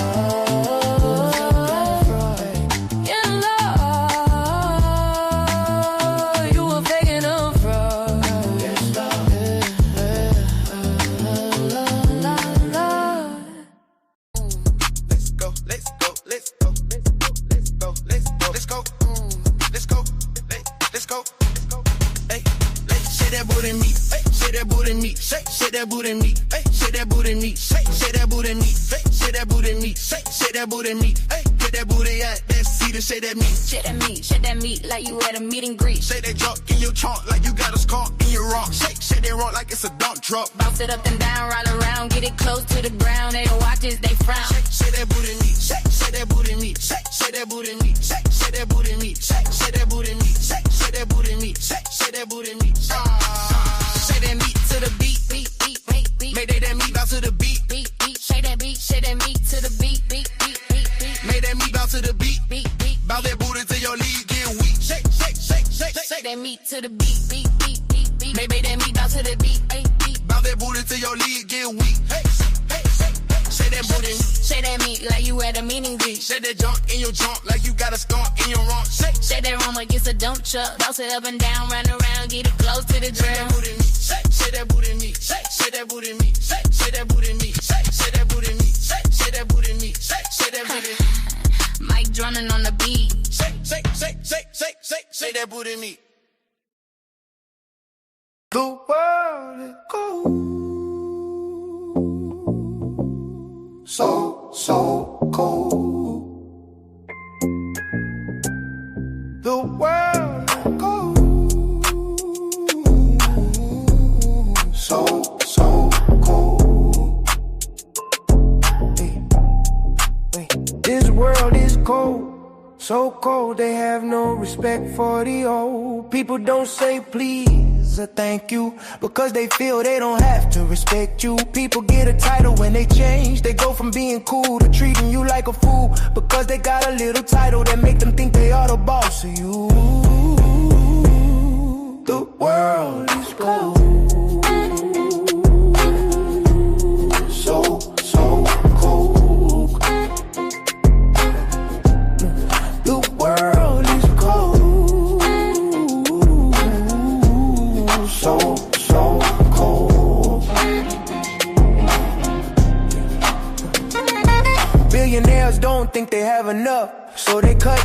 Shake that booty meat, shake that booty meat, shake that booty meat, shake that booty meat, shake that booty meat, get that booty out, that seat and shake that meat like you at a meet and greet. Shake that junk in your trunk like you got a skunk in your rump. Shake that rump like it's a dump truck. Bounce it up and down, roll around, get it close to the ground. They don't watch us, they frown. Shake that booty meat, shake that booty meat, shake that booty meat, shake that booty meat, shake that booty meat, shake that booty meat, shake that booty meat. Shake that meat to the beat. Make that meat bounce to the beat. Shake that meat to to the beat, beat, beat, beat, beat. Maybe that me bounce to the beat, beat, beat. Bounce that booty till your lead get weak. Hey, hey, shake that booty. Shake that meat like you at a mini beat. Shake that junk in your trunk like you got a skunk in your rump. Shake that room like it's a dump truck. Bounce it up and down, run around, get it close to the drum. Shake that booty me. Shake that booty me. Shake that booty me. Shake that booty me. Shake that booty me. Shake that booty. Mike drumming on the beat. Shake that booty me. The world is cold. So cold. The world is cold. So cold. Hey. This world is cold. So cold, they have no respect for the old. People don't say please or thank you because they feel they don't have to respect you. People get a title when they change. They go from being cool to treating you like a fool because they got a little title that make them think they are the boss of you. The world is cold. So cold. The world is cold. So cold. Billionaires don't think they have enough, so they cut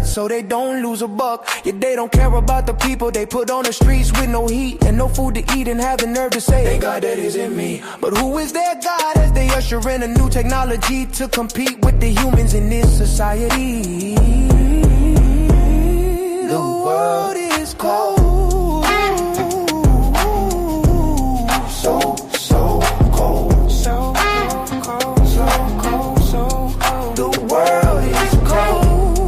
so they don't lose a buck. Yet they don't care about the people they put on the streets with no heat and no food to eat and have the nerve to say, thank God that isn't me. But who is their God as they usher in a new technology to compete with the humans in this society? The world is cold. So cold. So cold. The world is cold.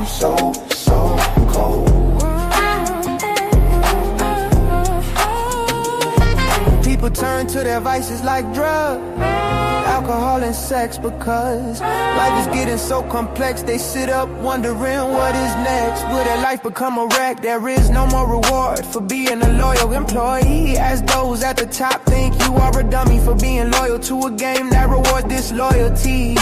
So cold. People turn to their vices like drugs, alcohol and sex because life is getting so complex. They sit up wondering what is next. Will their life become a wreck? There is no more reward for being a loyal employee, as those at the top think you are a dummy for being loyal to a game that rewards disloyalty.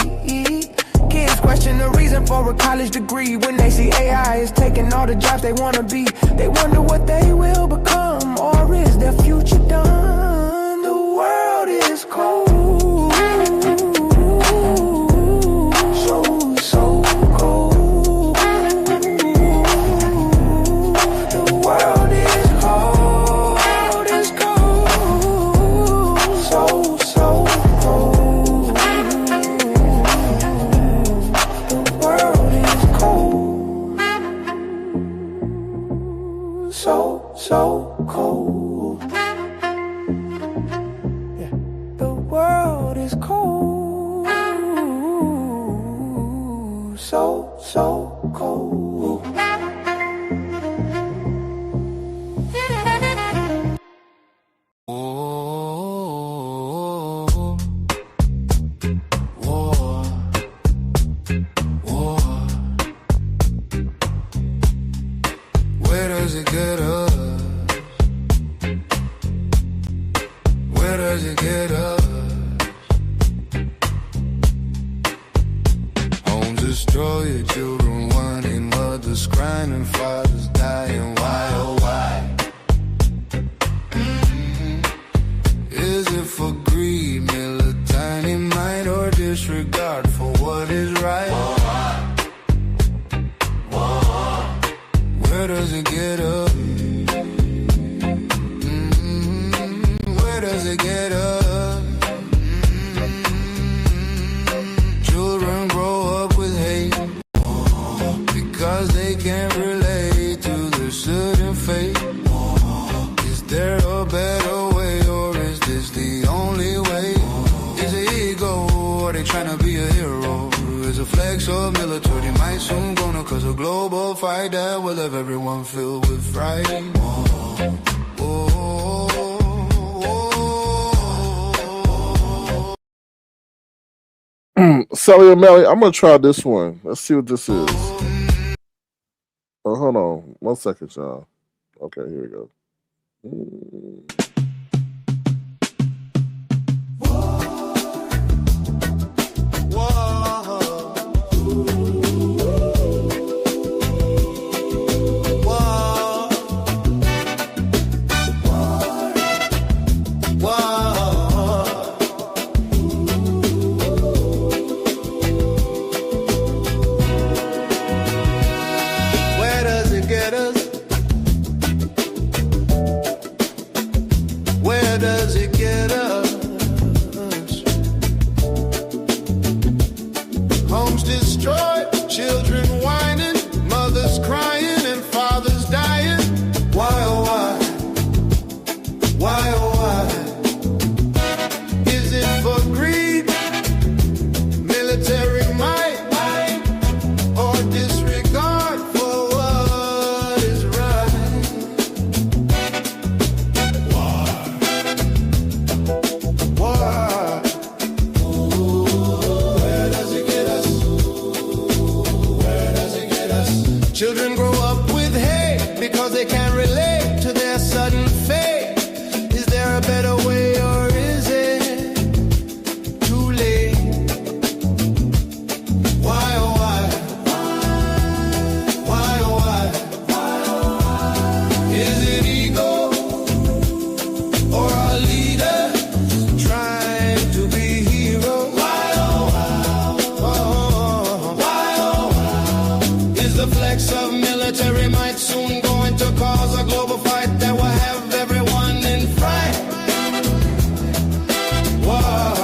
Kids question the reason for a college degree when they see AI is taking all the jobs they want to be. They wonder what they will become, or is their future done? The world is cold. So cold. The world is cold. It's cold. So cold. The world is cold. So cold. Yeah. The world is cold. So cold. Where does it get us? Where does it get us? Homes destroyed, children wanting mothers crying and fathers dying. Why, oh why? Is it for greed, tiny mind, or disregard for what is right? Where does it get us? Where does it get us? Children grow up with hate because they can't relate to their certain fate. Is there a better way, or is this the only way? Is it ego, or they trying to be a hero? Is a flex or military might soon gonna cause a global fight that will have everyone filled with fright. Sally O'Malley, I'm gonna try this one. Let's see what this is. Oh, hold on. 1 second, y'all. Okay, here we go. Where does it get us? Where does it get us? Homes destroyed, children whining, mothers crying, and fathers dying. Why, oh why? Why, oh why? Is it for greed, military might, or disregard for what is right? Why? Where does it get us? Where does it get us? Children grow up with hate because they can't relate to their sudden fate. Is there a better way, or is it too late? Why, oh why? Why, oh why? Is it ego or our leader trying to be heroes? Why, oh why? Is the flex of military might soon going to cause a global fight that will have everyone in fright? Why?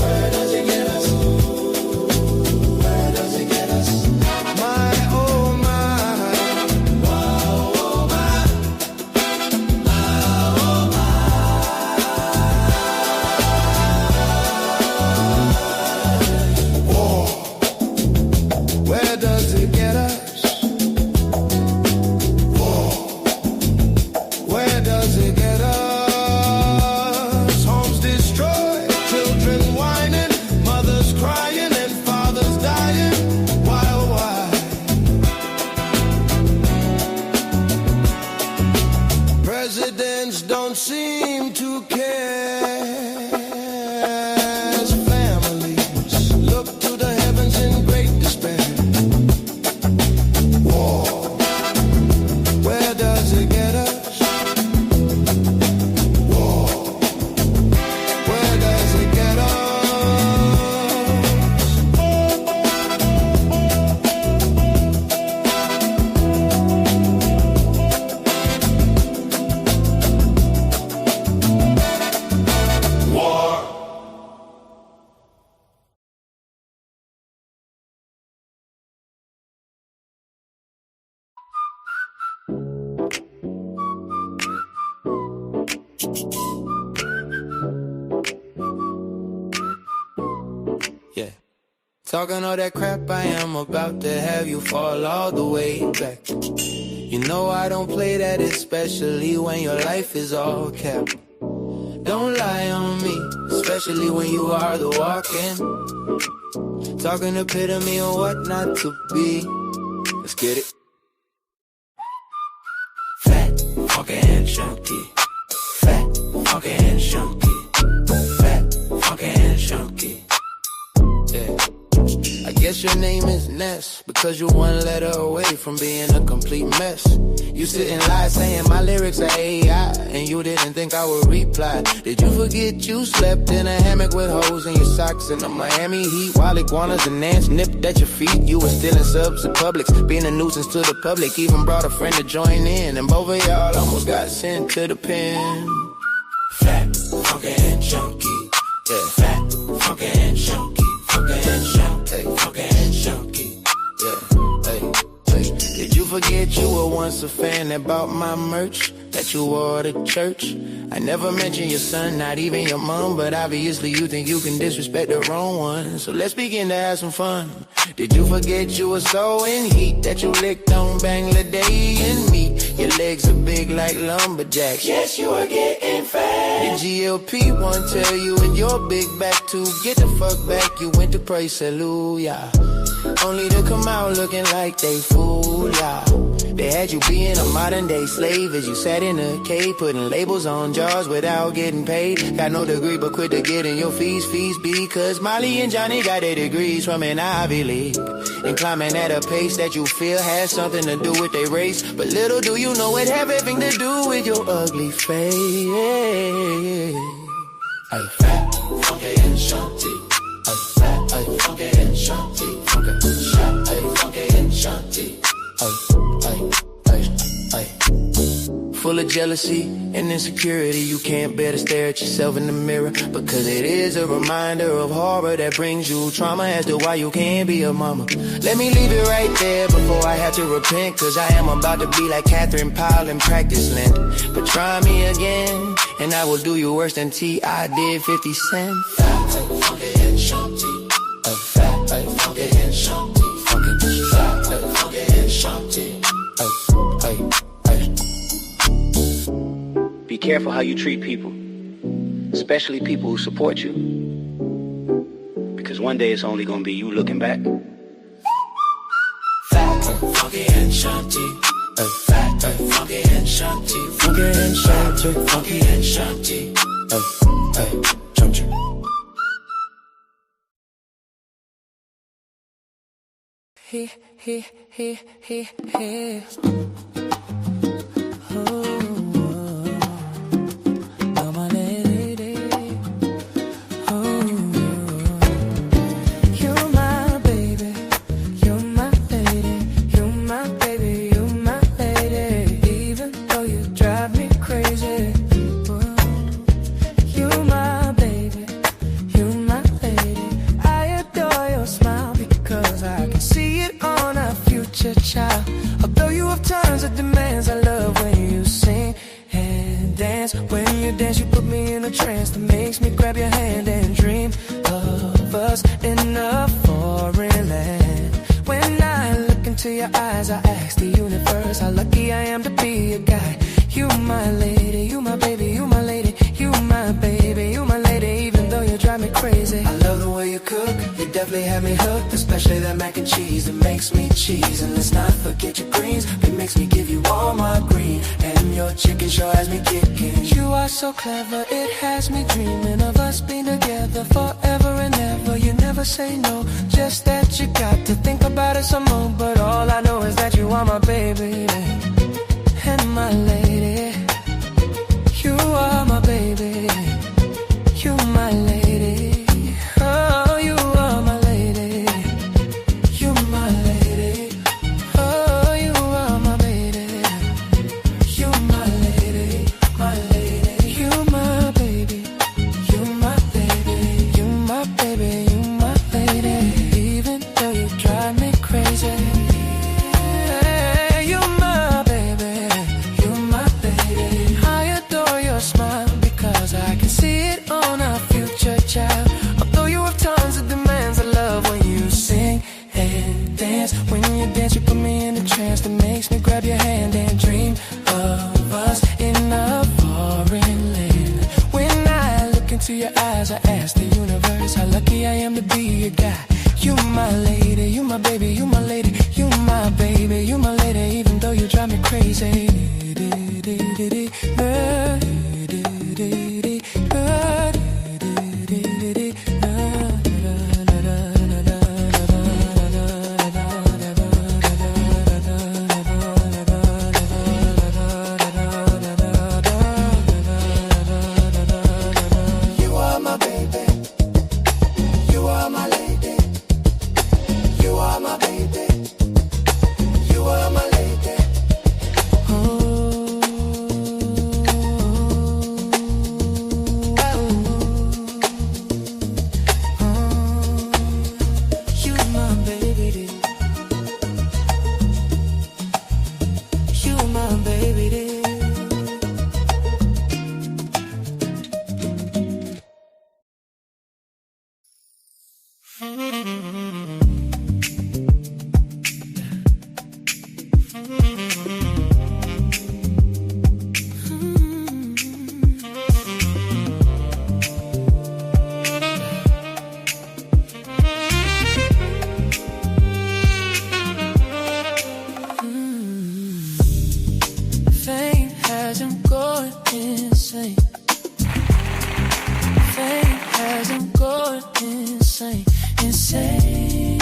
Where does it get us? Where does it get us? My, oh my. Wow, oh my. War. Where does it get us? War. Where does it get us? Homes destroyed, children whining, mothers crying, and fathers dying. Why, oh why? Presidents don't seem to care. As families look to the heavens in great despair. War. Where does it get us? War. Where does it get us? War. Yeah. Talking all that crap, I am about to have you fall all the way back. You know I don't play that, especially when your life is all capped. Don't lie on me, especially when you are the walking. Talking epitome of what not to be. Let's get it. Fat, funky and chunky. Fat, funky and chunky. Fat, funky and chunky. Yeah. I guess your name is Ness, because you're one letter away from being a complete mess. You sit and lie saying my lyrics are AI, and you didn't think I would reply. Did you forget you slept in a hammock with holes in your socks in the Miami heat, while iguanas and ants nipped at your feet? You were stealing subs at Publix, being a nuisance to the public, even brought a friend to join in, and both of y'all almost got sent to the pen. Fat, funky and chunky. Yeah, fat, funky and chunky. Funky and chunky, funky and chunky. Yeah, hey, hey. Did you forget you were once a fan that bought my merch, that you wore to church? I never mentioned your son, not even your mom, but obviously you think you can disrespect the wrong one. So let's begin to have some fun. Did you forget you were so in heat that you licked on Bangladesh meat? Your legs are big like lumberjacks. Yes, you are getting fat. The GLP won't tell you in your big back to get the fuck back. You went to pray, hallelujah. only to come out looking like they fooled ya. They had you being a modern day slave as you sat in a cave, putting labels on jars without getting paid. Got no degree but quit to get in your fees because Molly and Johnny got their degrees from an Ivy League. And climbing at a pace that you feel has something to do with their race. But little do you know it have everything to do with your ugly face. Ay, fat, funky and shanty. Ay, fat, ay, funky and shanty. Funky, shot, ay, funky and shanty. Full of jealousy and insecurity, you can't bear to stare at yourself in the mirror, because it is a reminder of horror that brings you trauma as to why you can't be a mama. Let me leave it right there before I have to repent, cause I am about to be like Catherine Powell in practice land. But try me again and I will do you worse than T.I. did 50 Cent. Fat, funky and shanty. Fat, funky and shanty. Fat, funky and shanty. Be careful how you treat people, especially people who support you, because one day it's only gonna be you looking back. Fat, funky and shanty. Fat, funky and shanty. Funky and shanty. Funky and shanty. Chunky. He. So clever, it has me dreaming of us being together forever and ever. You never say no, just that you got to think about it some more. But all I know is that you are my baby and my lady. You are my baby, you my lady. Oh, you are my lady, you my lady. Oh, you are my baby, you my lady, my lady. Oh insane. Fame has him going insane, insane.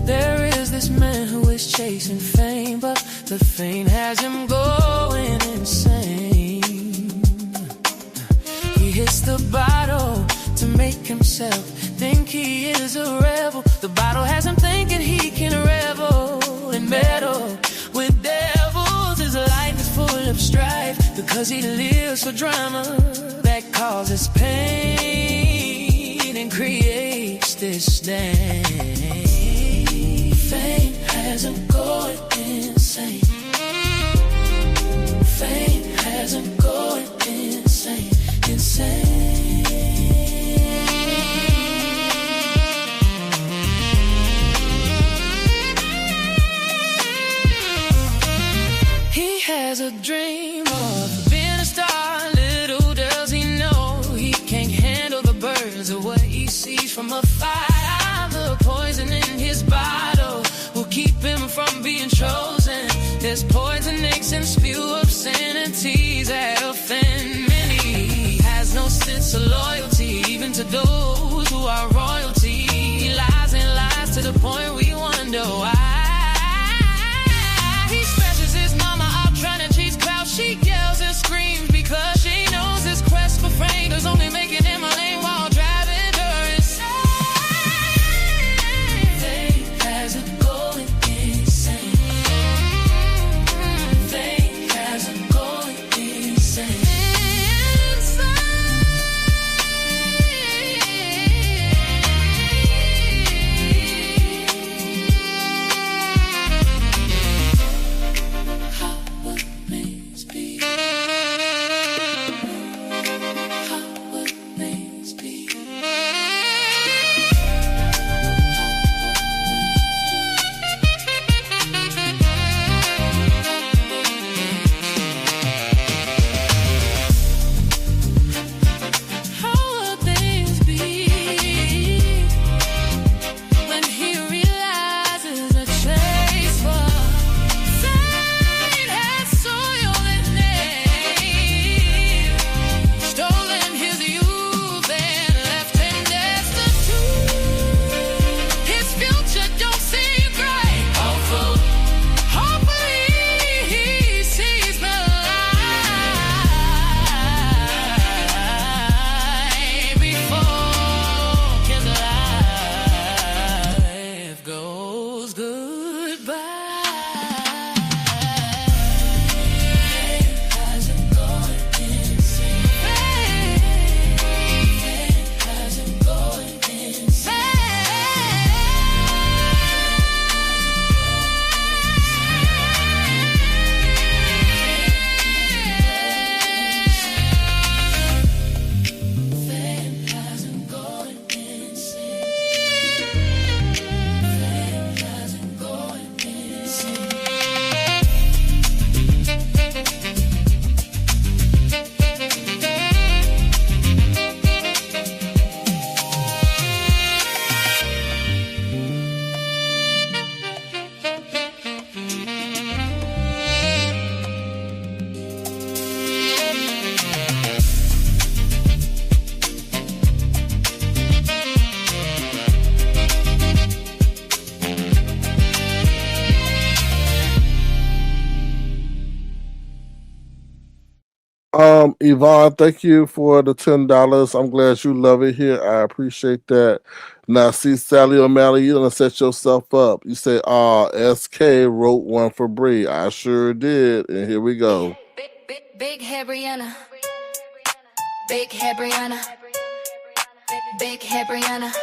There is this man who is chasing fame, but the fame has him going insane. He hits the bottle to make himself think he is a rebel. The bottle has him thinking he can revel and meddle with devils. His life is full of strife because he lives for drama that causes pain and creates disdain. Fame has him going insane. Fame has him going insane, insane. He has a dream of being a star. Little does he know he can't handle the burdens of what he sees from afar. The poison in his bottle will keep him from being chosen. There's poison eggs and spew obscenities that offend many. He has no sense of loyalty, even to those who are royalty. He lies and lies to the point we wonder why. He smashes his mama up trying to chase clouds. She yells and screams because she knows his quest for fame is only making him a lame while driving her insane. Fame has him going insane. Fame has him going insane. Yvonne, thank you for the $10. I'm glad you love it here. I appreciate that. Now, see, Sally O'Malley, you done set yourself up. You say, SK wrote one for Bree. I sure did. And here we go. Big head Brianna. Big head Brianna. Big head Brianna.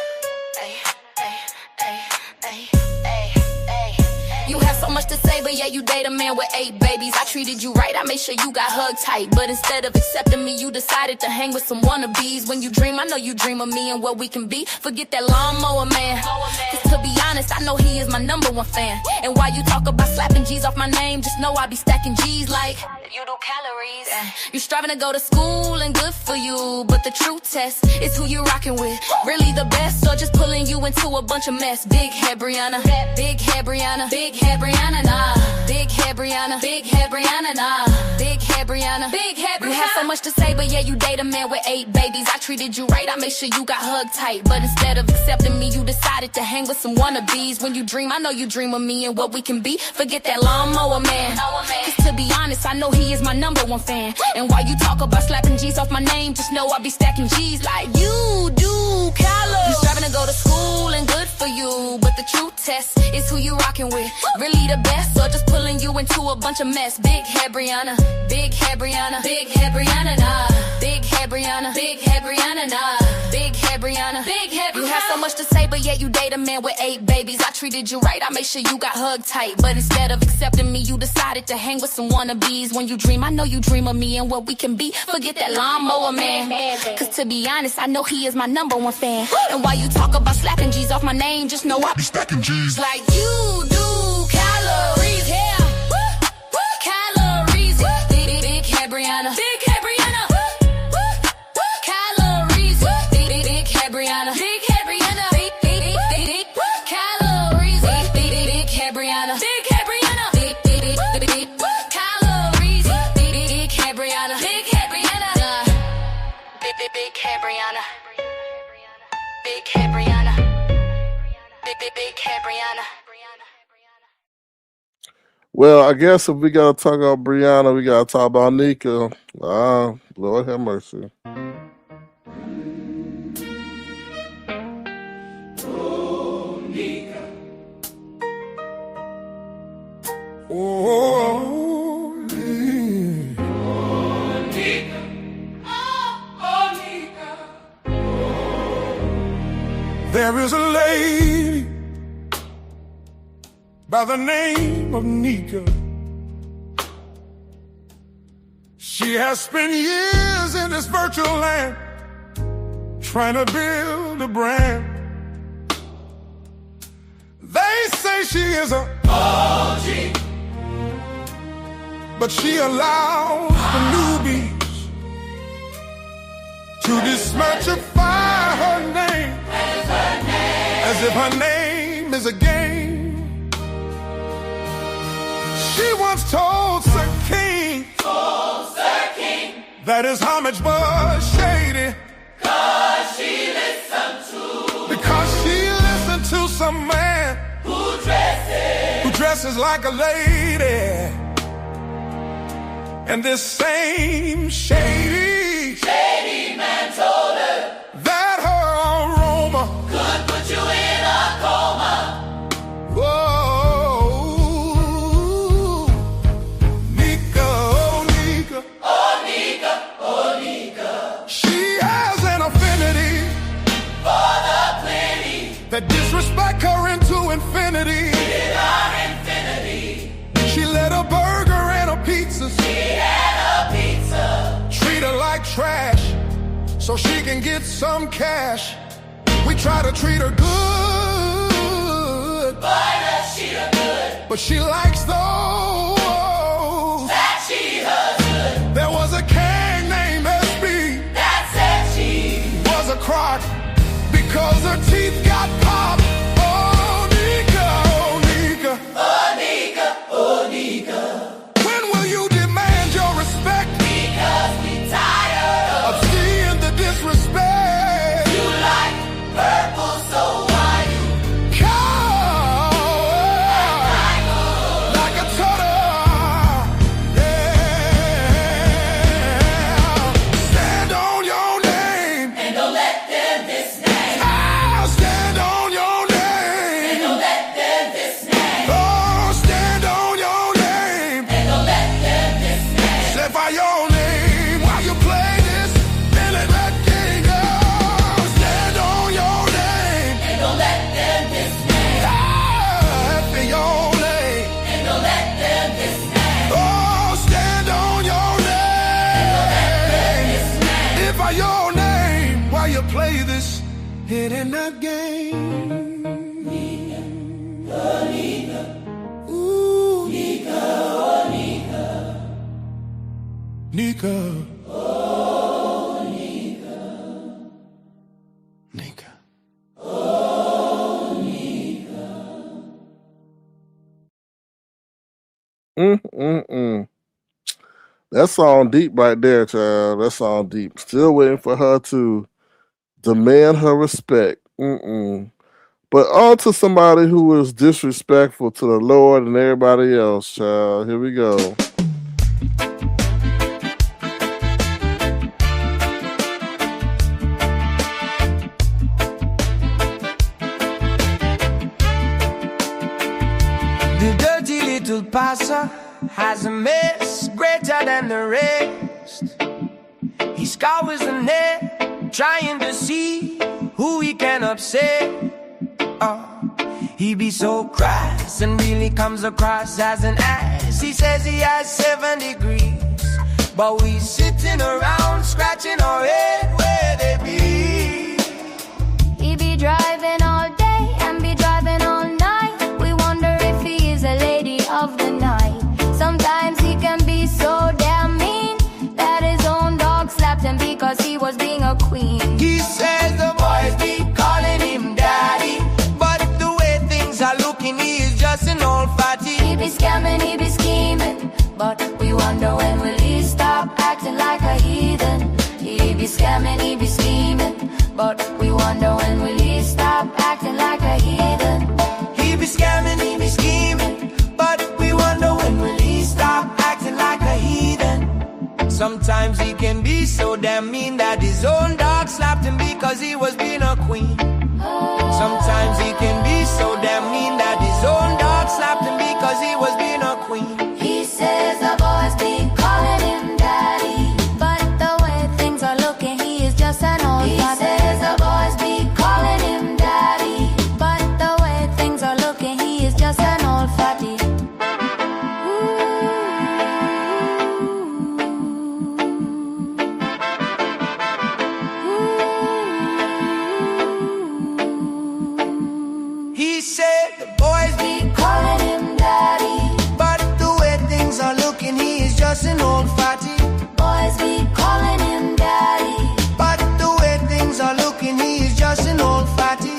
You have so much to say, but yeah, you date a man with 8 babies. I treated you right, I made sure you got hugged tight. But instead of accepting me, you decided to hang with some wannabes. When you dream, I know you dream of me and what we can be. Forget that lawnmower man, 'cause to be honest, honest, I know he is my #1 fan. And while you talk about slapping G's off my name, just know I be stacking G's like you do calories. You striving to go to school and good for you, but the true test is who you rocking with. Really the best, or just pulling you into a bunch of mess. Big head Brianna, big head Brianna, big head Brianna, nah. Big head Brianna, big head Brianna, nah. Big head Brianna, big head Brianna. You have so much to say, but yeah, you date a man with 8 babies. I treated you right, I made sure you got hugged tight. But instead of accepting me, you decided to hang with some wannabes. When you dream, I know you dream of me and what we can be. Forget that lawnmower man. Cause to be honest, I know he is my #1 fan. And while you talk about slapping G's off my name, just know I be stacking G's like you do calories. You striving to go to school and good for you, but the true test is who you rocking with. Really the best, or just pulling you into a bunch of mess. Big head Brianna, big head Brianna, big head Brianna, nah. Big head Brianna, big head Brianna, nah. Big head Brianna, big head Brianna. You have so much to say, but yet you date a man with 8 babies. I treated you right, I made sure you got hugged tight. But instead of accepting me, you decided to hang with some wannabes. When you dream, I know you dream of me and what we can be. Forget that lawnmower man. Cause to be honest, I know he is my #1 fan. And while you talk about slapping G's off my name, just know I be stacking G's like you do calories, yeah. Calories, big head Brianna, big head Brianna. Calories, big head Brianna, big head Brianna. Calories, big head Brianna, big head Brianna. Calories, big head Brianna, big head Brianna. Big head Brianna, big head Brianna, big head Brianna. Well, I guess if we gotta talk about Brianna, we gotta talk about Nika. Lord have mercy. Oh, Nika. Oh, Nika. Oh, Nika. Oh, Nika. There is a lady by the name of Nika. She has spent years in this virtual land trying to build a brand. They say she is a OG, but she allows the newbies to dismatchify her name as if her name is a game. She once told Sir King that his homage was shady because she listened to some man who dresses like a lady. And this same shady man told her that her aroma could put you in a coma. Whoa. That disrespect her into infinity. She let a burger and a pizza. Treat her like trash so she can get some cash. We try to treat her good, but she likes those that she does good. There was a king named SB that said she was a crock because her teeth got popped. Oh, Nika, oh, Nika. Oh, Nika, oh, Nika. When will you demand your respect? Because we tired of seeing the disrespect. You like purple, so why you cold like a turtle? Yeah. Stand on your name and don't let them dismiss. Stand on your name and don't let them dismiss. Oh, stand on your name and don't let them dismiss. Say by your name while you play this Billy Red King. Oh, stand on your name and don't let them dismiss. For your name and don't let them dismiss. Oh, stand on your name and don't let them dismiss. If by your name while you play this hit in that game. Mm. That song deep right there, child. That song deep. Still waiting for her to demand her respect. But on to somebody who was disrespectful to the Lord and everybody else, child. Here we go. The dirty little passer has a mess greater than the rest. He scours the net, trying to see who he can upset. He be so crass and really comes across as an ass. He says he has 7 degrees, but we sitting around scratching our head where they be. He be driving all day and be driving all night. We wonder if he is a lady of the night. Sometimes he can be so damn mean that his own dog slapped him because he was being a queen. He says the boys be calling him daddy, but the way things are looking, he is just an old fatty. He be scamming, he be scheming, but we wonder when will he stop acting like a heathen. He be scamming, he be scheming, but we wonder when will he stop acting like a heathen. He be scamming, he be scheming, but we wonder when will he stop acting like a heathen. Sometimes he can be so damn mean that his own dog slapped him because he was being a queen. Sometimes he can be so damn mean that his own dog slapped him because he was being a queen. He says the boys be calling him daddy, but the way things are looking, he is just an old fatty. He says the boys be calling him daddy, but the way things are looking, he is just an old fatty. He said the boys be calling him daddy, but the way things are looking, he is just an old fatty. Boys be calling him daddy, But the way things are looking, he is just an old fatty.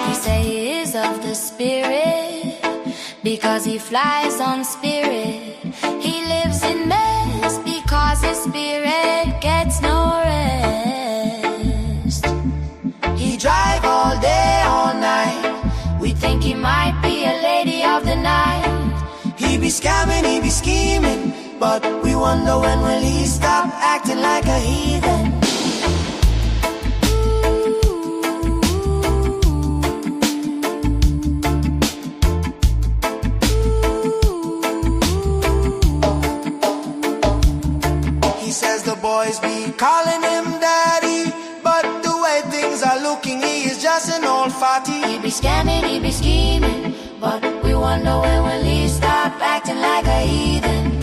he say he is of the spirit because he flies on spirit. He lives in mess because his spirit gets no rest. He drive all day, all night. We think he might be a lady of the night. He be scamming, he be scheming, but we wonder when will he stop acting like a heathen. He says the boys be calling him daddy, but the way things are looking, he is just an old fatty. He be scamming, he be scheming, but we wonder when will he stop acting like a heathen.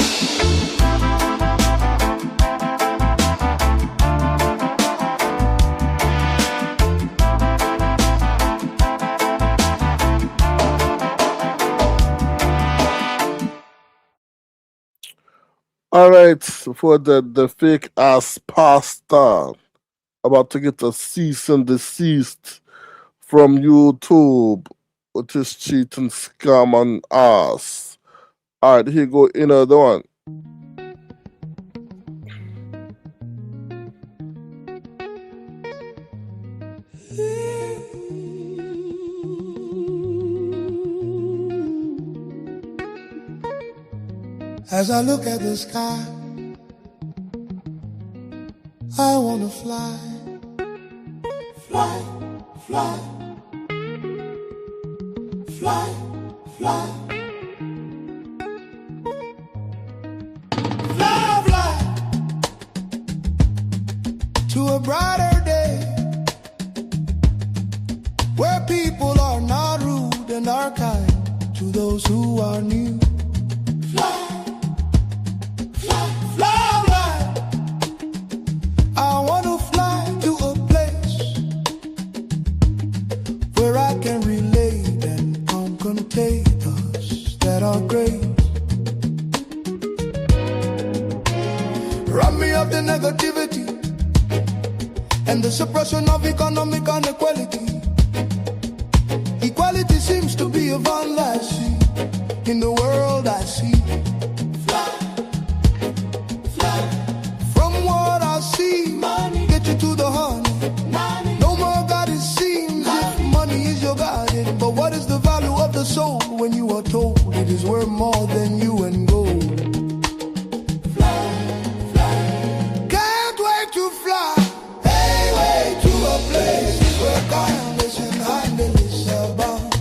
All right, for the fake ass pasta, about to get a cease and desist from YouTube with this cheating scam on us. All right, here go another one. As I look at the sky, I wanna fly, fly, fly, fly, fly, fly, fly to a brighter day where people are not rude and are kind to those who are new. Fly. I want to fly to a place where I can relate and contemplate those that are great. of the negativity and the suppression of economic inequality. Equality seems to be a fallacy in the world I see. Fly, fly. From what I see, money. Get you to the honey. Money. No more God it seems if money is your guardian. But what is the value of the soul when you are told it is worth more than you and gold? Fly, fly. Can't wait to fly. Hey, way to a place where kindness and kindness abound.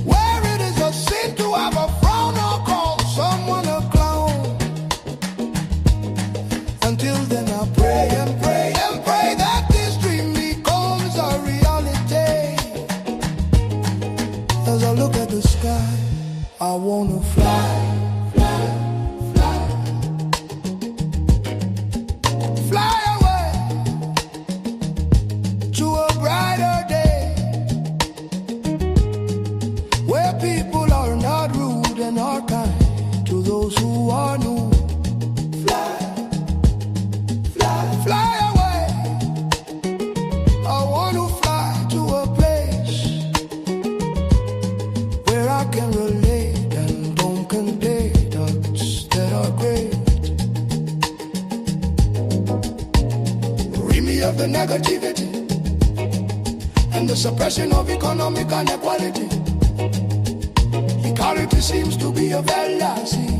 Where it is a sin to have a frown or call someone a clown. Until then I pray and pray and pray that this dream becomes a reality. As I look at the sky, I wanna fly, fly, fly. Fly away to a brighter day, where people are not rude and are kind to those who are new. Fly, fly, fly away. I want to fly to a place where I can relate and don't convey thoughts that are great. Rid me of the negativity and the suppression of economic inequality. Equality seems to be a fallacy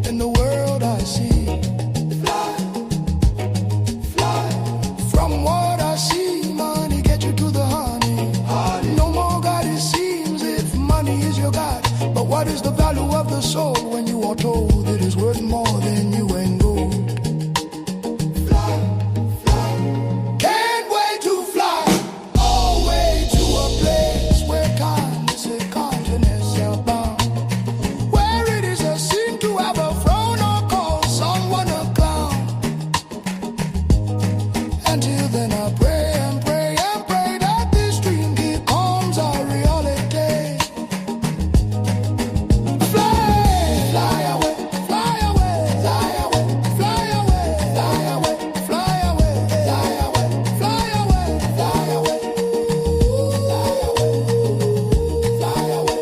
in the world I see. Fly, fly. From what I see, money get you to the honey. No more God it seems if money is your God. But what is the value of the soul when you are told it is worth more than you and gold? Fly, fly. Can't wait to fly all way to a place where kindness and kindness are bound. Where it is a sin to have a frown or call someone a clown. Until then I pray and pray and pray that this dream becomes a reality. Fly, fly away, fly away, fly away, fly away, fly away, fly away, fly away, fly away, fly away, fly away,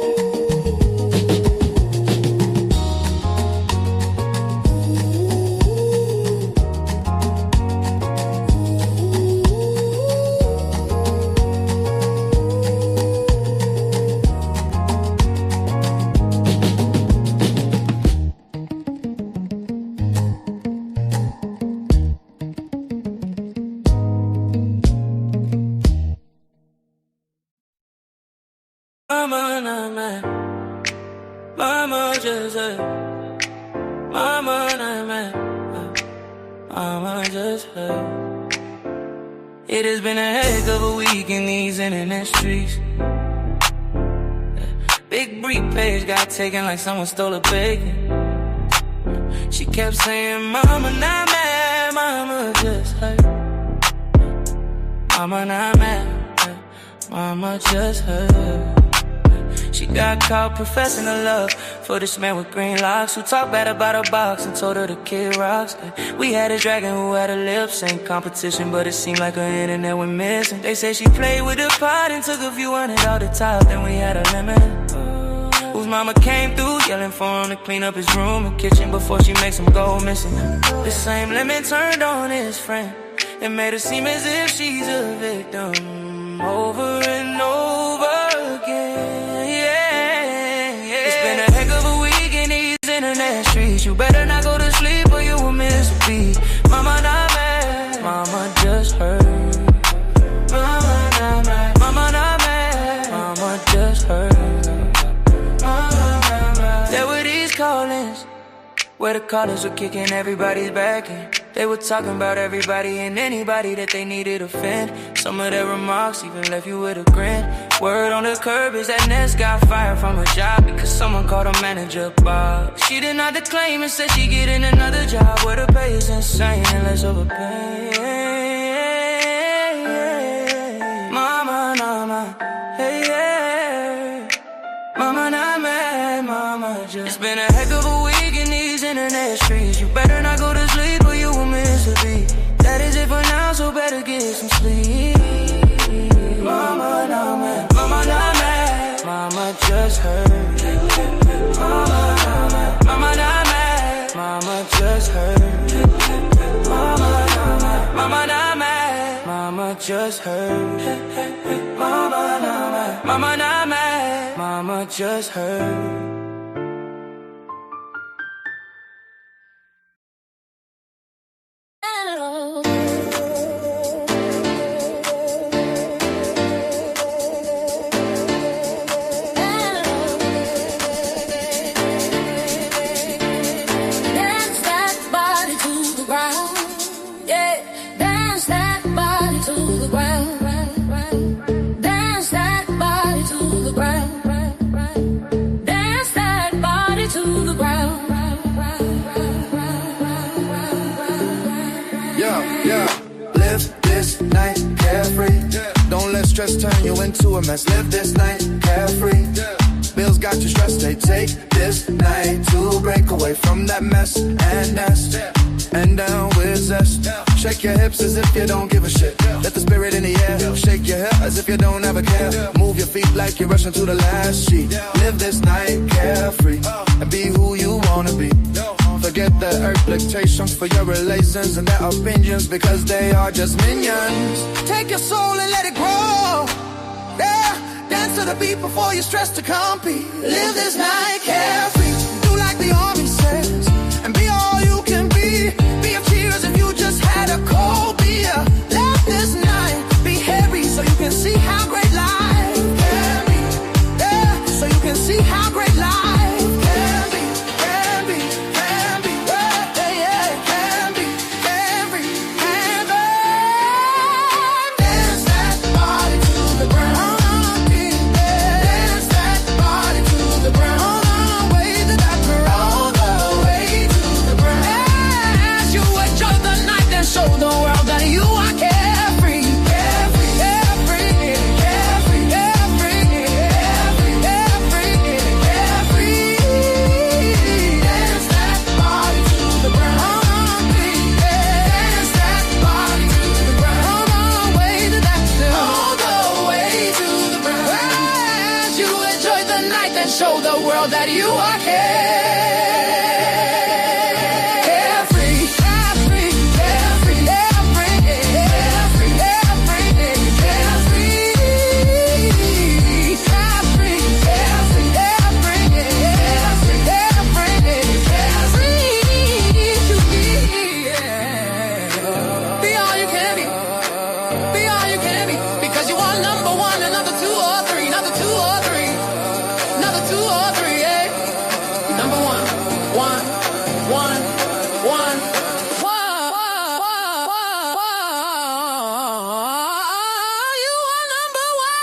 Mama, nah, man. Mama just said, Mama, nah, man. Mama just heard. It has been a heck of a week in these internet streets. Big briefcase got taken like someone stole a bacon. She kept saying, Mama, not mad. Mama just hurt. Mama, not mad. Mama just hurt. She got caught professing her love for this man with green locks who talked bad about her box and told her the kid rocks. We had a dragon who had a lip sync competition, but it seemed like her internet went missing. They say she played with the pot and took a few hundred out the top, then we had a lemon whose mama came through yelling for him to clean up his room and kitchen before she makes him go missing. The same lemon turned on his friend and made her seem as if she's a victim over and over again. Yeah. It's been a heck of a week in these internet streets. You better not go to sleep or you will miss a beat. Mama not mad, mama just hurt. Mama not mad, mama not mad, mama just hurt. Mama not mad. There were these callings where the callers were kicking everybody's back in. They were talking about everybody and anybody that they needed to offend. Some of their remarks even left you with a grin. Word on the curb is that Ness got fired from her job because someone called her manager Bob. She did not declaim and said she getting another job where the pay is insane and less overpaid. Mama, mama, hey, yeah. Mama not mad, mama just. It's been a heck of a week in these internet streets. You better not go to sleep or you will miss used to be. That is it for now, so better get some sleep. Mama not mad, mama not mad, mama just heard. Mama not mad, mama not mad, mama just heard. Mama not mad, mama not mad, mama just heard. Mama not mad, mama not mad, mama just heard. Stress turn you into a mess. Live this night carefree. Bills got you stressed. They take this night to break away from that mess and nest. And down with zest. Shake your hips as if you don't give a shit. Let the spirit in the air. Shake your head as if you don't ever care. Move your feet like you're rushing to the last sheet. Live this night carefree and be who you wanna be. Forget the expectations for your relations and their opinions, because they are just minions. Take your soul and let it grow. Yeah, dance to the beat before you stress to compete. Live this night carefree. Do like the army says and be all you can be. Be a cheers if you just had a cold beer. Let this night be heavy so you can see how great life can be. Yeah, so you can see how great life can be. Show the world that you are carefree, carefree, carefree, carefree, carefree, carefree, carefree, carefree, carefree. Be all you can be. Be all you can be. Because you are number one, another two or three, another two or three. Two or three, eh? Number one, one, one, one, one. You are number one.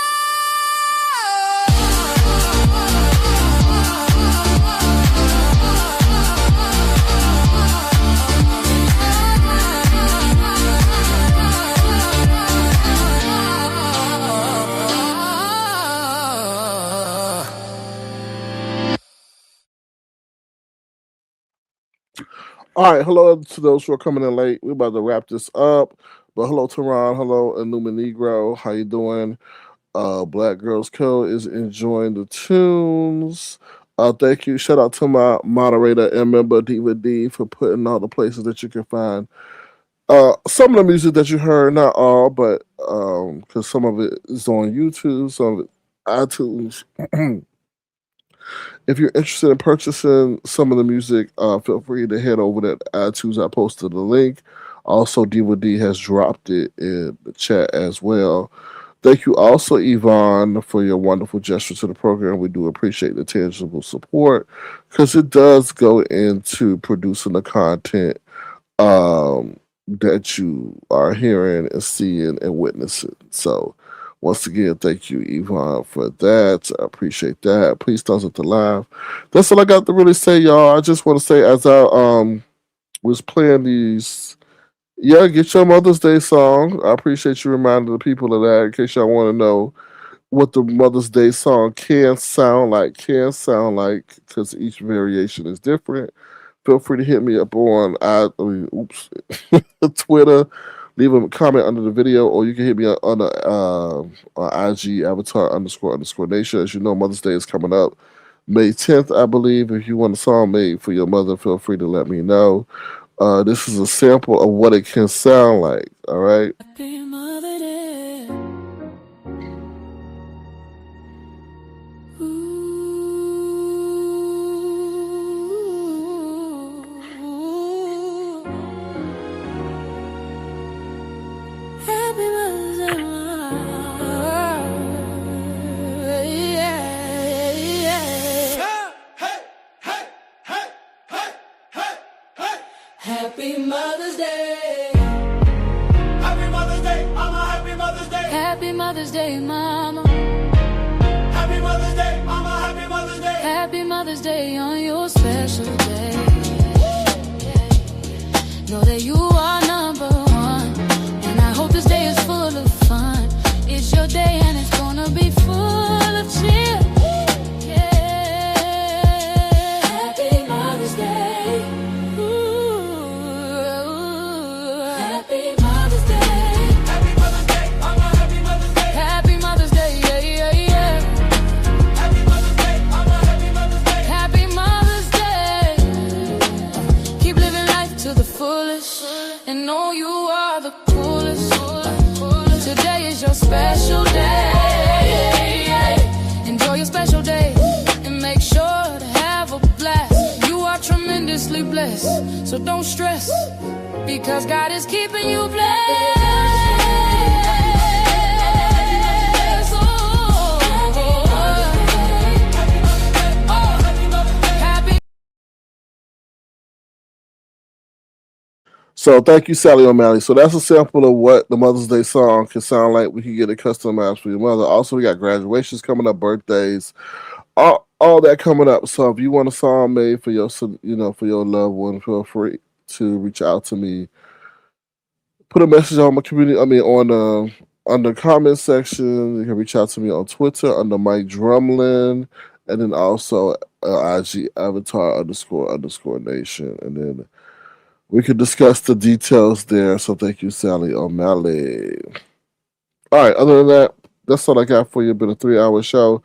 All right, hello to those who are coming in late. We're about to wrap this up. But hello, Tehran. Hello, Enuma Negro. How you doing? Black Girls Code is enjoying the tunes. Thank you. Shout out to my moderator and member Diva D for putting all the places that you can find some of the music that you heard, not all, but because some of it is on YouTube, some of it iTunes. If you're interested in purchasing some of the music, feel free to head over to iTunes. I posted the link. Also, Diva D has dropped it in the chat as well. Thank you also, Yvonne, for your wonderful gesture to the program. We do appreciate the tangible support because it does go into producing the content that you are hearing and seeing and witnessing. So, once again, thank you, Yvonne, for that. I appreciate that. Please thumbs up the live. That's all I got to really say, y'all. I just want to say, as I was playing these, yeah, get your Mother's Day song. I appreciate you reminding the people of that in case y'all want to know what the Mother's Day song can sound like, because each variation is different. feel free to hit me up on Twitter. Leave a comment under the video, or you can hit me on IG avatar__nation. As you know, Mother's Day is coming up May 10th, I believe. If you want a song made for your mother, feel free to let me know. This is a sample of what it can sound like. All right. Happy Mother Day. Happy Mother's Day, Happy Mother's Day. Happy Mother's Day, Mama. Happy Mother's Day. Happy Mother's Day, Mama. Happy Mother's Day, Mama. Happy Mother's Day. Happy Mother's Day on your special day. Know that you are number one, and I hope this day is full of fun. It's your day and it's gonna be full of cheer. Happy Mother's Day. Happy Mother's Day. Happy Mother's Day, Mama. Happy Mother's Day. Happy Mother's Day, yeah. Happy Mother's Day, Mama. Happy Mother's Day. Happy Mother's Day. Keep living life to the fullest, and know you are the coolest. Today is your special day. Enjoy your special day, and make sure to have a blast. You are tremendously blessed, so don't stress, because God is keeping you blessed. So thank you, Sally O'Malley. So that's a sample of what the Mother's Day song can sound like. We can get it customized for your mother. Also, we got graduations coming up, birthdays, all that coming up. So if you want a song made for your, for your loved one, feel free to reach out to me. Put a message on my community. On the comment section. You can reach out to me on Twitter under Mike Drumlin, and then also IG avatar__nation, and then we could discuss the details there. So thank you, Sally O'Malley. All right. Other than that, that's all I got for you. It's been a 3-hour show.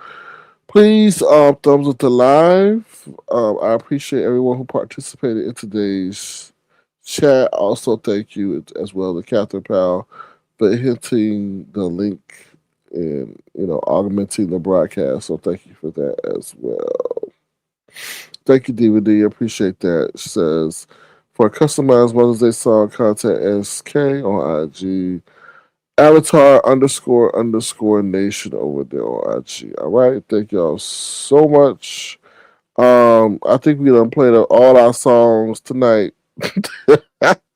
Please thumbs up the live. I appreciate everyone who participated in today's chat. Also, thank you as well to Catherine Powell for hitting the link and augmenting the broadcast. So thank you for that as well. Thank you, DVD. Appreciate that. It says, for customized Mother's Day song, contact SK on IG. Avatar__nation over there on IG. All right. Thank y'all so much. I think we done played all our songs tonight.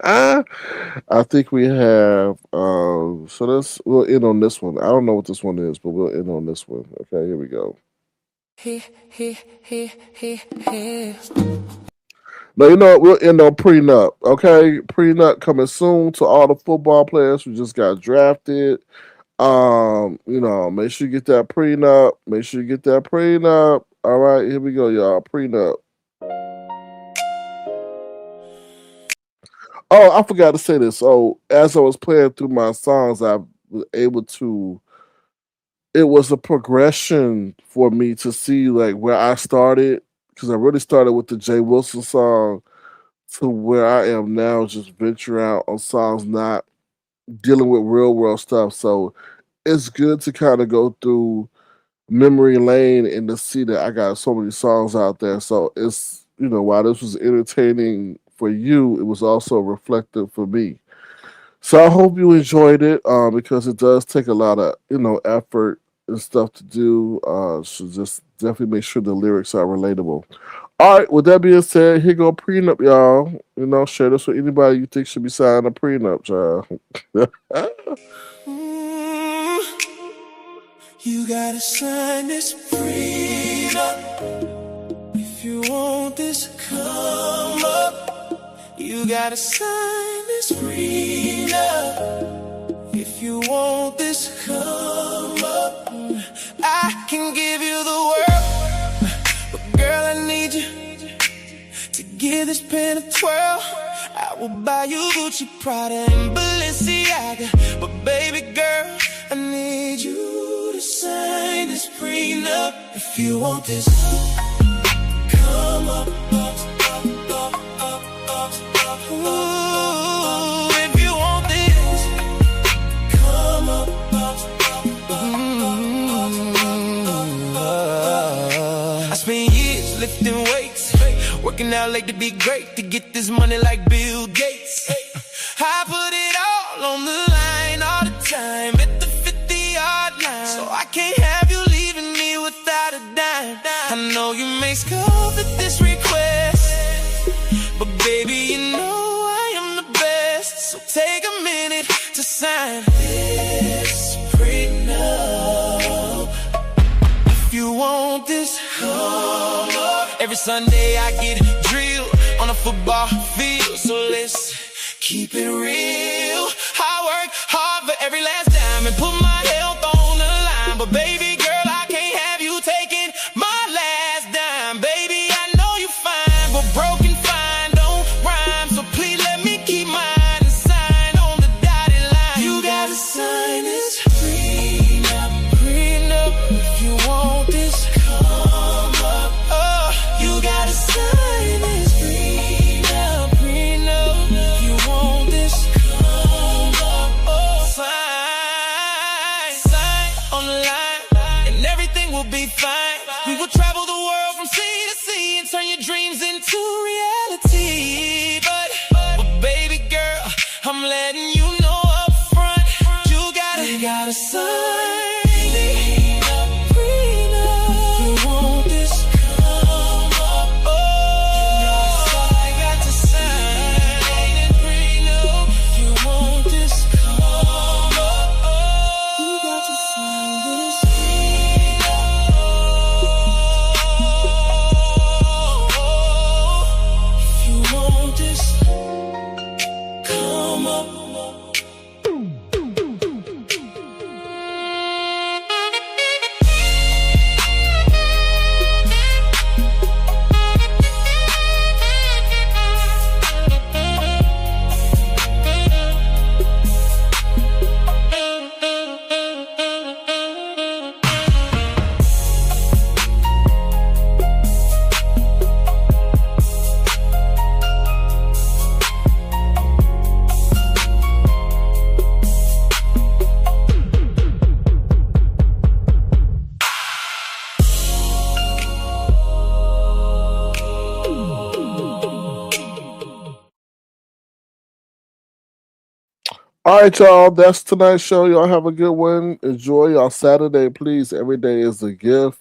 I think we have. So we'll end on this one. I don't know what this one is, but we'll end on this one. Okay, here we go. No, you know what? We'll end on Pre-Nup. Okay, Pre-Nup coming soon to all the football players who just got drafted. Make sure you get that Pre-Nup. Make sure you get that Pre-Nup. All right, here we go, y'all. Pre-Nup. Oh, I forgot to say this. So as I was playing through my songs, I was able to. It was a progression for me to see like where I started, because I really started with the Jay Wilson song to where I am now, just venturing out on songs not dealing with real world stuff. So it's good to kind of go through memory lane and to see that I got so many songs out there. So it's, while this was entertaining for you, it was also reflective for me. So I hope you enjoyed it, because it does take a lot of, effort and stuff to do. So just definitely make sure the lyrics are relatable. All right, with that being said, here go Pre-Nup, y'all. Share this with anybody you think should be signing a Pre-Nup, child. You gotta sign this Pre-Nup. If you want this come up, you gotta sign this Pre-Nup. If you want this come up, I can give you the world, but girl, I need you to give this pen a twirl. I will buy you Gucci, Prada, and Balenciaga. But baby girl, I need you to sign this prenup. If you want this, come up, up, up, up, up, up, up. Ooh, if you want this, come up, up, up, up. I spent years lifting weights, working out late to be great, to get this money like Bill Gates. I put it all on the line all the time, at the 50-yard line. So I can't have you leaving me without a dime. I know you may scoff at this request, but baby, you know I am the best. So take a minute to sign this prenup. If you want this, come up. Every Sunday I get drilled on a football field, so let's keep it real. I work hard for every last dime and put my health on the line, but baby girl, I can't have you taking my last dime. Baby, I know you fine, but broken fine don't rhyme, so please let me keep mine and sign on the dotted line. You gotta sign this prenup, prenup. If you want this, come up. Oh, you gotta sign this prenup, prenup. If you want this, come up. Oh, sign, sign on the line, and everything will be fine. We will travel the world from sea to sea and turn your dreams into reality. But baby girl, I'm letting you know up front, you gotta sign. All right, y'all. That's tonight's show. Y'all have a good one. Enjoy y'all Saturday, please. Every day is a gift.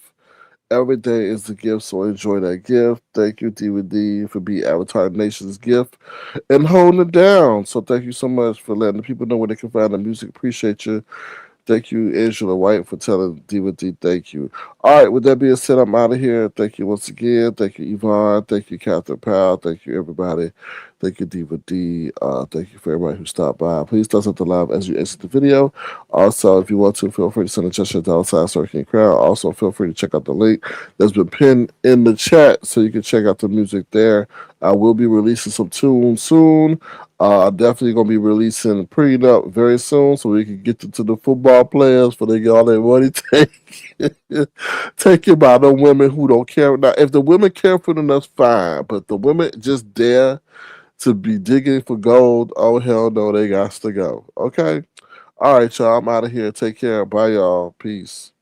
Every day is a gift, so enjoy that gift. Thank you, DVD, for being Avatar Nation's gift and holding it down. So thank you so much for letting the people know where they can find the music. Appreciate you. Thank you, Angela White, for telling DVD. Thank you. All right, with that being said, I'm out of here. Thank you once again. Thank you, Yvonne. Thank you, Catherine Powell. Thank you, everybody. Thank you, DVD. Thank you for everybody who stopped by. Please thumbs up the live as you exit the video. Also, if you want to, feel free to send a gesture down side Circuit Crowd. Also, feel free to check out the link that's been pinned in the chat so you can check out the music there. I will be releasing some tunes soon. Definitely gonna be releasing Pre-Nup very soon, so we can get to the football players for they get all their money taken by the women who don't care. Now, if the women care for them, that's fine. But the women just dare to be digging for gold, oh hell no, they got to go. Okay, all right, y'all. I'm out of here. Take care. Bye, y'all. Peace.